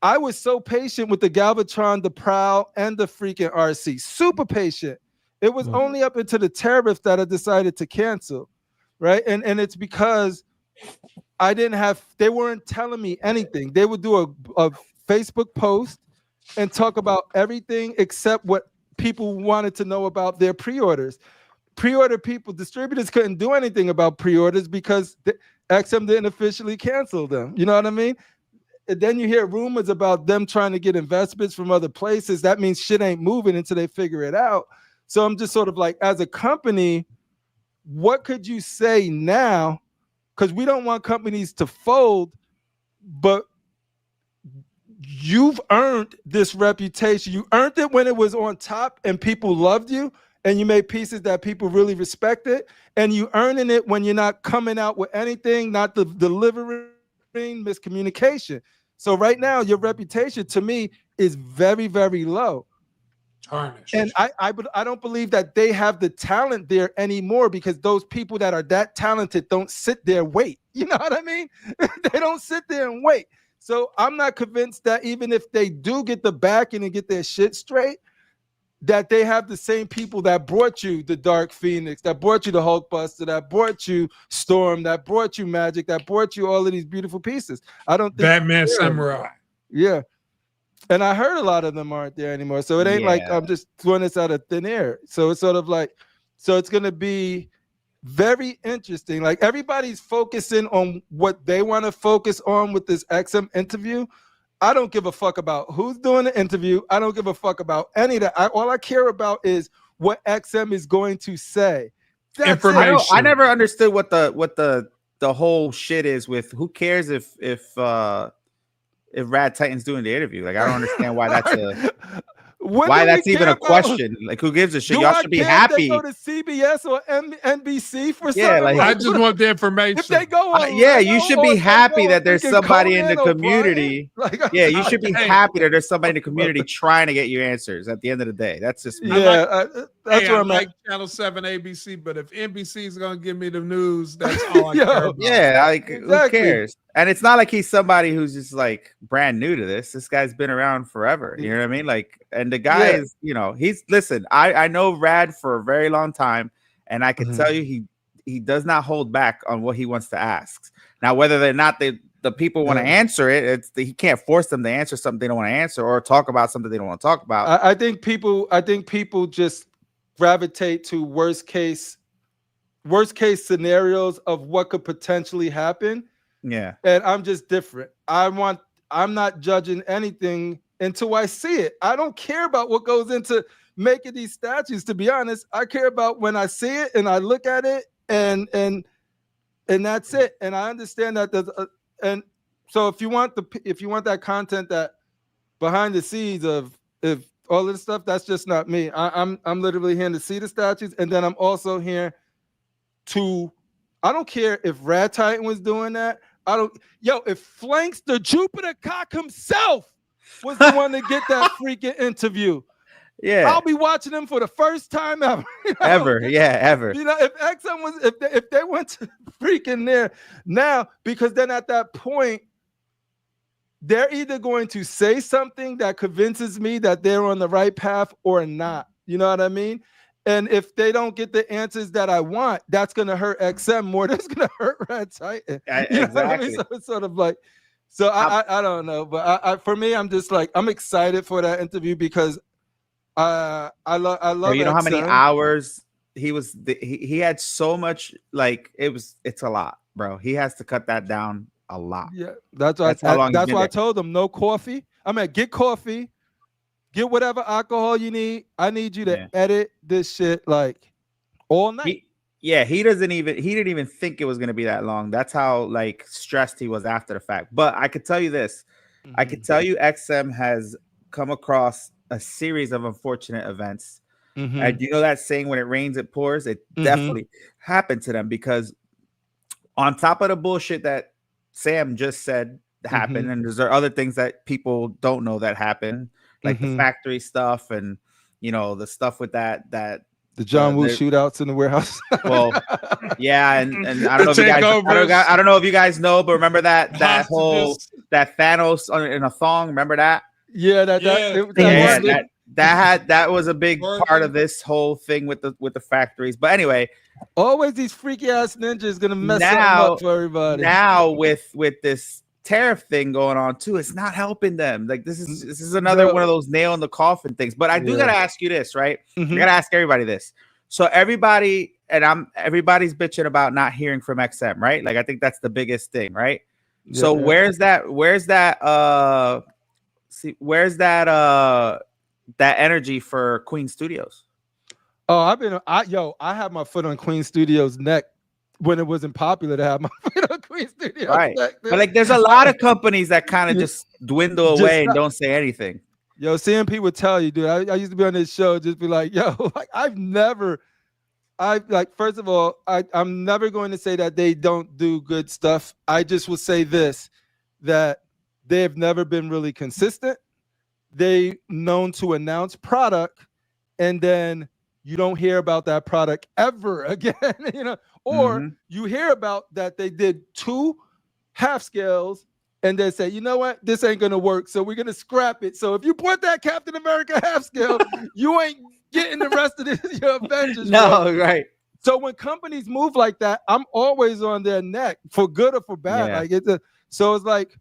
I was so patient with the Galvatron, the Prowl, and the freaking RC, super patient. It was only up into the tariff that I decided to cancel, right? And it's because they weren't telling me anything. They would do a Facebook post and talk about everything except what people wanted to know about their pre-orders. Pre-order people, distributors couldn't do anything about pre-orders because XM didn't officially cancel them. You know what I mean? And then you hear rumors about them trying to get investments from other places. That means shit ain't moving until they figure it out. So I'm just sort of like, as a company, what could you say now? Because we don't want companies to fold, but you've earned this reputation. You earned it when it was on top and people loved you and you made pieces that people really respected, and you earning it when you're not coming out with anything, not delivering, miscommunication. So right now, your reputation to me is very, very low. Tarnished. And I don't believe that they have the talent there anymore because those people that are that talented don't sit there and wait. You know what I mean? They don't sit there and wait. So I'm not convinced that even if they do get the backing and get their shit straight, that they have the same people that brought you the Dark Phoenix, that brought you the Hulkbuster, that brought you Storm, that brought you Magic, that brought you all of these beautiful pieces. I don't think Batman Samurai. Yeah. And I heard a lot of them aren't there anymore. So it ain't like I'm just throwing this out of thin air. So it's sort of like, so it's going to be very interesting. Like everybody's focusing on what they want to focus on with this XM interview. I don't give a fuck about who's doing the interview. I don't give a fuck about any of that. All I care about is what XM is going to say. That's information. I never understood what the whole shit is with who cares if Rad Titan's doing the interview. Like I don't understand why that's even a question. Like who gives a shit? Y'all should be happy. They go to CBS or NBC for something. Like I just want the information. If they go you should be happy that there's somebody in the community. You should be happy that there's somebody in the community trying to get you answers at the end of the day. That's just me. That's where I'm like Channel 7 ABC, but if NBC is going to give me the news, that's all I care about. Yeah, like who cares? And it's not like he's somebody who's just like brand new to this. This guy's been around forever. You know what I mean? Like, and the guy is, listen, I know Rad for a very long time, and I can tell you he does not hold back on what he wants to ask. Now, whether or not the people want to answer it, he can't force them to answer something they don't want to answer or talk about something they don't want to talk about. I think people just gravitate to worst case scenarios of what could potentially happen. Yeah. And I'm just different. I'm not judging anything until I see it. I don't care about what goes into making these statues, to be honest. I care about when I see it and I look at it and and that's it. And I understand that there's and so if you want that content that behind the scenes of if all this stuff, that's just not me. I'm literally here to see the statues, and then I'm also here to. I don't care if Rad Titan was doing that. If Flanks the Jupiter Cock himself was the one to get that freaking interview. Yeah, I'll be watching them for the first time ever. Ever. You know, if XM was, if they went to freaking there now, because then at that point, they're either going to say something that convinces me that they're on the right path or not. You know what I mean? And if they don't get the answers that I want, that's going to hurt XM more. That's going to hurt Red Titan. Exactly. I mean? So it's sort of like, so I don't know, but for me, I'm just like, I'm excited for that interview because I love. Bro, you know XM. how many hours he had so much, like it's a lot, bro. He has to cut that down a lot. Yeah, that's why I told them no coffee. I mean, get coffee. Get whatever alcohol you need. I need you to edit this shit like all night. He didn't even think it was going to be that long. That's how like stressed he was after the fact. But I could tell you this. Mm-hmm. I could tell you XM has come across a series of unfortunate events. Mm-hmm. And you know that saying, when it rains, it pours? It definitely happened to them, because on top of the bullshit that Sam just said happened, and there's other things that people don't know that happened, like the factory stuff, and the stuff with that the John Woo shootouts in the warehouse. Well, yeah, and I don't know if you guys, I don't know if you guys know, but remember that whole Thanos in a thong. Remember that? Yeah, that was a big part of this whole thing with the factories. But anyway, always these freaky ass ninjas gonna mess up for everybody. Now with this tariff thing going on too, it's not helping them. Like this is another one of those nail in the coffin things. But I do gotta ask you this, right? I gotta ask everybody this. So everybody's bitching about not hearing from XM, right? Like I think that's the biggest thing, right? Yeah, so where's that energy for Queen Studios? Oh, I have my foot on Queen Studios' neck when it wasn't popular to have my foot on Queen Studios. Right. But like there's a lot of companies that kind of just dwindle away and don't say anything. Yo, CMP would tell you, dude. I used to be on this show, just be like, yo, like first of all, I'm never going to say that they don't do good stuff. I just will say this, that they have never been really consistent. They known to announce product, and then you don't hear about that product ever again, or you hear about that they did 2 half scales and they say, you know what, this ain't gonna work, so we're gonna scrap it. So if you put that Captain America half scale, you ain't getting the rest of your Avengers. No, bro. Right. So when companies move like that, I'm always on their neck, for good or for bad. Yeah. Like so it's like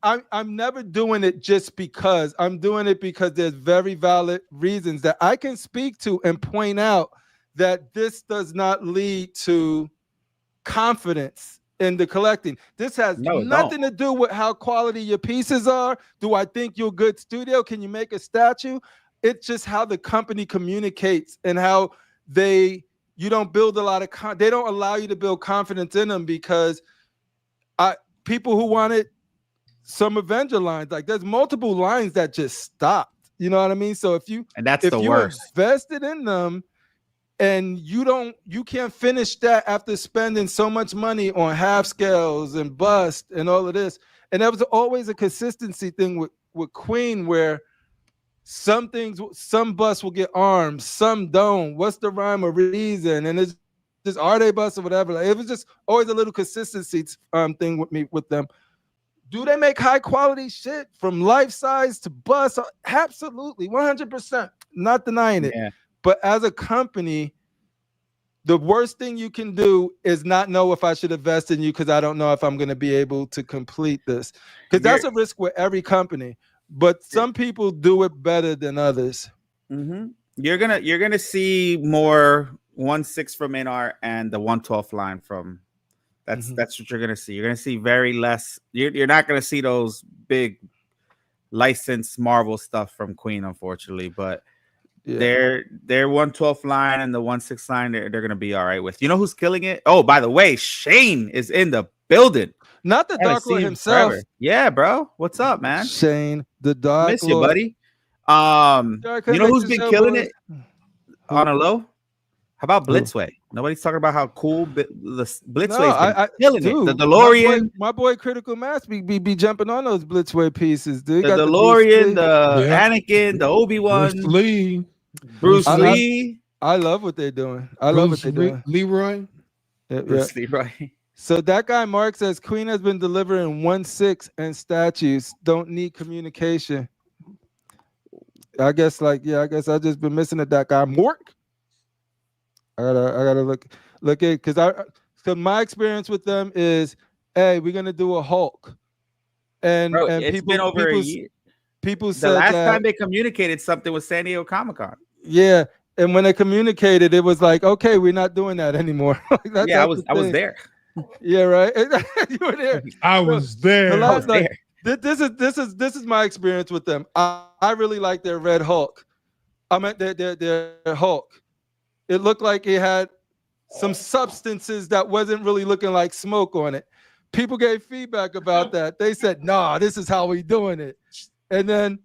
I'm never doing it just because. I'm doing it because there's very valid reasons that I can speak to and point out that this does not lead to confidence in the collecting. This has nothing to do with how quality your pieces are. Do I think you're a good studio? Can you make a statue? It's just how the company communicates and how you don't build a lot of they don't allow you to build confidence in them, because people who wanted some Avenger lines, like there's multiple lines that just stopped. You know what I mean? So if you invested in them and you can't finish that after spending so much money on half scales and bust and all of this. And that was always a consistency thing with Queen, where some busts will get arms, some don't. What's the rhyme or reason? And it's just, are they busts or whatever? Like, it was just always a little consistency thing with them. Do they make high quality shit from life size to bust? Absolutely, 100%. Not denying it. Yeah. But as a company, the worst thing you can do is not know if I should invest in you because I don't know if I'm going to be able to complete this. Because that's a risk with every company. But some people do it better than others. Mm-hmm. You're gonna see more 1/6 from Inart and the 1/12 line from. That's what you're gonna see. You're gonna see very less. You're not gonna see those big licensed Marvel stuff from Queen, unfortunately. But Their 112th line and the 16th line, they're gonna be all right with. You know who's killing it? Oh, by the way, Shane is in the building. Not the Dark Lord himself. Forever. Yeah, bro. What's up, man? Shane, the Dark Miss Lord. you, buddy. You know who's been killing it on a low? How about Blitzway? Nobody's talking about how cool the Blitzway's killing it. The DeLorean, my boy Critical Mass be jumping on those Blitzway pieces, dude. The DeLorean, the Anakin, the Obi-Wan, Bruce Lee. I love what they're doing. I love what they're doing. Leroy. Bruce Leroy. So that guy Mark says Queen has been delivering 1/6 and statues don't need communication. I guess I just been missing it. That guy Mark. I gotta look at because my experience with them is, hey, we're gonna do a Hulk, and it's been over a year. People said the last time they communicated something was San Diego Comic-Con. Yeah, and when they communicated, it was like, okay, we're not doing that anymore. I was there. Yeah, right. You were there. I was there. This is my experience with them. I really like their Red Hulk. I meant their Hulk. It looked like it had some substances that wasn't really looking like smoke on it. People gave feedback about that. They said, "Nah, this is how we doing it." And then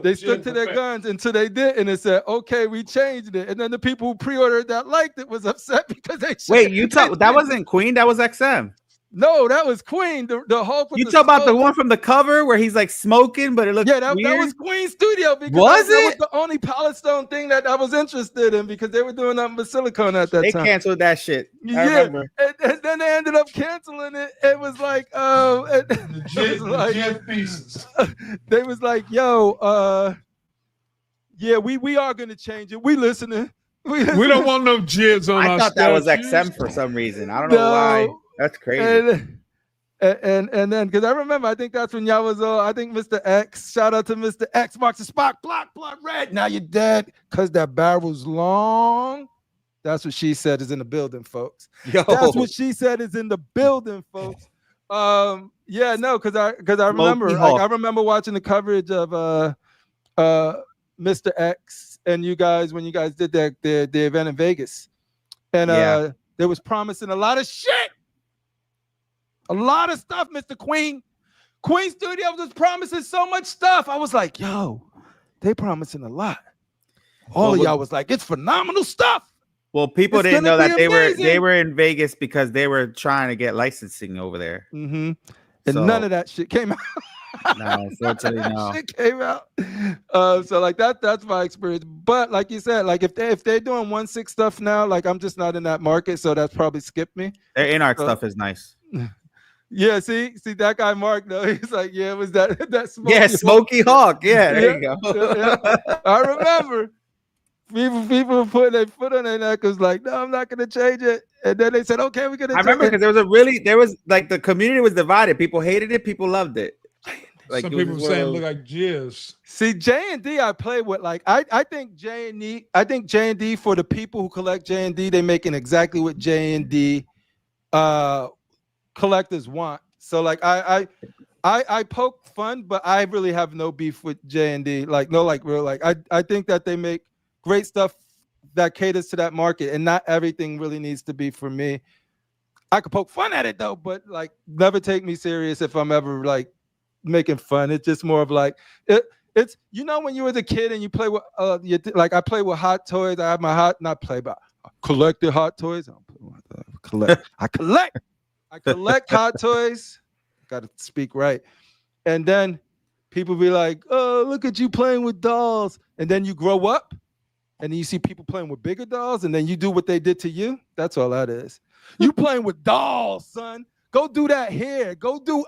they stuck to their guns until they did, and it said, "Okay, we changed it." And then the people who pre-ordered that liked it was upset because they wait. You talk that wasn't Queen. That was XM. No, that was Queen. The Hulk. You talk about the one from the cover where he's like smoking, but it looked that was Queen Studio because that was the only Palette Stone thing that I was interested in because they were doing nothing but silicone at that time. They canceled that shit. I remember. And then they ended up canceling it. It was like, the pieces. They was like, yo, yeah, we are gonna change it. We listening. We don't want no jizz on our I thought that was XM for some reason. I don't know why. That's crazy. And then because I remember, I think that's when y'all was I think Mr. X, shout out to Mr. X, marks the spot, blood red. Now you're dead because that barrel's long. That's what she said is in the building, folks. Yo. That's what she said is in the building, folks. Yeah, no, because I remember I remember watching the coverage of Mr. X and you guys when you guys did the event in Vegas. And there was promising a lot of shit. A lot of stuff, Mr. Queen. Queen Studios was promising so much stuff. I was like, yo, they promising a lot. All of y'all was like, it's phenomenal stuff. Well, people didn't know that they were in Vegas because they were trying to get licensing over there. Mm-hmm. And none of that shit came out. No, unfortunately, no. Shit came out. So like that's my experience. But like you said, like if they're doing 1/6 stuff now, like I'm just not in that market, so that's probably skipped me. Their in-art stuff is nice. Yeah, see that guy Mark though. He's like, yeah, it was that Smoky Hawk. Yeah, there you go. Yeah. I remember people put their foot on their neck. Was like, no, I'm not gonna change it. And then they said, okay, we're gonna. I remember because there was like the community was divided. People hated it. People loved it. Like some people saying look like jizz. See, J&D, I play with like I think J&D for the people who collect J&D, they making exactly what J&D collectors want. So like I poke fun, but I really have no beef with J&D. Like no, like real like I think that they make great stuff that caters to that market, and not everything really needs to be for me. I could poke fun at it though, but like never take me serious if I'm ever like making fun. It's just more of like it's when you were a kid and you play with like I play with hot toys. I have my collected hot toys. I collect hot toys. Got to speak right. And then people be like, oh, look at you playing with dolls. And then you grow up and then you see people playing with bigger dolls and then you do what they did to you. That's all that is. You playing with dolls, son. Go do that here. Go do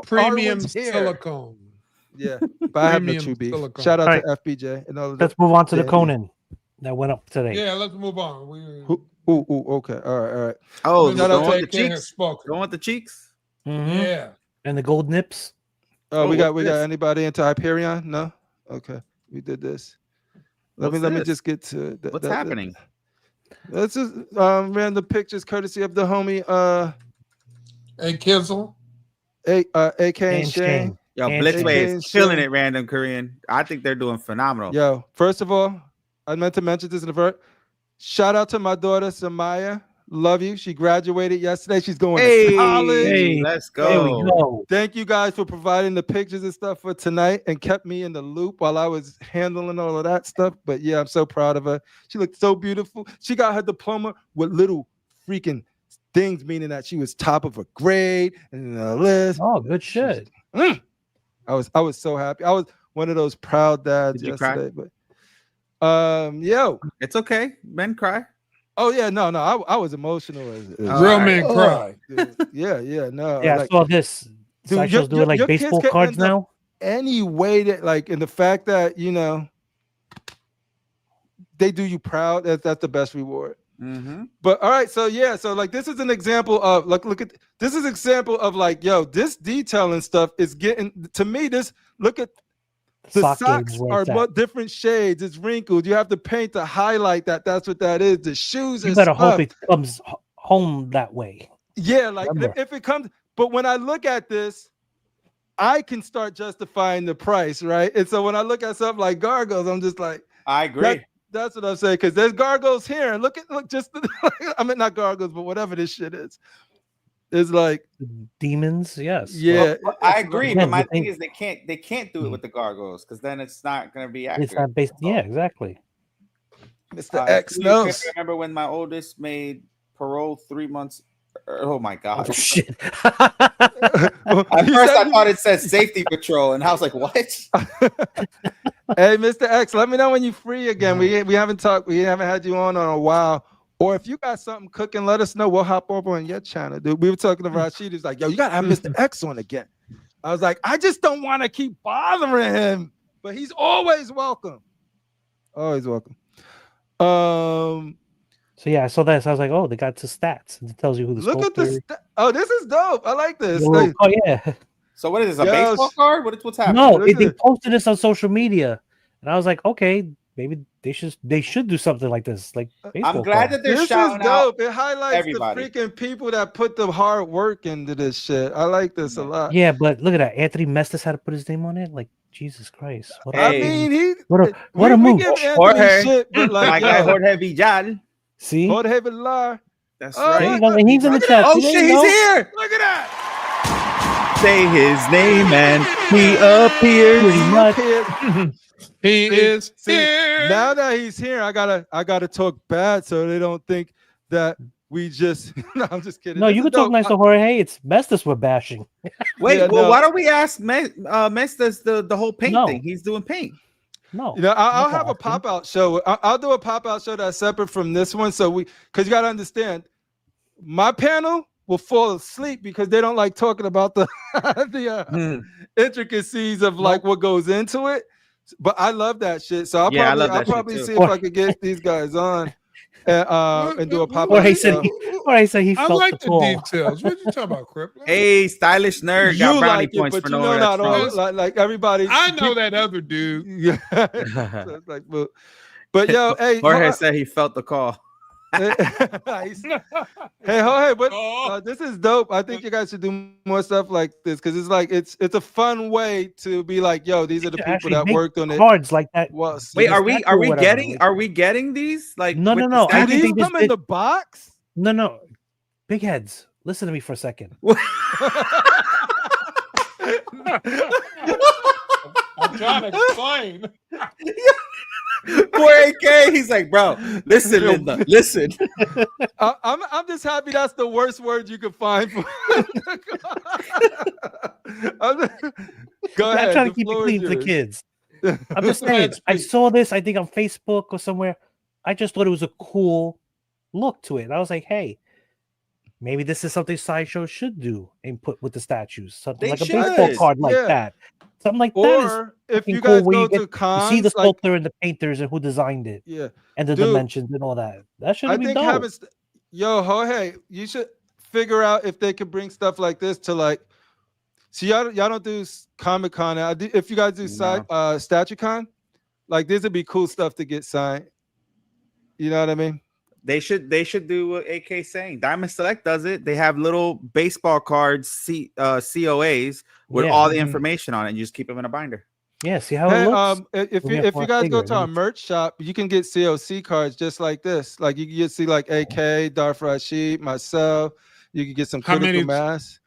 premium silicone. Yeah, but I have no true beef. Shout out to FBJ and all of that. Let's move on to the Conan that went up today. Yeah, let's move on. Okay. All right. Oh, Shout don't out want to the cheeks. Don't want the cheeks. Mm-hmm. Yeah. And the gold nips. Oh, we got anybody into Hyperion? No? Okay. We did this. Let me just get to what's happening. This is random pictures courtesy of the homie Hey Kizzle. AK and Shane. Yo, And Blitzway AK is and killing Shin. it, Random Korean. I think they're doing phenomenal. Yo, first of all, I meant to mention this in the first. Shout out to my daughter Samaya. Love you. She graduated yesterday. She's going to college. Hey, Let's there we go. go. Thank you guys for providing the pictures and stuff for tonight and kept me in the loop while I was handling all of that stuff. But yeah, I'm so proud of her. She looked so beautiful. She got her diploma with little freaking things, meaning that she was top of her grade and the list. Oh, good shit. I was so happy. I was one of those proud dads Did you cry? yesterday. But yo, It's okay. Men cry. oh yeah, no, I was emotional. Real men cry. Yeah, no. Yeah, like, I saw this. Dude, Sideshow's doing like your kids baseball can cards end up now. any way that, like, in the fact that they do you proud. That's the best reward. Mm-hmm. But all right, so yeah, so like this is an example of look at this is an example of like, yo, this detailing stuff is getting to me. Look at the Sock game socks is where are it's at. different shades. It's wrinkled. You have to paint to highlight that. That's what that is. The shoes You are better hope scuffed. it comes home that way. Yeah, like Remember. if it comes, but when I look at this, I can start justifying the price, right? And so when I look at something like Gargos, I'm just like, I agree. that's what I'm saying, because there's Gargos here, and look just I mean, not Gargos, but whatever this shit is. It's like Demons, yes. yeah, I agree, Yeah, but my you thing think- is they can't do it with the gargoyles because then it's not going to be accurate. It's not based. Yeah, exactly. Mr. X You knows. remember when my oldest made parole 3 months? Oh my god! Oh, shit. At first, I thought it said safety patrol, and I was like, "What?" Hey, Mr. X, let me know when you're free again. We haven't talked. We haven't had you on a while. Or if you got something cooking, let us know. We'll hop over on your channel, dude. We were talking to Rashid. He's like, yo, you gotta have Mr. X on again. I was like, I just don't want to keep bothering him, but he's always welcome. Always welcome. So yeah, I saw that. So I was like, oh, they got the stats. It tells you who the Look at sculptor. oh, this is dope. I like this. Oh Like, yeah. So what is this? A Yo, baseball card? What's happening? No, Look at they it. posted this on social media, and I was like, okay, maybe they should do something like this. Like baseball I'm glad cards. that they're this is shouting out. dope. It highlights everybody. the freaking people that put the hard work into this shit. I like this a lot. Yeah, but look at that. Anthony Mestis had to put his name on it. Like Jesus Christ. What a I Hey. mean, what a we move. give Anthony Jorge. shit, but like, My guy yo, Jorge Villal. See? Jorge Villar. That's Oh, There you right. go. And he's in the chat. Oh See, shit, there you he's go. here! Look at that. Say his name and he appears. Pretty much. He is See, here. now that he's here, I gotta talk bad so they don't think that we just. No, I'm just kidding. No, This you is can talk dope. nice to Jorge. It's Mestis we're bashing. Wait, Yeah, well, no. why don't we ask Mestas the whole paint No. thing? He's doing paint. No. You know, I'll Not have a bashing. pop out show. I'll do a pop out show that's separate from this one. So because you gotta understand, my panel will fall asleep because they don't like talking about the intricacies of like what goes into it. But I love that shit. So Yeah, I love that shit probably too. see if I could get these guys on and do a pop out Jorge show. said he I felt like the the call. details. What you talking about, Crip? Hey, stylish nerd You got brownie like it, points but for you knowing know that's not all wrong. like everybody. I know that other dude. Yeah. So it's like, but yo, hey, Jorge said he felt the call. hey, Jorge, but Oh. this is dope. I think you guys should do more stuff like this because it's like it's a fun way to be like, yo, these are the should people actually that make worked on it. Cards like that. Well, Wait, the are we statue or whatever, like- are we getting these? Like No, with no, the no, I do statues? think these they just come in did- the box? No. Big heads. Listen to me for a second. I'm trying to explain. Poor AK, he's like, bro, listen, Linda, listen. I'm just happy that's the worst word you could find. For Go I'm ahead. trying the to keep it floor clean is for the yours. kids. I'm just saying. I saw this, I think, on Facebook or somewhere. I just thought it was a cool look to it. And I was like, hey, maybe this is something Sideshow should do and put with the statues. Something They like a should. baseball card like Yeah. that. Something like that is Or if fucking you cool guys where go you to you cons, see the like, sculptor and the painters and who designed it yeah, and the Dude, dimensions and all that. That should I be think dope. having yo Jorge, you should figure out if they could bring stuff like this to like. So y'all don't do Comic Con. If you guys do StatueCon, like this would be cool stuff to get signed. You know what I mean? They should do what AK's saying. Diamond Select does it. They have little baseball cards, COAs with all the information on it. And you just keep them in a binder. Yeah, see how it looks. If you guys go to our merch shop, you can get COC cards just like this. Like you can see like AK, Darth Rashid, myself. You can get some critical mass.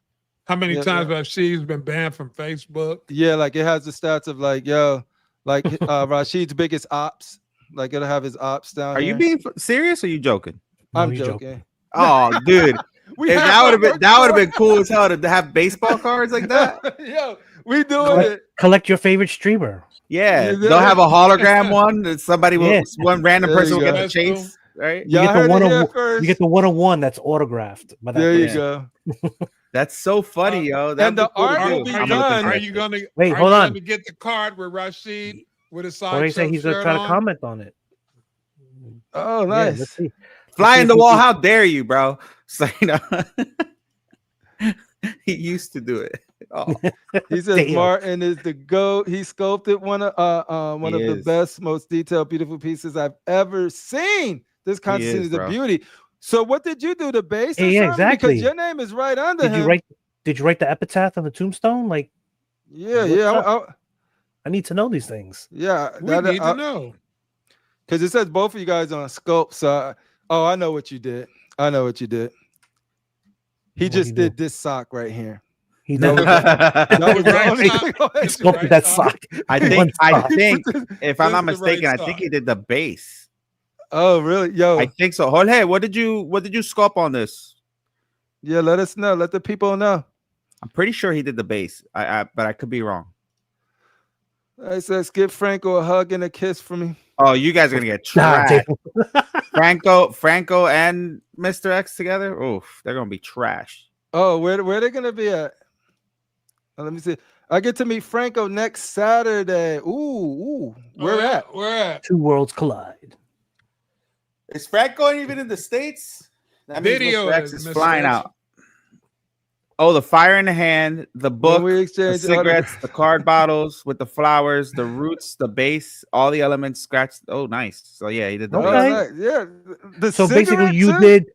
How many times have she's been banned from Facebook? Yeah, like it has the stats of like, yo, like Rashid's biggest ops. Like it'll have his ops down. Are you being serious or are you joking? I'm joking. Oh, dude. That would have been cool as hell to have baseball cards like that. Yo, we doing it. Collect your favorite streamer. Yeah, they'll have a hologram one that somebody will, one random person will get to chase. Right? You get the one-on-one that's autographed. There you go. That's so funny, yo. And the art will be done. Are you gonna wait? Hold on. To get the card with Rashid with a side. What do you say? He's gonna try to comment on it. Oh, nice. Yeah, fly in the wall. How dare you, bro? So, you know, he used to do it. Oh. He says Martin is the GOAT. He sculpted one of the best, most detailed, beautiful pieces I've ever seen. This content is a beauty. So what did you do? The base? Yeah, exactly. Because your name is right under him. Did you write the epitaph on the tombstone? Like, I need to know these things. Yeah, we need to know. Because it says both of you guys on sculpt. So, I know what you did. He just did this sock right here. He did. Sculpted that sock. I think, if I'm not mistaken, I think he did the base. Oh, really? Yo, I think so. Jorge, what did you sculpt on this? Yeah, let us know. Let the people know. I'm pretty sure he did the base. But I could be wrong. It says, give Franco a hug and a kiss for me. Oh, you guys are gonna get trash. Franco and Mr. X together. Oof, they're gonna be trash. Oh, where are they gonna be at? Let me see. I get to meet Franco next Saturday. Ooh. Where at? Two worlds collide. Is Franco even in the States? That video Mr. X is flying out. Oh, the fire in the hand, the book, the cigarettes, the card bottles with the flowers, the roots, the base, all the elements scratched. Oh, nice. So yeah, he did the base. Yeah. So basically, you did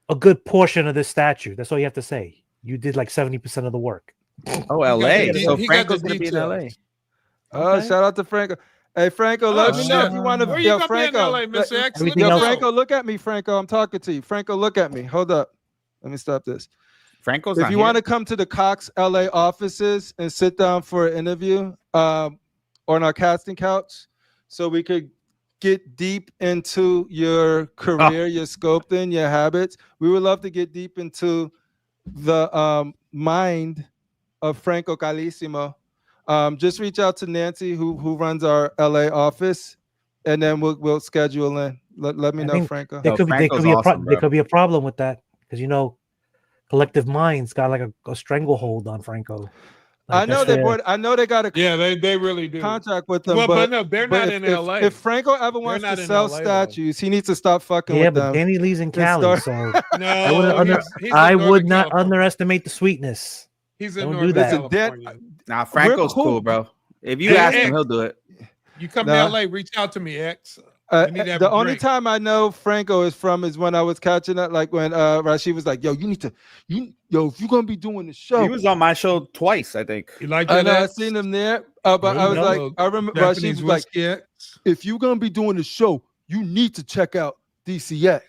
a good portion of this statue. That's all you have to say. You did like 70% of the work. Oh, LA. So Franco's gonna be in LA. Oh, shout out to Franco. Hey, Franco, let me know if you want to. Yo, Franco, Mr. X. Franco, look at me, Franco. I'm talking to you. Franco, look at me. Hold up. Let me stop this. Franco's if you want to come to the Cox LA offices and sit down for an interview on our casting couch so we could get deep into your career, your sculpting, your habits, we would love to get deep into the mind of Franco Calissimo. Just reach out to Nancy who runs our LA office, and then we'll schedule in. Let me know, Franco. There could be a problem with that because Collective Minds got like a stranglehold on Franco. Like, I know they got a they really do contract with them. Well, but no, they're not in LA. If Franco ever wants to sell statues, he needs to stop fucking with them. Yeah, but Danny Lee's in Cali, so I would not underestimate the sweetness. He's in Northern California. Nah, Franco's cool, bro. If you ask him, he'll do it. You come to LA, reach out to me, X. The only time I know Franco is when I was catching up, like when Rashid was like, "Yo, if you're gonna be doing the show." He was on my show twice, I think. You like that? I seen him there, but I was like, I remember Rashid was like, "If you're gonna be doing the show, you need to check out DCX."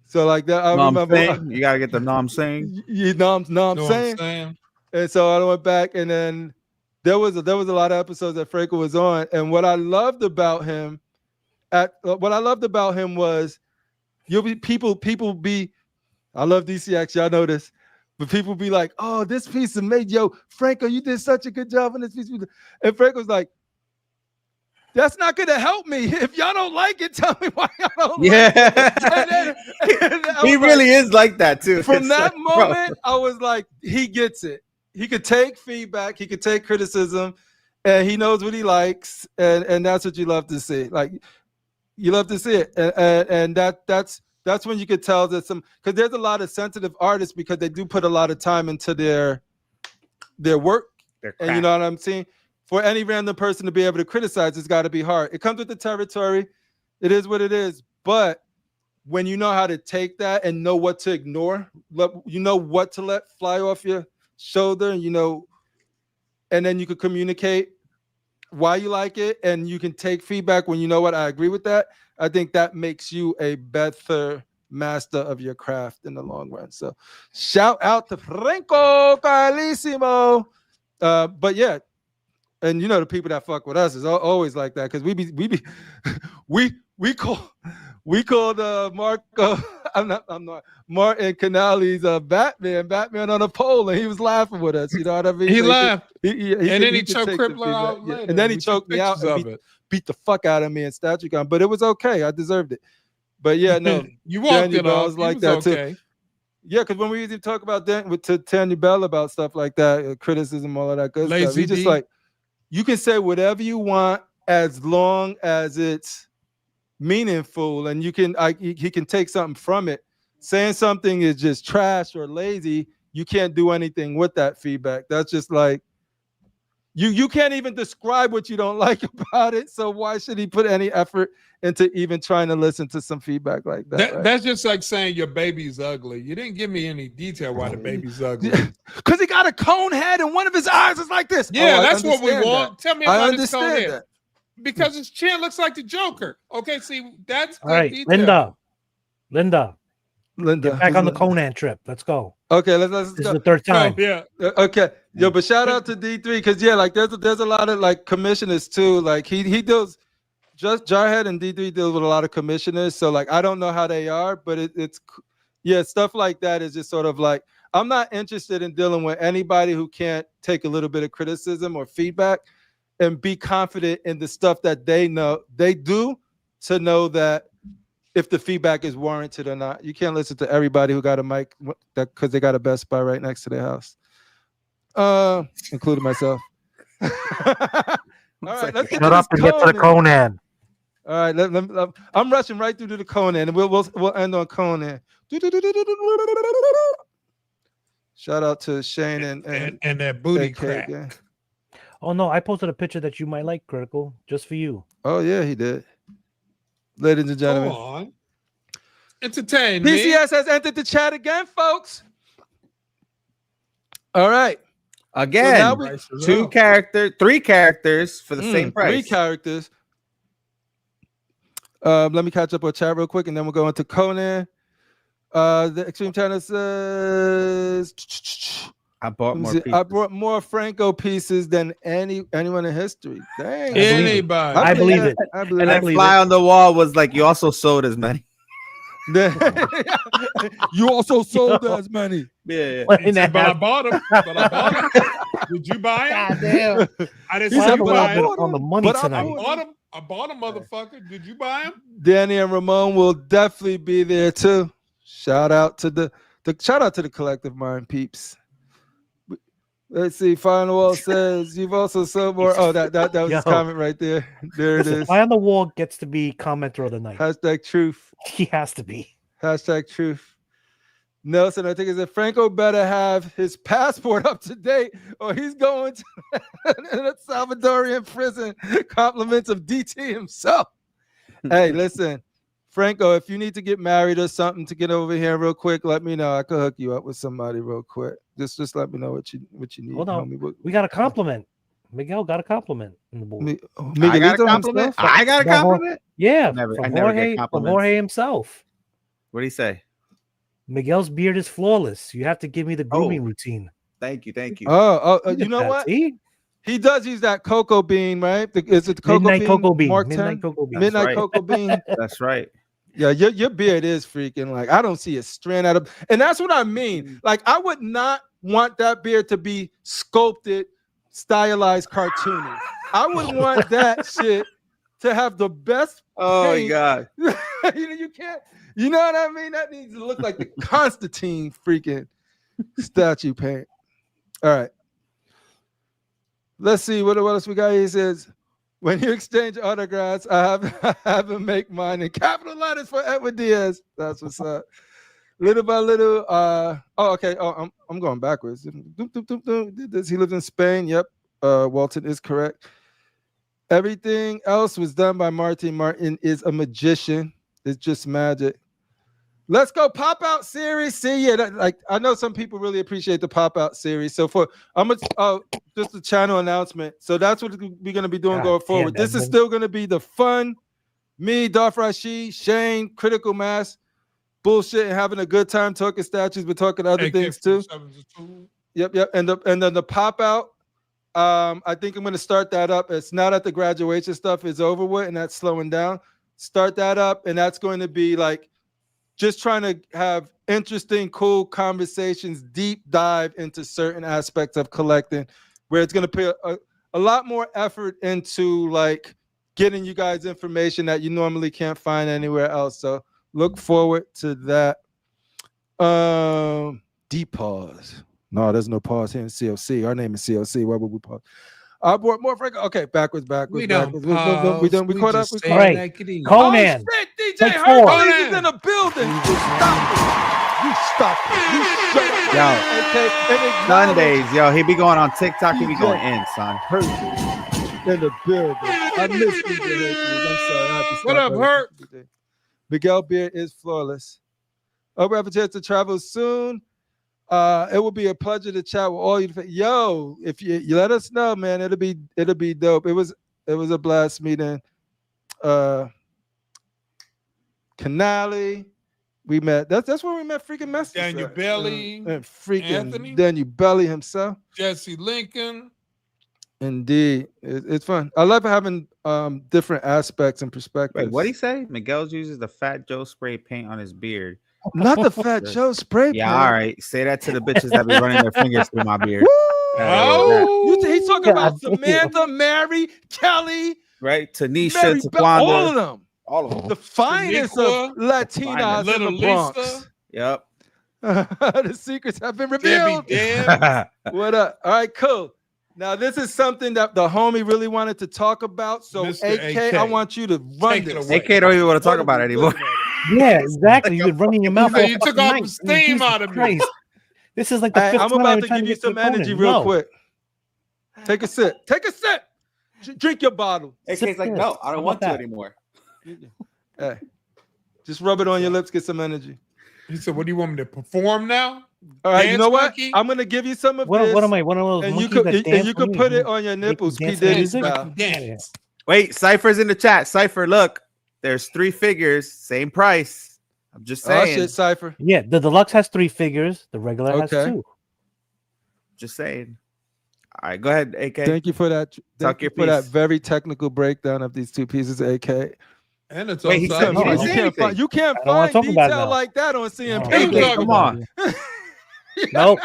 So like that, I remember. You gotta get the nom saying. You know I'm saying. And so I went back, and then there was a lot of episodes that Franco was on, and what I loved about him. Was people be I love DCX, y'all know this, but people be like, oh, this piece is made, Franco, you did such a good job on this piece. And Franco's like, that's not gonna help me. If y'all don't like it, tell me why y'all don't like it. And he really is like that too. From that moment, I was like, he gets it. He could take feedback, he could take criticism, and he knows what he likes, and that's what you love to see. Like, you love to see it, and that's when you could tell that because there's a lot of sensitive artists because they do put a lot of time into their work, and you know what I'm saying. For any random person to be able to criticize, it's got to be hard. It comes with the territory. It is what it is. But when you know how to take that and know what to ignore, you know what to let fly off your shoulder, and and then you can communicate why you like it, and you can take feedback when you know what, I agree with that. I think that makes you a better master of your craft in the long run. So shout out to Franco Carlissimo. But yeah, and the people that fuck with us is always like that, because we called Marco I'm not Martin Canales Batman on a pole, and he was laughing with us. You know what I mean? He So laughed. And then he choked Crippler out later. And then he choked me out and beat the fuck out of me in StatueCon, but it was okay. I deserved it. But yeah, no. You walked it off. Was like that okay. Too. Yeah, because when we used to talk about to Tanya Bell about stuff like that, criticism, all of that good stuff, he's just like, you can say whatever you want as long as it's meaningful, and he can take something from it. Saying something is just trash or lazy, you can't do anything with that feedback. That's just like, you can't even describe what you don't like about it. So why should he put any effort into even trying to listen to some feedback like that? Right? That's just like saying your baby's ugly. You didn't give me any detail why the baby's ugly. Because he got a cone head and one of his eyes is like this. Yeah, that's what we want. Tell me about his cone head. Because his chin looks like the Joker. Okay, see, that's all right. Detail. Linda, get back on the Conan trip. Let's go. Okay, let's this go. This is the third time. Yeah. Okay. Yo, but shout out to D3, because like there's a lot of like commissioners too. Like he deals, just Jarhead and D3 deals with a lot of commissioners. So like I don't know how they are, but it's stuff like that is just sort of like, I'm not interested in dealing with anybody who can't take a little bit of criticism or feedback and be confident in the stuff that they do, to know that if the feedback is warranted or not. You can't listen to everybody who got a mic because they got a Best Buy right next to their house, including myself. All right, let's shut up and get to the Conan. All right, I'm rushing right through to the Conan, and we'll end on Conan. Shout out to Shane and that booty crack. Gang. Oh no, I posted a picture that you might like, Critical, just for you. Oh yeah, he did. Ladies and gentlemen, go on. Entertain me. PCS has entered the chat again, folks. All right. Again, so 3 characters for the same price. 3 characters. Let me catch up with chat real quick, and then we'll go into Conan. The Extreme China says, I bought more pieces. I brought more Franco pieces than anyone in history. Dang. Anybody. I believe it. And that fly on the wall was like, you also sold as many. You also sold as many. Yeah. But I bought them. Did you buy them? God damn. I didn't say you buy them. On the money tonight. I bought them, motherfucker. Did you buy them? Danny and Ramon will definitely be there too. Shout out to the Collective Mind peeps. Let's see. Final Wall says you've also sold more. Oh, that was his comment right there. There it is. Fly on the Wall gets to be commenter of the night. Hashtag truth. He has to be. Hashtag truth. Nelson, I think is that Franco better have his passport up to date, or he's going to a Salvadorian prison. Compliments of DT himself. Hey, listen, Franco, if you need to get married or something to get over here real quick, let me know. I could hook you up with somebody real quick. Just let me know what you need. Hold on. We got a compliment. Miguel got a compliment in the board. I got a compliment. I got a compliment. Yeah, from Jorge himself. What did he say? Miguel's beard is flawless. You have to give me the grooming routine. Thank you. Oh, you know what? He does use that cocoa bean, right? Is it the cocoa bean? Mark Midnight cocoa bean. Midnight cocoa bean. That's right. Yeah, your beard is freaking like, I don't see a strand out of, and that's what I mean. Like, I would not want that beard to be sculpted, stylized, cartoony. I would want that shit to have the best. Oh my God. You can't, you know what I mean? That needs to look like the Constantine freaking statue paint. All right. Let's see what else we got. He says, when you exchange autographs, I have him make mine in capital letters for Edward Diaz. That's what's up. Little by little. Okay. Oh, I'm going backwards. Does he live in Spain? Yep. Walton is correct. Everything else was done by Martin. Martin is a magician. It's just magic. Let's go pop out series. See, yeah, like I know some people really appreciate the pop out series. So I'm gonna just a channel announcement. So that's what we're gonna be doing going forward. This is still gonna be the fun. Me, Darth Rashid, Shane, Critical Mass, bullshit, and having a good time talking statues, but talking other things too. Yep. And then the pop out. I think I'm gonna start that up. It's not at the graduation stuff is over with, and that's slowing down. Start that up, and that's going to be like just trying to have interesting, cool conversations, deep dive into certain aspects of collecting, where it's going to put a lot more effort into like getting you guys information that you normally can't find anywhere else. So look forward to that. Deep pause. No, there's no pause here in COC. Our name is COC. Why would we pause? More Frank. Okay, backwards. We don't pause. We caught up. We All right. like it is. Conan. Oh shit, DJ Hercules is in the building. You stop it. You shut up. Yo, Okay. Sundays, yo, he be going on TikTok. He be going in, son. Hercules in the building. I miss DJ Hercules. I'm sorry. I have to stop. What up, Herc? Miguel Beard is flawless. Hope we have a chance to travel soon. It will be a pleasure to chat with all you. Yo, if you let us know, man, it'll be dope. It was a blast meeting. Canali, we met. That's where we met. Freaking Messi, Daniel Belly, and freaking Anthony, Daniel Belly himself, Jesse Lincoln. Indeed, it's fun. I love having different aspects and perspectives. Wait, what'd he say? Miguel uses the Fat Joe spray paint on his beard. Not the Fat Joe spray paint. Yeah, all right. Say that to the bitches that be running their fingers through my beard. Oh, He's talking about Samantha, Mary, Kelly, right? Tanisha, Mary, Taquanda, all of them. All of them. The finest of Latinas in the Bronx. Lisa. Yep. The secrets have been revealed. What up? All right, cool. Now, this is something that the homie really wanted to talk about. So, AK, I want you to run this. AK don't even want to talk about it anymore. Yeah, exactly. You've been running your mouth. You took all the steam out of me. This is like the fifth I'm time about I'm to trying give to you get to some energy real quick. Take a sip. Take a sip. Drink your bottle. AK's like, no, I don't want to anymore. Hey, just rub it on your lips. Get some energy. He said, "What do you want me to perform now?" All right, Dance you know what? monkey? I'm gonna give you some of What this. am I? One of those and you monkeys could that dance put it on your nipples, P. Diddy style. Dance. Wait, Cypher's in the chat. Cypher, look, there's 3 figures, same price. I'm just saying. Oh shit, Cypher. Yeah, the deluxe has 3 figures. The regular has 2. Just saying. All right, go ahead, AK. Thank you for that. Thank you for that piece. very technical breakdown of these 2 pieces, AK. And it's Wait, he said, outside. You can't I don't wanna find talk about it detail now. like that on CMP. AK, come on. Nope.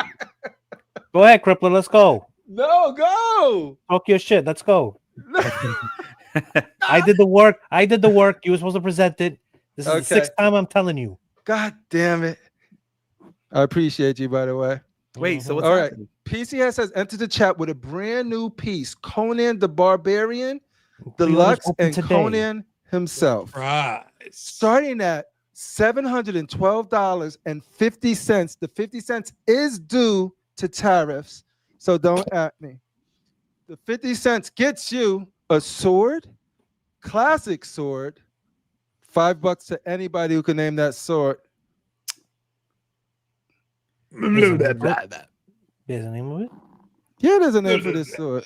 Go ahead, Crippler. Let's go. No, go. Talk your shit. Let's go. I did the work. You were supposed to present it. This is the 6th time I'm telling you. God damn it. I appreciate you, by the way. Wait, so what's All right. happening? PCS has entered the chat with a brand new piece. Conan the Barbarian, Pre-orders Deluxe, open and today. Conan himself. Right. Starting at $712.50. The 50 cents is due to tariffs, so don't at me. The 50 cents gets you a sword, classic sword, $5 to anybody who can name that sword. There's a name of it? Yeah, there's a name for this sword.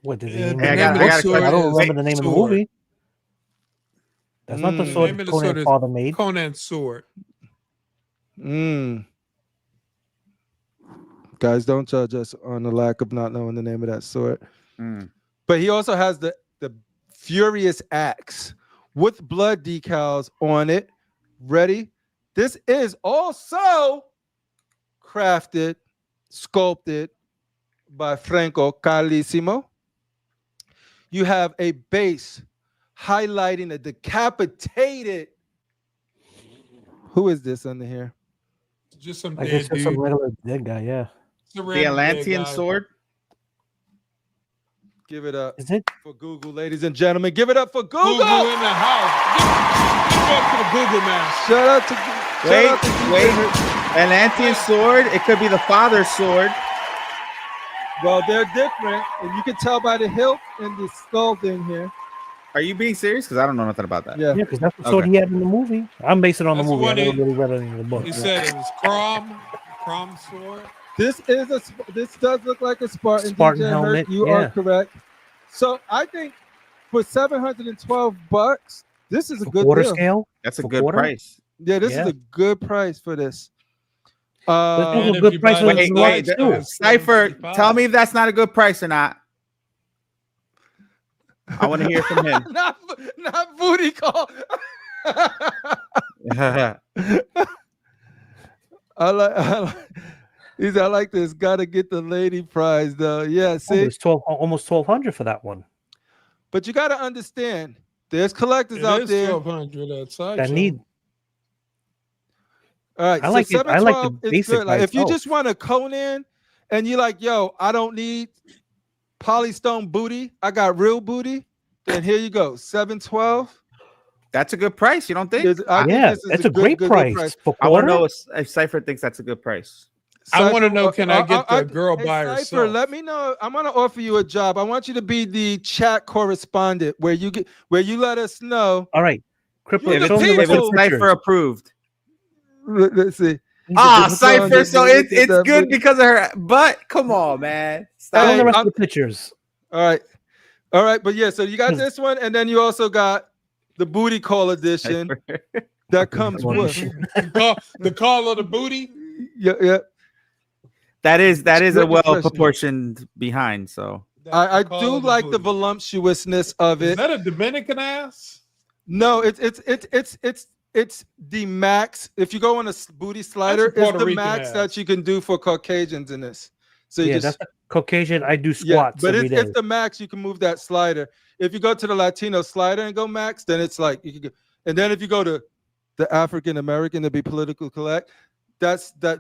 What did Yeah, it the I name of the sword I don't is remember the name of the Sword. movie. That's not the Mm. sword Name of the Conan's sword is father made. Conan's sword. Guys, don't judge us on the lack of not knowing the name of that sword. Mm. But he also has the Furious Axe with blood decals on it. Ready? This is also crafted, sculpted by Franco Carlissimo. You have a base highlighting a decapitated. Who is this under here? Just some I dead guess it's a dude. regular dead guy, yeah. It's a The random dead Atlantean guy. sword. Give it up Is it? for Google, ladies and gentlemen. Give it up for Google. Google in the house. Give it up to the Google man. Shout out to Wait. Atlantean sword. It could be the father's sword. Well, they're different, and you can tell by the hilt and the skull thing here. Are you being serious? Because I don't know nothing about that. Yeah. Yeah, because that's the sword he had in the movie. I'm basing it on the That's movie. I what never he- really read any of the book. He said it was Crom sword. This does look like a Spartan. Spartan DJ helmet, Herc, you yeah. are correct. So I think for $712, this is a For good quarter deal. scale. That's a For good quarter? price. Yeah, this is Yeah. a good price for this. That's And also a if good you price buy on the the wait, watch wait, too. Cypher, $755. tell me if that's not a good price or not. I want to hear from him. not booty call. I like I like this. Gotta get the lady prize though. Yeah, Oh, see, it's almost 1,200 for that one. but you gotta understand, there's collectors It out is there. 1,200 outside. That need. All right, I like so it. I like the 712 is basic good. Like by if you itself. just want a Conan and you're like, yo, I don't need polystone booty, I got real booty, then here you go. 712. That's a good price. You don't think? I think Yeah, this is it's a great price for I want quarter. to know if Cypher thinks that's a good price. I want to Cypher, know, can I get the girl hey, by Cypher, herself? let me know. I'm gonna offer you a job. I want you to be the chat correspondent where you let us know. All right, Crippler, You're the show me the rest If of people. it's the pictures. Cypher approved. Let's see. Cypher. So it's that good booty. because of her. But come on, man. Show me Hey, the rest I'm- of the pictures. All right, but yeah. So you got this one, and then you also got the booty call edition that comes Come on, with. shit. The call of the booty. Yeah. That is a Good well expression. proportioned behind. So I The call do of like the booty. voluptuousness of Is it. that a Dominican ass? No, it's the max. If you go on a booty slider, it's Puerto the Rican max ass. that you can do for Caucasians in this. So you Yeah, just that's a Caucasian. I do yeah, squats but every day. it's the max. You can move that slider. If you go to the Latino slider and go max, then it's like you can go. And then if you go to the African American to be political correct, that's that.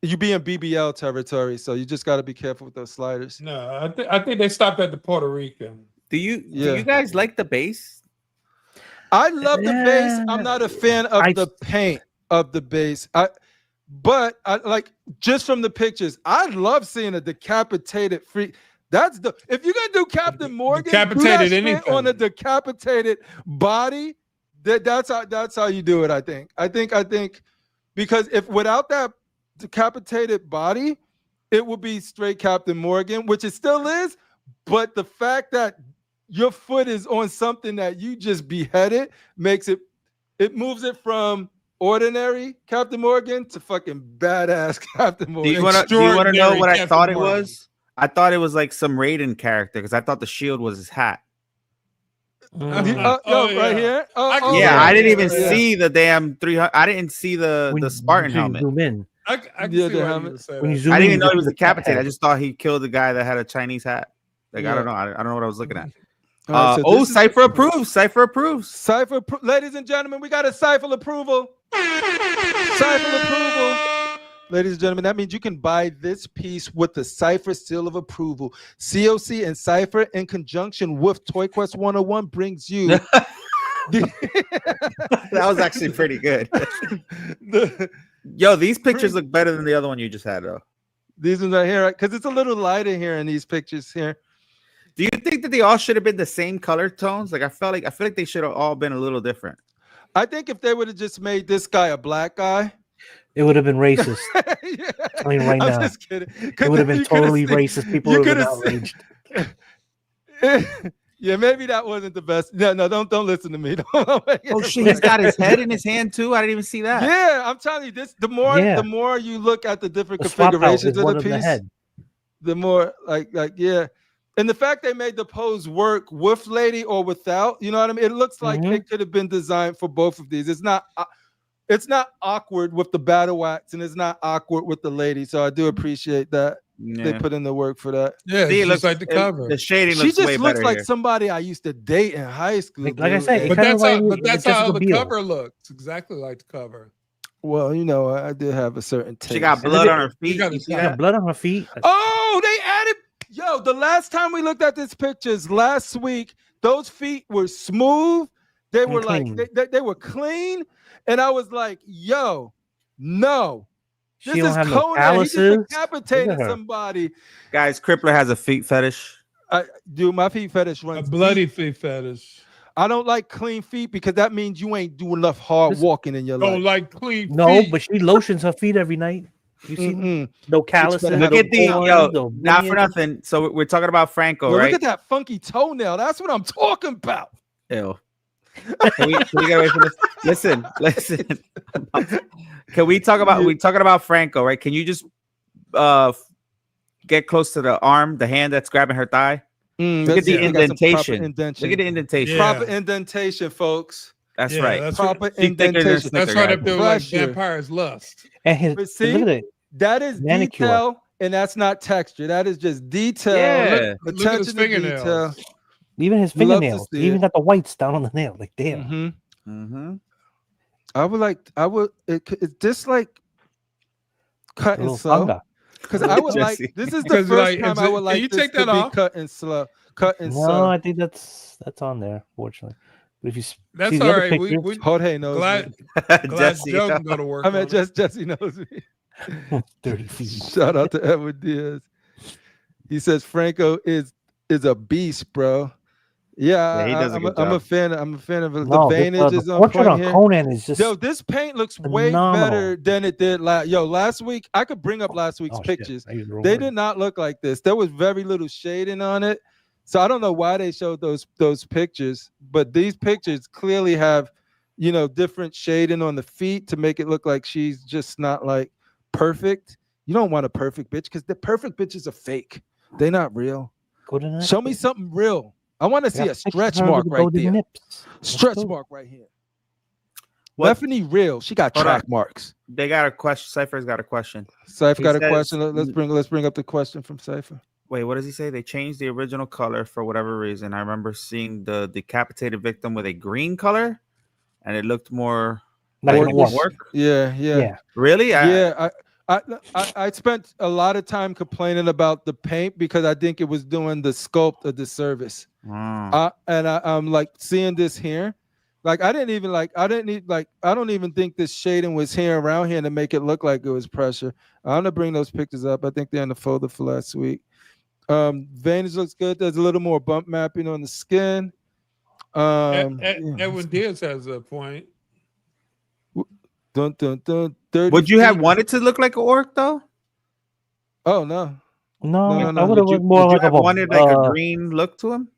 You be in BBL territory, so you just got to be careful with those sliders. No, I think they stopped at the Puerto Rican. do you guys like the bass? I love the base. I'm not a fan of I- the paint of the base. But I like just from the pictures. I love seeing a decapitated freak. That's the if you're gonna do Captain Morgan, do that Decapitated shit anything. on a decapitated body. That's how you do it. I think because if without that decapitated body, it would be straight Captain Morgan, which it still is. But the fact that your foot is on something that you just beheaded makes it moves it from ordinary Captain Morgan to fucking badass Captain Do Morgan. you want to know what I Captain thought it Morgan. was? I thought it was like some Raiden character because I thought the shield was his hat. Mm. Oh, right yeah. here. I can- Yeah, yeah, I didn't yeah, even yeah. see the damn 300. I didn't see the Spartan Until you helmet. Zoom in. I can Yeah, see the why helmet. you would say When you that. zoom I in, didn't you know get he was the decapitated. head. I just thought he killed the guy that had a Chinese hat. Like I Yeah. don't know. I don't know what I was looking at. All right, so this is- Cypher approves. Cypher approves. Cypher, ladies and gentlemen, we got a Cypher approval. Cypher approval. Ladies and gentlemen, that means you can buy this piece with the Cypher seal of approval. COC and Cypher in conjunction with Toy Quest 101 brings you That was actually pretty good. the, Yo, these pictures look better than the other one you just had, though. these ones right here, because it's a little lighter here in these pictures here. Do you think that they all should have been the same color tones? Like I feel like they should have all been a little different. I think if they would have just made this guy a black guy, It would have been racist. yeah. Telling you right I'm now. just kidding. It would have been totally racist. People you would have been could've seen- outraged. Yeah, maybe that wasn't the best. No, don't listen to me. Oh shit, he's got his head in his hand too. I didn't even see that. Yeah, I'm telling you this. The more you look at the different The swap out configurations is one of of the the piece, head. the more like yeah. And the fact they made the pose work with lady or without, you know what I mean? It looks like Mhm. it could have been designed for both of these. It's not awkward with the battle wax and it's not awkward with the lady. So I do appreciate that they Yeah. put in the work for that. Yeah, See, it it's looks just like the cover. The shading She looks just way looks better like here. somebody I used to date in high school. Like I dude. said, it But kinda that's like how, with the Jessica Biel. cover looks. Exactly like the cover. Well, you know, I did have a certain taste. She got blood on her feet. got- You see she She got that? blood on her feet. Oh, they added. Yo, the last time we looked at these pictures last week, those feet were smooth. They And were like clean. they were clean, and I was like, "Yo, no, this She don't is have no Conan. He calluses. just Look decapitated at her. somebody." Guys, Crippler has a feet fetish. Dude, my feet fetish A runs bloody deep. feet fetish. I don't like clean feet because that means you ain't doing enough hard walking in your Don't life. like clean No, feet. but she lotions her feet every night. You seen Mm-mm. no calluses? better Look have at the no yo, corns, no not for lineage. nothing. So we're talking about Franco, Yo, right? look at that funky toenail. That's what I'm talking about. Ew. Can we get away from this? Listen. Can we talk about? Yeah. We talking about Franco, right? Can you just get close to the arm, the hand that's grabbing her thigh? Look at the indentation. Look at the indentation. Proper indentation, folks. That's right. That's Proper She thicker than a indentation. That's Snicker, right guys. up there like Pressure. Vampire's Lust. And But see, look at it. that is Manicure. detail, and that's not texture. That is just detail. Yeah. Look at his Attention to detail. fingernails. Even his Love to fingernails. see He even it. got the whites down on the nail. Like, damn. Mm-hmm. Mm-hmm. It's just like A cut and little slow. funga. Because I would like, Jesse. this is the Because, first like, time is I it- would can like you this take to that be off? cut and slow. Cut and No, slow. I think that's on there, fortunately. But if you That's see the all other right. picture, We Jorge knows glad me. Jesse. Joe can go to work. I mean, on it. Jesse knows me. dirty feet. Shout out to Edward Diaz. He says Franco is a beast, bro. Yeah, he does a good I'm a job. fan. I'm a fan of it. No, The veinage the is on portrait point on here. Conan is just Yo, this paint looks way phenomenal. better than it did last week. I could bring up last week's Oh, shit. pictures. I used the wrong They word. did not look like this. There was very little shading on it. So I don't know why they showed those pictures, but these pictures clearly have, different shading on the feet to make it look like she's just not like perfect. You don't want a perfect bitch because the perfect bitches are fake. They're not real. Go to that. Show me something real. I want to see a stretch mark right there. Stretch mark right here. What? Bethany real. She got Hold track on. marks. They got a question. Cypher's got a question. Cypher He got a says- question. Let's bring up the question from Cypher. Wait, what does he say? They changed the original color for whatever reason. I remember seeing the decapitated victim with a green color, and it looked more Like it an would orc. work. Yeah. Really? I spent a lot of time complaining about the paint because I think it was doing the sculpt a disservice. I'm like seeing this here. Like I don't even think this shading was here around here to make it look like it was pressure. I'm gonna bring those pictures up. I think they're in the folder for last week. Veinage looks good. There's a little more bump mapping on the skin. Edwin Diaz has a point. Dun, dun, dun, 30 Would you have feet. wanted to look like an orc though? Oh no, No, No. I would have more Would you like have a wanted like a green look to him?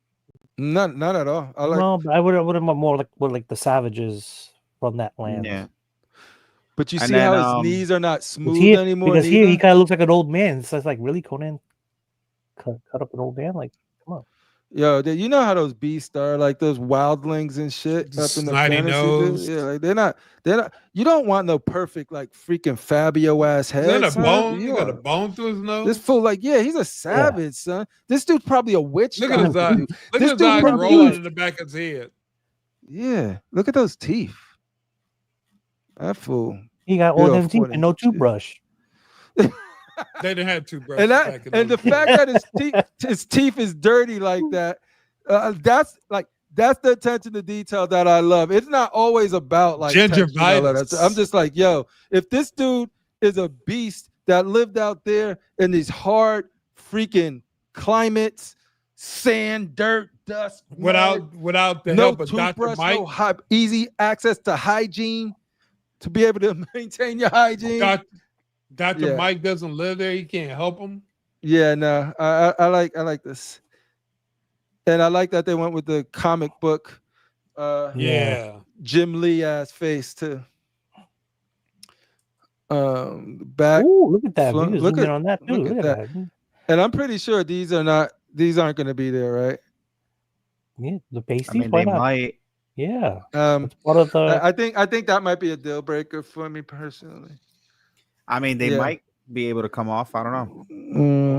not at all. I like, no, but I would have more like the savages from that land. Yeah. but you And see then, how his knees are not smooth Here, anymore. because here he neither? kind of looks like an old man. So it's like, really, Conan cut up an old man? Like, come on. Yo, you know how those beasts are, like those wildlings and shit up in the Snotty fantasy. nosed. Yeah, like they're not. You don't want no perfect like freaking Fabio ass head. Is that a son. bone? You You got a know, bone through his nose? This fool, like, yeah, he's a savage, son. This dude's probably a witch. Look at his doctor, eyes. dude. Look This at his dude eyes probably rolling used- in the back of his head. Yeah, look at those teeth. That fool. He got all Yeah, them teeth 40. and no toothbrush. They didn't have two brushes. And the fact that his teeth is dirty like that, that's the attention to detail that I love. It's not always about like texture and all that. Gingivitis. I'm just like, yo, if this dude is a beast that lived out there in these hard freaking climates, sand, dirt, dust, mud, without the no help of Dr. toothbrush, Mike, no easy access to hygiene to be able to maintain your hygiene. Dr. Yeah. Mike doesn't live there. You can't help him. Yeah, no, I like this, and I like that they went with the comic book, Yeah. Jim Lee ass face too. Back, Ooh, look at that. Look We can at- zoom in on that too. look Look at at that. and I'm pretty sure these aren't going to be there, right? Yeah, the I pasties. mean, Why they not? might. Yeah. Um, It's part of the. I think that might be a deal breaker for me personally. I mean, they Yeah. might be able to come off. I don't know.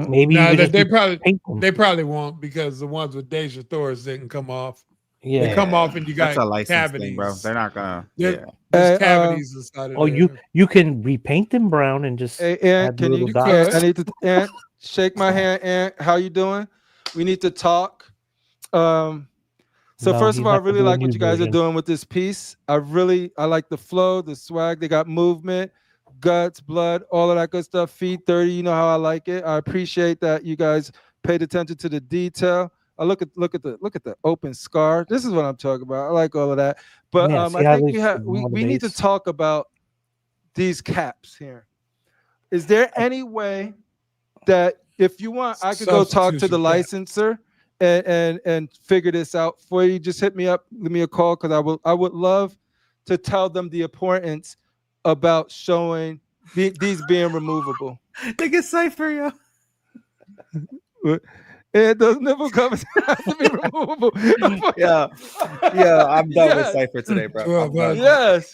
Maybe No, you could they just probably paint them. they probably won't because the ones with Deja Thor's didn't come off. Yeah. They come off and you got That's a license cavities, thing, bro. They're not gonna. Yeah. Yeah. There's cavities inside of Oh, there. you can repaint them brown and just Hey, Aunt, add can little you? dots. I need to. Aunt, shake my hand. Aunt, how you doing? We need to talk. So No, first he's of all, I not gonna really do a like what new you guys are version. doing with this piece. I like the flow, the swag. They got movement, guts, blood, all of that good stuff. Feet 30. You know how I like it. I appreciate that you guys paid attention to the detail. I look at the open scar. This is what I'm talking about. I like all of that. But Yeah, I think we need to talk about these caps here. Is there any way that if you want, I could go talk to the licensor and figure this out for you? Just hit me up, give me a call, because I would love to tell them the importance about showing these being removable. Look at Cypher, yo. And those nipple covers have to be removable. Yeah, I'm done with Cypher today, bro. Yes,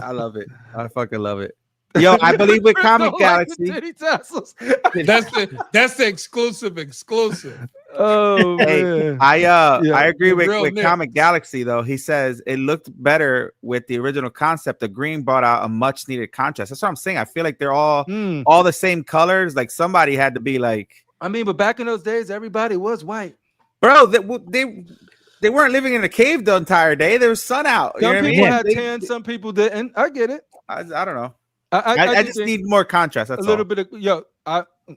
I love it. I fucking love it. Yo, I believe with Comic Galaxy. That's the exclusive. Oh man. I agree with Comic Galaxy though. He says it looked better with the original concept. The green brought out a much needed contrast. That's what I'm saying. I feel like they're all the same colors. Like somebody had to be like. I mean, but back in those days, everybody was white, bro. They weren't living in a cave the entire day. There was sun out. Some people had tan, some people didn't. I get it. I don't know. I just need more contrast. That's a little bit of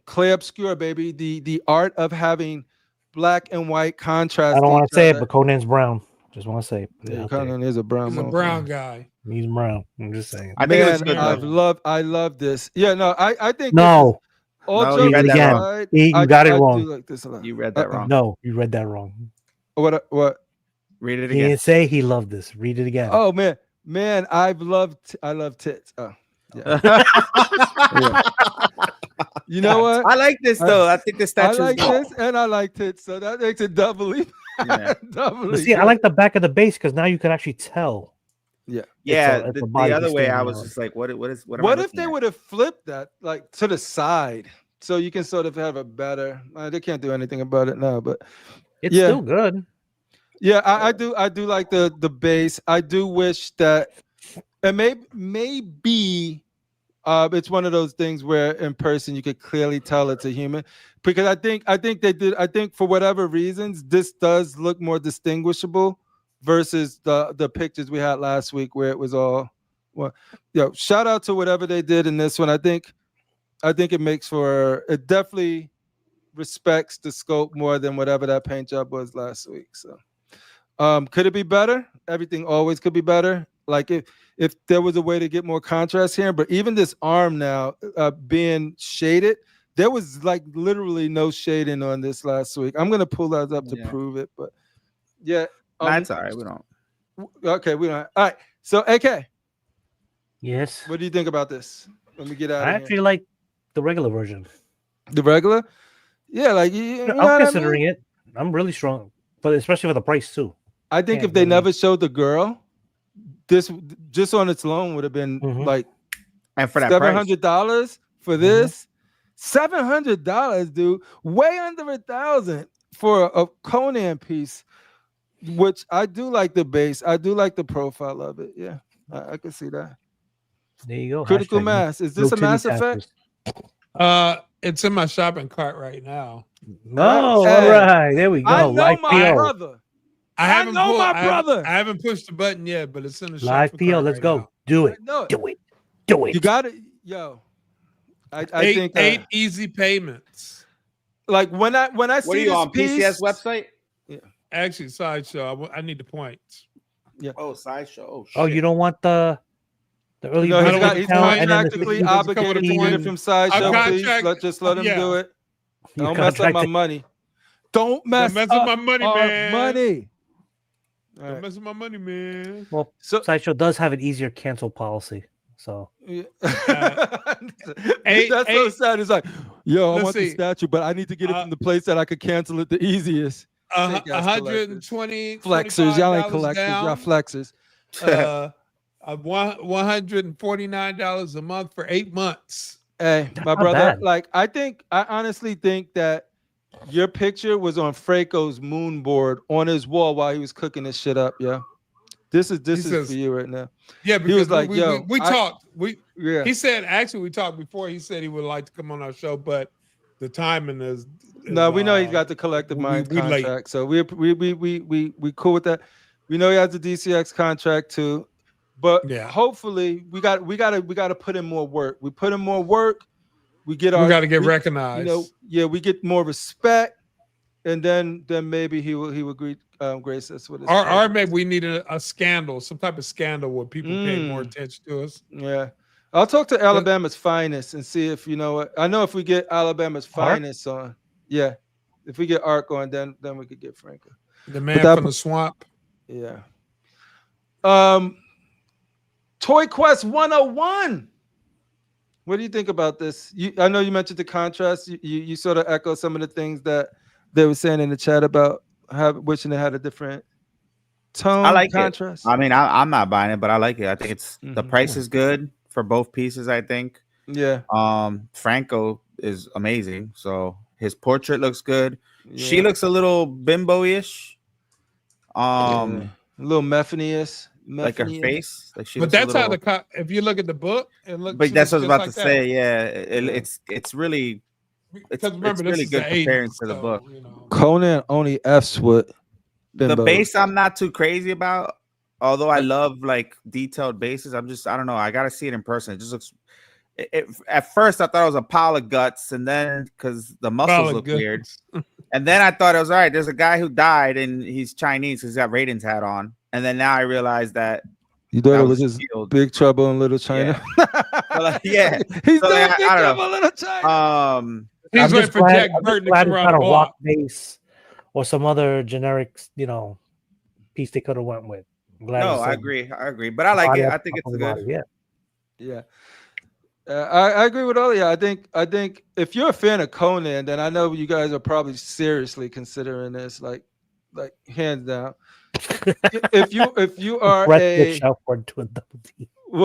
clay obscure, baby. The art of having black and white contrast. I don't want to say it, but Conan's brown. Just want to say it. Yeah, Conan is a brown. He's a brown guy. He's brown. I'm just saying. I think it's good. I love this. Yeah, no, I think no. You read it again. You got it wrong. Like this a lot. You read that wrong. No, you read that wrong. What? Read it again. He didn't say he loved this. Read it again. Oh man, I love tits. Oh. Yeah. Yeah. You know what? I like this though. I think the statue. I like this, and I like tits, so that makes it doubly. Yeah. See, I like the back of the base because now you can actually tell. Yeah. The other way, I was just like, what if they would have flipped that like to the side, so you can sort of have a better? They can't do anything about it now, but it's still good. Yeah, I do like the base. I do wish that, and maybe it's one of those things where in person you could clearly tell it's a human, because I think they did. I think for whatever reasons this does look more distinguishable versus the pictures we had last week where it was all. Well, shout out to whatever they did in this one. I think it makes for, it definitely respects the scope more than whatever that paint job was last week. So could it be better? Everything always could be better. Like if there was a way to get more contrast here, but even this arm now being shaded, there was like literally no shading on this last week. I'm gonna pull that up to prove it, but yeah. That's all right. We don't. Okay, we don't. All right. So, AK. Yes. What do you think about this? Let me get out. I actually like the regular version. The regular? Yeah, like I'm considering it. I'm really strong, but especially for the price too. I think if they never showed the girl, this just on its own would have been like, and for that $700 for this, $700, dude, way under $1,000 for a Conan piece. Which I do like the base. I do like the profile of it. Yeah, I can see that. There you go. Critical mass. Is this a Mass Effect? It's in my shopping cart right now. No, all right. There we go. I know my brother. I haven't pushed the button yet, but it's in the live shopping PO. cart. Let's go. Do it. Do it. You got it, yo. I think 8 easy payments. Like when I see what are you this on piece, PCS website? Yeah. Actually, Sideshow. I need the points. Yeah. Oh, Sideshow. Oh, shit. Oh, you don't want the early? No, he's contractually obligated to get it from Sideshow. Please, just let him do it. Don't mess up my money. Don't mess up my money, man. Money. Don't mess with my money, man. Well, Sideshow does have an easier cancel policy. So that's so sad. It's like, yo, I want the statue, but I need to get it from the place that I could cancel it the easiest. 120 flexers, y'all ain't collectors, y'all flexers. $149 a month for 8 months. Hey, my brother, like I honestly think that your picture was on Franco's moon board on his wall while he was cooking this shit up, yeah. This is for you right now. Yeah, because he was like, we talked. He said actually we talked before. He said he would like to come on our show, but the timing is no. We know he's got the collective mind contract, late. So we cool with that. We know he has the DCX contract too, but hopefully we got to put in more work. We put in more work. We got to get recognized. We get more respect. and then maybe he will grace us with his Or presence. maybe we need a scandal, some type of scandal where people pay more attention to us. Yeah. I'll talk to Alabama's finest and see if I know if we get Alabama's finest on. Yeah. If we get Art going, then we could get Franco. The man from the swamp. Yeah. Toy Quest 101. What do you think about this? I know you mentioned the contrast. You sort of echo some of the things that they were saying in the chat about wishing it had a different tone. I like contrast. I mean, I'm not buying it, but I like it. I think it's the price is good for both pieces. I think. Yeah. Franco is amazing. So his portrait looks good. Yeah. She looks a little bimbo-ish. A little Methany-ish. Like her face. Like but that's how if you look at the book, it looks. But that's what I was about to say. Yeah, it's really. Because remember, it's really good comparing to the book. You know. Conan only F's with the base. I'm not too crazy about. Although I love like detailed bases, I don't know. I gotta see it in person. It just looks. At first, I thought it was a pile of guts, and then because the muscles look weird, and then I thought it was all right. There's a guy who died, and he's Chinese. He's got Raiden's hat on, and then now I realized that you thought it was just Big Trouble in Little China. Yeah, he's doing Big Trouble in Little China. He's waiting for Jack Burton to come around the block. Base or some other generic, piece they could have went with. No, I agree, but I like it. I think it's good. Yeah. I agree with all of you. I think if you're a fan of Conan, then I know you guys are probably seriously considering this, like hands down. if you are what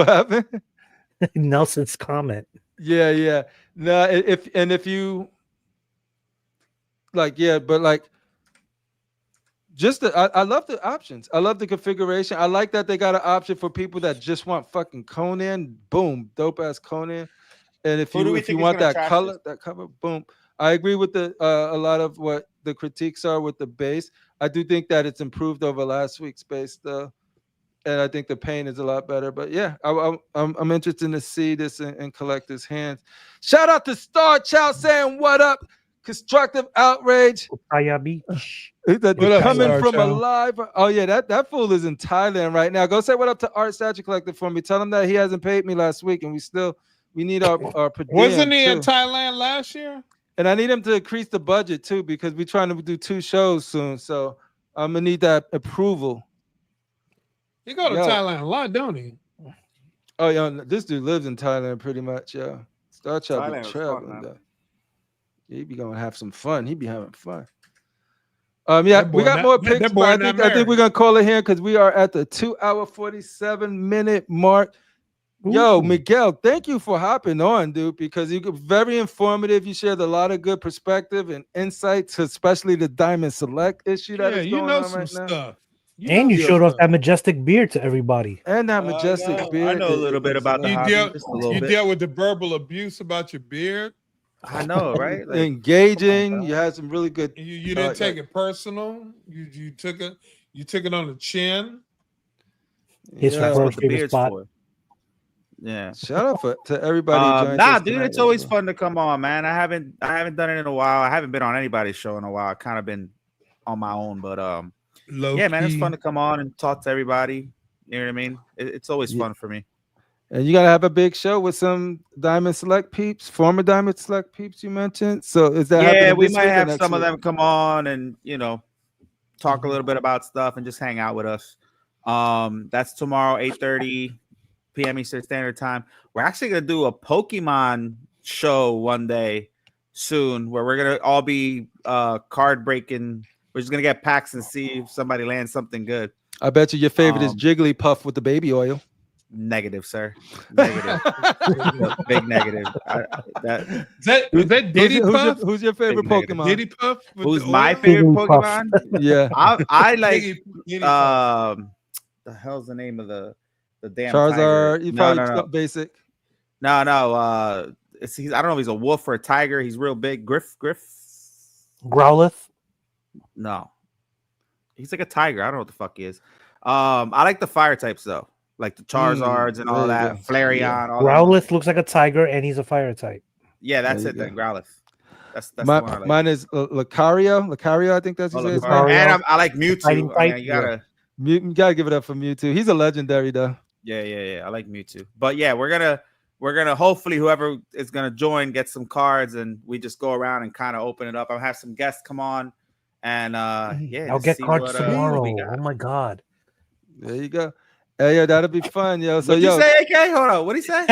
happened? Nelson's comment. Yeah. No, if you I love the options. I love the configuration. I like that they got an option for people that just want fucking Conan. Boom, dope ass Conan. And if you want that color, that cover, boom. I agree with a lot of what the critiques are with the base. I do think that it's improved over last week's base though, and I think the paint is a lot better. But yeah, I'm interested to see this in collectors' hands. Shout out to Star Chow saying what up. Constructive Outrage. Beach. Coming from alive. Oh yeah, that fool is in Thailand right now. Go say what up to Art Statue Collector for me. Tell him that he hasn't paid me last week, and we need our per diem. Wasn't he in Thailand last year? And I need him to increase the budget too, because we're trying to do 2 shows soon. So I'm gonna need that approval. He go to Thailand a lot, don't he? Oh yeah, this dude lives in Thailand pretty much. Yeah, Star Child be traveling though. He be gonna have some fun. He be having fun. We got more picks, but I think we're gonna call it here because we are at the 2-hour 47-minute mark. Ooh. Yo, Miguel, thank you for hopping on, dude, because you were very informative. You shared a lot of good perspective and insights, especially the Diamond Select issue that is going on right now. And you showed off that majestic beard to everybody. And that majestic beard. I know a little bit about the hobby. You dealt with the verbal abuse about your beard. I know, right? Engaging. You had some really good. You didn't take it personal. You took it on the chin. His favorite spot. Yeah. Shout out to everybody. Dude, it's always fun to come on, man. I haven't done it in a while. I haven't been on anybody's show in a while. I've kind of been on my own, but yeah, man, it's fun to come on and talk to everybody. You know what I mean? It's always fun for me. And you gotta have a big show with some Diamond Select peeps, former Diamond Select peeps you mentioned. So is that? Yeah, we might have some of them come on and talk a little bit about stuff and just hang out with us. That's tomorrow, 8:30 p.m. Eastern Standard Time. We're actually gonna do a Pokemon show one day soon, where we're gonna all be card breaking. We're just gonna get packs and see if somebody lands something good. I bet you your favorite is Jigglypuff with the baby oil. Negative, sir. Negative. Big negative. Is that Diddy Puff? Who's your favorite Pokemon? Diddy Puff? Who's my favorite Pokemon? Yeah. I like the hell's the name of the damn Charizard. Tiger? You probably basic. No. I don't know if he's a wolf or a tiger. He's real big. Griff. Growlithe? No. He's like a tiger. I don't know what the fuck he is. I like the fire types though. Like the Charizards and all that. Flareon. All Growlithe looks like a tiger and he's a fire type. Yeah, that's it then. Growlithe. That's the one I like. Mine is Lucario. Lucario, I think that's his name. And I like Mewtwo. I mean, you gotta give it up for Mewtwo. He's a legendary though. Yeah. I like Mewtwo. But yeah, we're gonna hopefully whoever is gonna join get some cards, and we just go around and kind of open it up. I'll have some guests come on, and I'll get cards tomorrow. Oh my god! There you go. Hey, yo, that'll be fun, yo. So, What'd you say, AK? Hold on. What'd he say?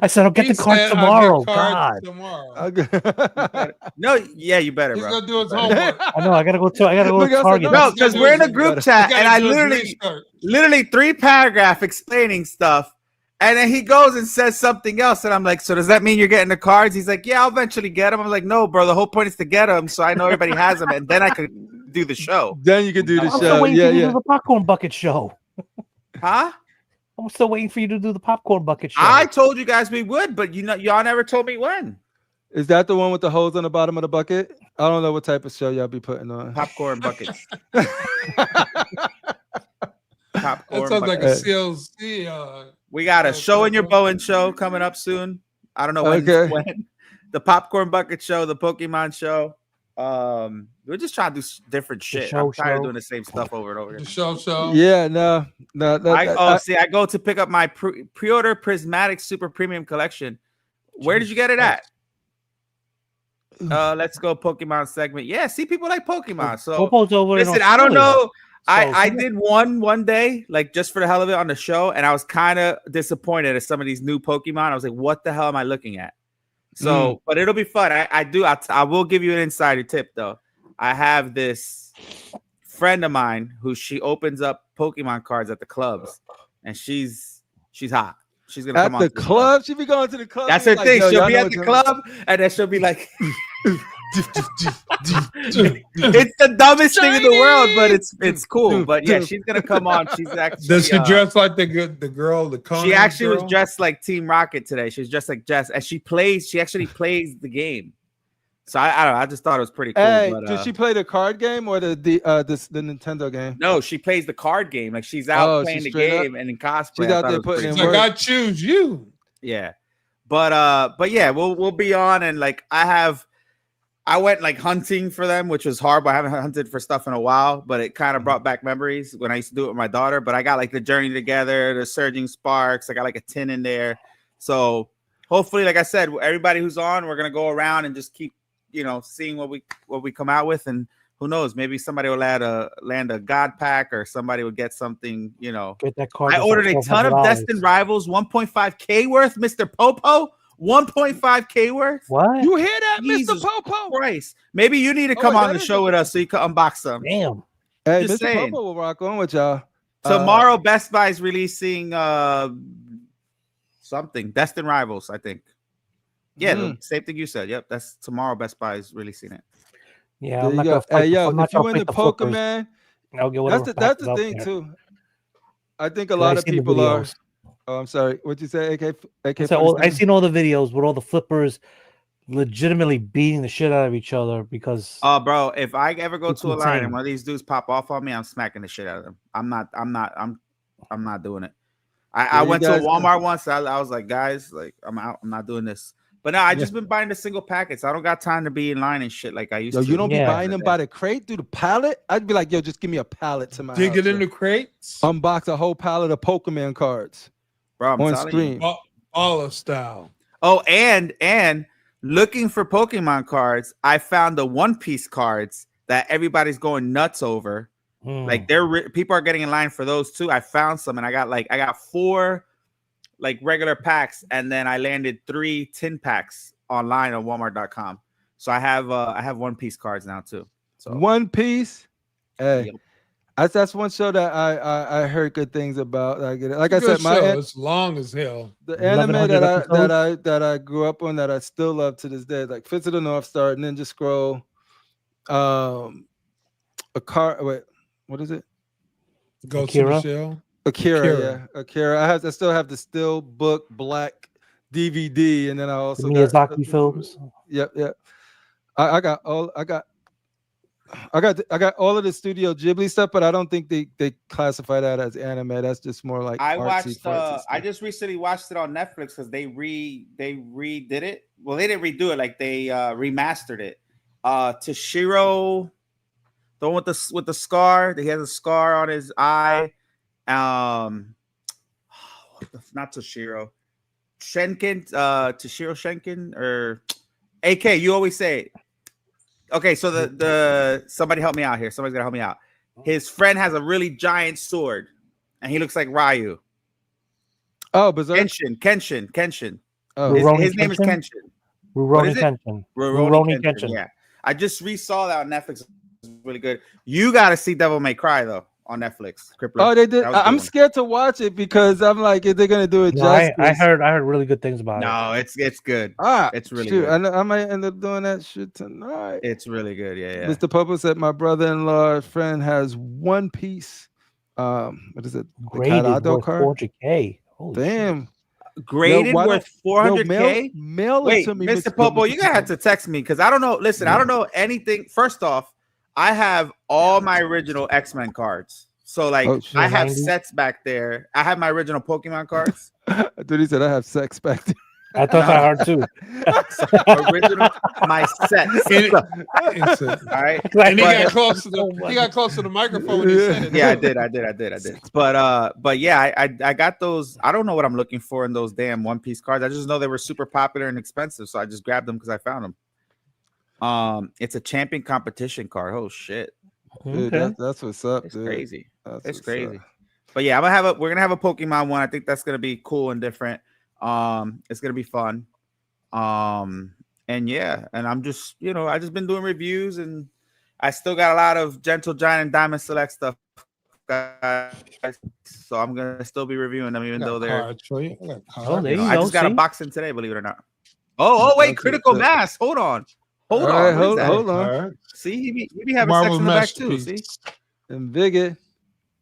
I said I'll get the cards tomorrow. God. Tomorrow. No, yeah, you better. He's bro. gonna do his homework. I know. I gotta go to Target. No, because we're in a group chat, and I literally 3 paragraph explaining stuff, and then he goes and says something else, and I'm like, so does that mean you're getting the cards? He's like, yeah, I'll eventually get them. I'm like, no, bro. The whole point is to get them, so I know everybody has them, and then I could do the show. Then you can do the I'm show. still waiting for you to do the popcorn bucket show. Huh? I'm still waiting for you to do the popcorn bucket show. I told you guys we would, but y'all never told me when. Is that the one with the holes on the bottom of the bucket? I don't know what type of show y'all be putting on. Popcorn buckets. That sounds like a CLC. We got a show in your Bowen show coming up soon. I don't know when. The popcorn bucket show, the Pokemon show. We're just trying to do different shit. I'm tired of doing the same stuff over and over again. The show. Yeah, no. I go to pick up my pre-order Prismatic Super Premium Collection. Where did you get it at? Let's go Pokemon segment. Yeah, see, people like Pokemon. So listen, I don't know. I did one day, like just for the hell of it on the show, and I was kind of disappointed at some of these new Pokemon. I was like, what the hell am I looking at? So, but it'll be fun. I will give you an insider tip though. I have this friend of mine who she opens up Pokemon cards at the clubs, and she's hot. She's gonna come at the club. She be going to the club. That's her thing. She'll be at the club, and then she'll be like, "It's the dumbest thing in the world, but it's cool." But yeah, she's gonna come on. She's actually. Does she dress like the girl? She actually was dressed like Team Rocket today. She's dressed like Jess, and she actually plays the game. So I don't know. I just thought it was pretty cool. Hey, but, did she play the card game or the Nintendo game? No, she plays the card game. Like she's out playing the game and in cosplay. She's out there putting in work. I choose you. Yeah, but yeah, we'll be on, and like I went like hunting for them, which was horrible. I haven't hunted for stuff in a while, but it kind of brought back memories when I used to do it with my daughter. But I got like the Journey Together, the Surging Sparks. I got like a tin in there. So hopefully, like I said, everybody who's on, we're gonna go around and just keep, seeing what we come out with, and who knows, maybe somebody will land a God pack, or somebody will get something, Get that card. I ordered a ton of Destined Rivals, 1.5K worth, Mr. Popo, 1.5K worth. What? You hear that, Jesus Mr. Popo? Christ. Maybe you need to come on the show with us so you can unbox them. Damn. Hey, Just Mr. saying. Popo will rock on with y'all. Tomorrow, Best Buy is releasing something. Destined Rivals, I think. Yeah, the same thing you said. Yep, that's tomorrow. Best Buy is releasing it. Yeah, there you go. Hey, yo, if you into Pokemon, I'll get whatever. That's the thing too. I think a lot of people are. Oh, I'm sorry. What'd you say? AK. I've seen all the videos with all the flippers legitimately beating the shit out of each other because. Oh, bro! If I ever go to a line and one of these dudes pop off on me, I'm smacking the shit out of them. I'm not doing it. I went to a Walmart once. I was like, guys, like I'm out. I'm not doing this. But no, I just been buying the single packets. I don't got time to be in line and shit like I used to. You don't be buying them by the crate through the pallet? I'd be like, yo, just give me a pallet to my house. Dig it in the crates? Unbox a whole pallet of Pokemon cards. Bro, I'm on stream. All style. Oh, and looking for Pokemon cards, I found the One Piece cards that everybody's going nuts over. Like people are getting in line for those too. I found some, and I got 4 like regular packs, and then I landed 3 tin packs online on Walmart.com. So I have One Piece cards now too. So One Piece, hey, that's one show that I heard good things about. Like I said, it's long as hell. The anime that I grew up on that I still love to this day, like Fist of the North Star, Ninja Scroll, what is it? Ghost in the Shell. Akira. I still have the Steel Book Black DVD, and then I also Miyazaki films. Yep. I got I got all of the Studio Ghibli stuff, but I don't think they classify that as anime. That's just more like I artsy, watched. fartsy I stuff. just recently watched it on Netflix because they redid it. Well, they didn't redo it. Like they remastered it. Toshiro, the one with the scar. He has a scar on his eye. Not Toshiro. Shenkin. Toshiro Shenkin or AK. You always say it. Okay, so the somebody help me out here. Somebody's gonna help me out. His friend has a really giant sword, and he looks like Ryu. Oh, Berserk. Kenshin. Oh. His name is Kenshin. Rurouni Kenshin. Rurouni Kenshin. Yeah, I just resaw that on Netflix. It's really good. You got to see Devil May Cry though on Netflix. Crippler. Oh, they did. I'm scared to watch it because I'm like, if they're gonna do it justice. I heard really good things about it. No, it's good. It's really good. good. I might end up doing that shit tonight. It's really good. Yeah. Mr. Popo said my brother-in-law friend has One Piece. What is it? Graded worth 400K. Damn. Shit. Graded worth 400K. Mail Wait, it to me, Mr. Popo, you're gonna have to text me because I don't know. Listen, I don't know anything. First off, I have all my original X-Men cards. So like I have sets back there. I have my original Pokemon cards. I thought he said I have sex back there. I thought that hard too. Original my sets. All right. And he got close to the microphone when he said it. Yeah, I did. But yeah, I got those. I don't know what I'm looking for in those damn One Piece cards. I just know they were super popular and expensive, so I just grabbed them because I found them. It's a champion competition card. Oh shit. Dude, that's what's up. It's dude. crazy. It's crazy. Up. But yeah, we're gonna have a Pokemon one. I think that's gonna be cool and different. It's gonna be fun. And yeah, and I'm just I just been doing reviews, and I still got a lot of Gentle Giant and Diamond Select stuff, guys. So I'm gonna still be reviewing them, even though they're. I just got a box in today, believe it or not. Oh wait, Critical Mass. Hold on. Hold on. See, he be having sex in the back too. See, and Vigor.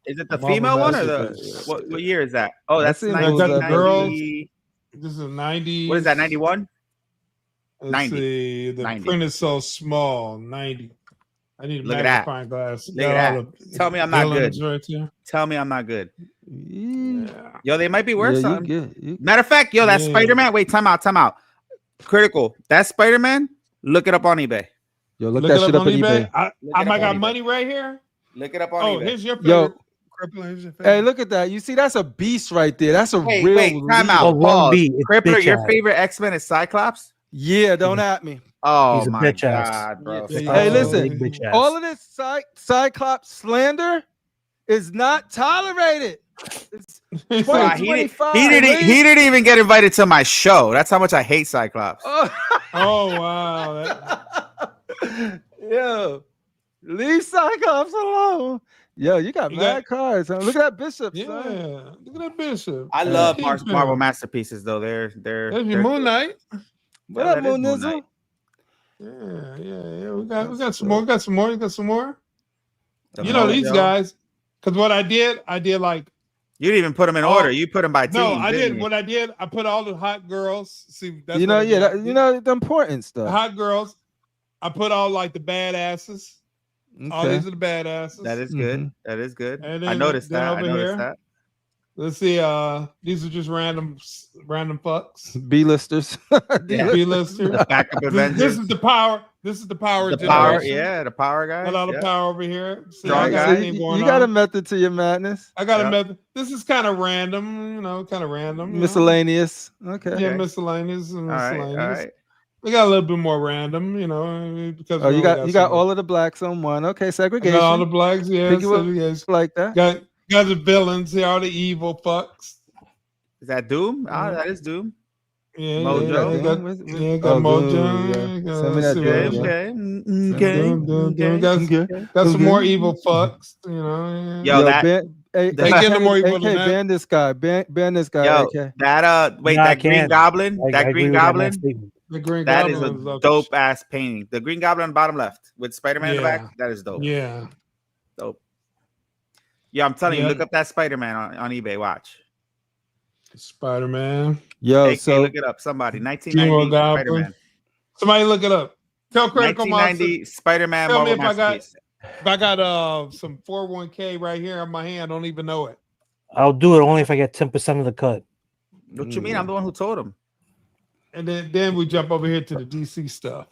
Is it the female one or the what year is that? Oh, that's 90. This is 90. What is that? 91. Let's 90. see. The 90. print is so small. 90. I need a Look magnifying glass. Look at that. Tell me I'm not good. Right. Tell me I'm not good. Yeah. Yo, they might be worth something. Good. Matter of fact, that Spider-Man. Wait, time out. Critical. That Spider-Man. Look it up on eBay. Yo, look that shit up on eBay. I got money right here. Look it up on eBay. Here's your favorite. Hey, look at that. You see, that's a beast right there. That's a real time out. Crippler, your favorite X-Men is Cyclops? Yeah, don't at me. Oh my god, bro. Hey, listen, all of this Cyclops slander is not tolerated. It's he didn't even get invited to my show. That's how much I hate Cyclops. Oh wow. Yo, leave Cyclops alone. Yo, you got mad cards. Huh? Look at that Bishop. Yeah, son. Look at that Bishop. I love Marvel masterpieces though. There's your Moon Knight. What up, Moon Knight? Yeah. We got some more. You got some more. These guys. Because what I did like. You didn't even put them in order. You put them by teams. No, I didn't. What I did, I put all the hot girls. See, that's the important stuff. The hot girls. I put all like the badasses. Okay. All these are the badasses. That is good. Mm-hmm. That is good. And I noticed that. Let's see. These are just random fucks. B-listers. B-listers. Backup Avengers. This is the power. The power. The power. Yeah, the power guys. A lot of power over here. See, you got a method to your madness. I got a method. This is kind of random. Miscellaneous. Okay. Yeah, miscellaneous. All right. We got a little bit more random, because you got all of the blacks on one. Okay, segregation. All the blacks, like that. Got the villains here, all the evil fucks. Is that Doom? That is Doom. Yeah, Mojo. Got Mojo. Got some more evil fucks. Ban this guy. Ban this guy. Yo, okay. That Green Goblin. That Green Goblin. The Green that Goblin is a dope ass painting. The Green Goblin on the bottom left with Spider-Man in the back. That is dope. Yeah. Dope. Yeah, I'm telling you, look up that Spider-Man on eBay. Watch. Spider-Man. Yo, AK, look it up. Somebody. 1990 Spider-Man. Somebody look it up. Tell Critical Monster. 1990 Spider-Man Tell me Marvel Masterpiece. if I got some 401k right here on my hand, I don't even know it. I'll do it only if I get 10% of the cut. What you mean? I'm the one who told him. And then we jump over here to the DC stuff.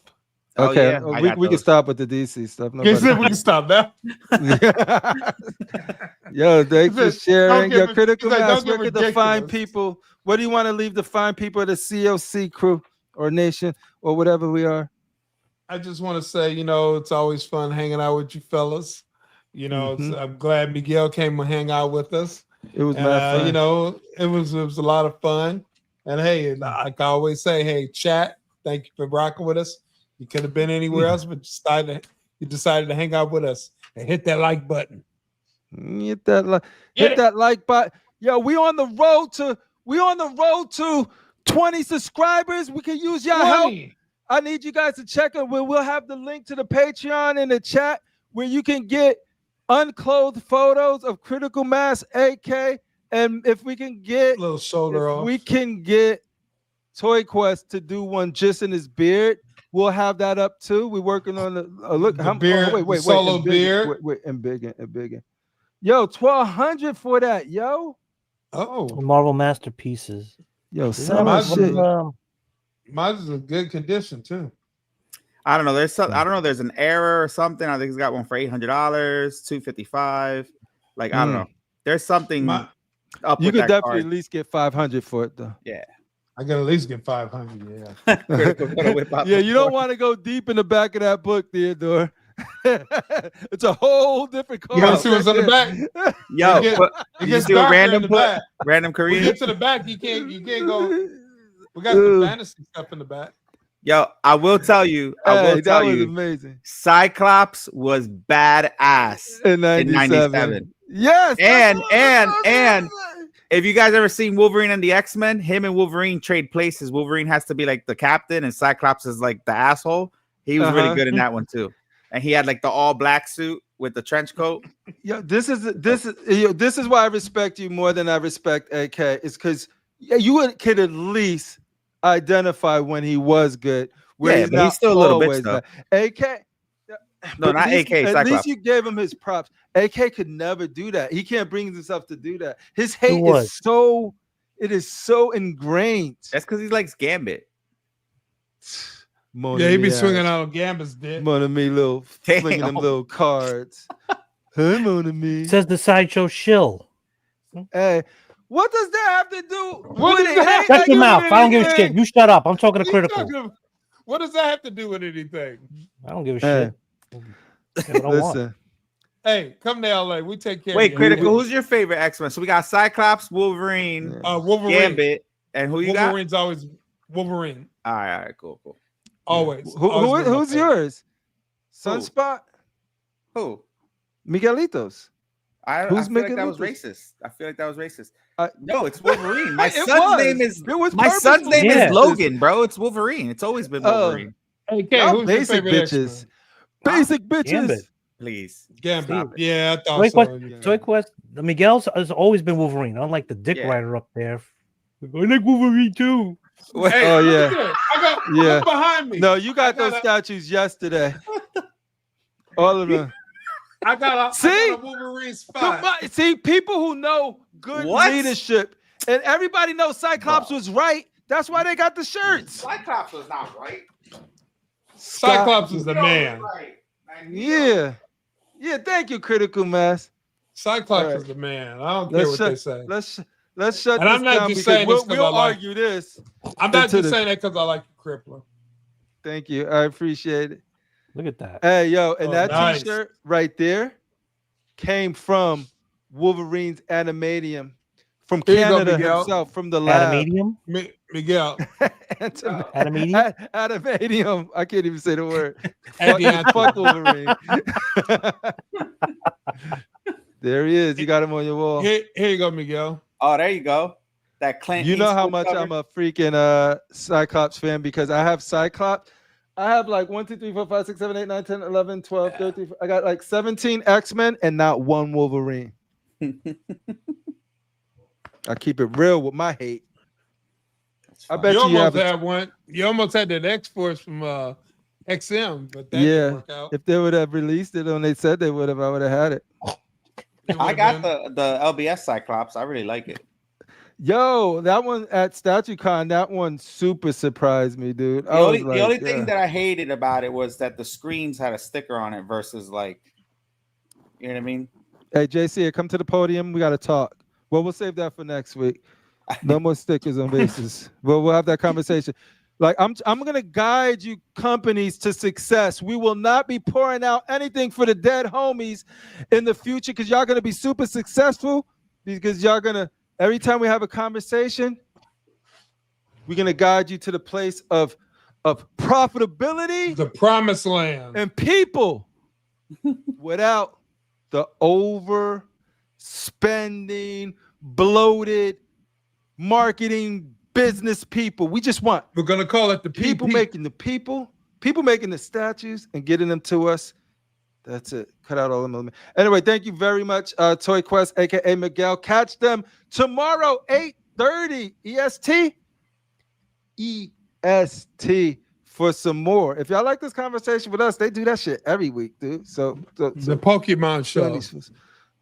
Okay, Oh, yeah, we can stop with the DC stuff. Yes, we can stop now. Yo, thanks for sharing your critical like, mass. don't Where get could the fine ridiculous. people? What do you want to leave the fine people of the COC crew or nation or whatever we are? I just want to say, it's always fun hanging out with you fellas. I'm glad Miguel came to hang out with us. It was mad fun. It was a lot of fun. And hey, like I always say, hey, chat, thank you for rocking with us. You could have been anywhere else, but you decided to hang out with us and hit that like button. Hit that like button. Yo, we on the road to 20 subscribers. We can use your help. I need you guys to check it. We'll have the link to the Patreon in the chat where you can get unclothed photos of Critical Mass AK. And if we can get a little shoulder off, we can get Toy Quest to do one just in his beard. We'll have that up too. We're working on the look. Beard, wait, solo beard. Wait, and big. Yo, 1,200 for that, yo. Oh, Marvel masterpieces. Yo, mine's is in good condition too. I don't know. I don't know. There's an error or something. I think he's got one for $800, $255. Like I don't know. There's something up. You could definitely card. at least get 500 for it though. Yeah. I can at least get 500. Yeah. Yeah, you don't want to go deep in the back of that book, Theodore. It's a whole different card. You want to see what's on the back? Yo, it gets do a random in the back. Random Korean. We get to the back, you can't go. We got the fantasy stuff in the back. Yo, I will tell you. That was amazing. Cyclops was badass in 97. Yes. And if you guys ever seen Wolverine and the X-Men, him and Wolverine trade places. Wolverine has to be like the captain, and Cyclops is like the asshole. He was really good in that one too. And he had like the all black suit with the trench coat. Yeah, this is why I respect you more than I respect AK. It's because you could at least identify when he was good. Yeah, but he's still a little bitch though. AK. No, not AK. At Cyclops. least you gave him his props. AK could never do that. He can't bring himself to do that. His hate is so ingrained. That's because he likes Gambit. Yeah, he be swinging out on Gambit's dick. Mon ami, flinging them little cards. Hey, Mon ami. Says the sideshow shill. Hey, what does that have to do? Shut your mouth. I don't give a shit. You shut up. I'm talking to Critical. What does that have to do with anything? I don't give a shit. Listen. Hey, come to LA. We take care. Wait, Critical. Who's your favorite X-Men? So we got Cyclops, Wolverine, Gambit, and who you got? Wolverine's always Wolverine. All right, cool. Always. Who's yours? Sunspot? Who? Miguelitos. I feel like that was racist. No, it's Wolverine. My son's name is Logan, bro. It's Wolverine. It's always been Wolverine. Okay, who's basic your favorite bitches. X-Men? Basic bitches. Gambit. Please. Gambit. Yeah, I thought Toy Quest. Miguel's has always been Wolverine. Unlike the dick rider up there. I like Wolverine too. Hey, oh yeah. Look behind me. No, you got those statues yesterday. All of them. I got a Wolverine spot. See, people who know good leadership, and everybody knows Cyclops was right. That's why they got the shirts. Cyclops was not right. Cyclops is the man. Yeah. Thank you, Critical Mass. Cyclops is the man. I don't care what they say. Let's shut and this I'm not down just saying we'll argue this. I'm not just saying that because I like the Crippler. Thank you. I appreciate it. Look at that. Hey, yo, and that t-shirt right there came from Wolverine's Animadium from Canada himself, from the lab. Animadium? Miguel. Animadium. I can't even say the word. Fuck Wolverine. There he is. You got him on your wall. Here you go, Miguel. Oh, there you go. That Clint. You know how much I'm a freaking Cyclops fan because I have Cyclops. I have like 1, 2, 3, 4, 5, 6, 7, 8, 9, 10, 11, 12, 13. I got like 17 X-Men and not one Wolverine. I keep it real with my hate. I bet you almost had one. You almost had that X-Force from XM, but that didn't work out. If they would have released it when they said they would have, I would have had it. I got the LBS Cyclops. I really like it. Yo, that one at StatueCon, that one super surprised me, dude. The only thing that I hated about it was that the screens had a sticker on it versus like, you know what I mean? Hey, JC, come to the podium. We got to talk. Well, we'll save that for next week. No more stickers on bases. But we'll have that conversation. Like, I'm gonna guide you companies to success. We will not be pouring out anything for the dead homies in the future because y'all gonna be super successful. Because y'all gonna, every time we have a conversation, we're gonna guide you to the place of profitability, the promised land, and people without the overspending, bloated marketing business people. We just want, we're gonna call it the people making the statues and getting them to us. That's it. Cut out all the middlemen. Anyway, thank you very much, Toy Quest, aka Miguel. Catch them tomorrow, 8:30 EST for some more. If y'all like this conversation with us, they do that shit every week, dude. So the Pokemon show.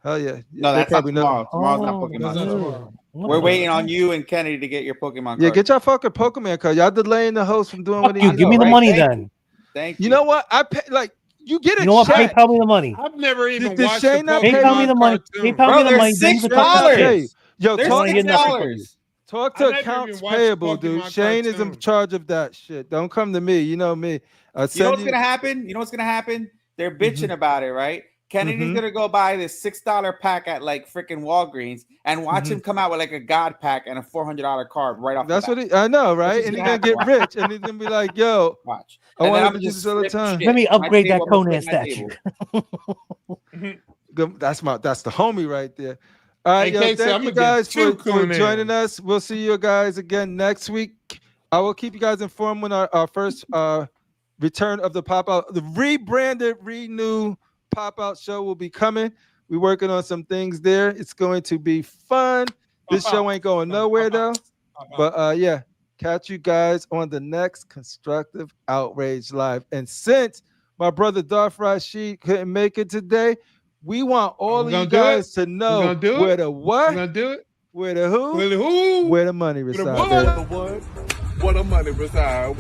Hell yeah. No, that's not tomorrow. Tomorrow's not Pokemon. Tomorrow. We're waiting on you and Kennedy to get your Pokemon card. Yeah, get your fucking Pokemon card. Y'all delaying the host from doing what he needs. Give me the money then. Thank you. You know what? I pay, like, you get it. You know what? PayPal me the money. I've never even Did watched Shane not PayPal me the money. PayPal me the money. $6. Yo, There's $6. Talk to I never accounts even watched payable, Pokemon dude. Shane is in cartoon. charge of that shit. Don't come to me. You know me. You know what's gonna happen? You know what's gonna happen? They're bitching about it, right? Kennedy's gonna go buy this $6 pack at like freaking Walgreens and watch him come out with like a God pack and a $400 card right off. That's what I know, right? And he's gonna get rich, and he's gonna be like, "Yo, watch. I want to do this all the time." Let me upgrade that Conan statue. That's the homie right there. All right, Hey, yo, thank you guys for Conan. joining us. We'll see you guys again next week. I will keep you guys informed when our first return of the pop-out, the rebranded, renewed pop-out show will be coming. We're working on some things there. It's going to be fun. This show ain't going nowhere though. But yeah, catch you guys on the next Constructive Outrage Live. And since my brother Darth Rashid couldn't make it today, we want all of you guys to know where the what, where the who, where the money resides. What the money reside?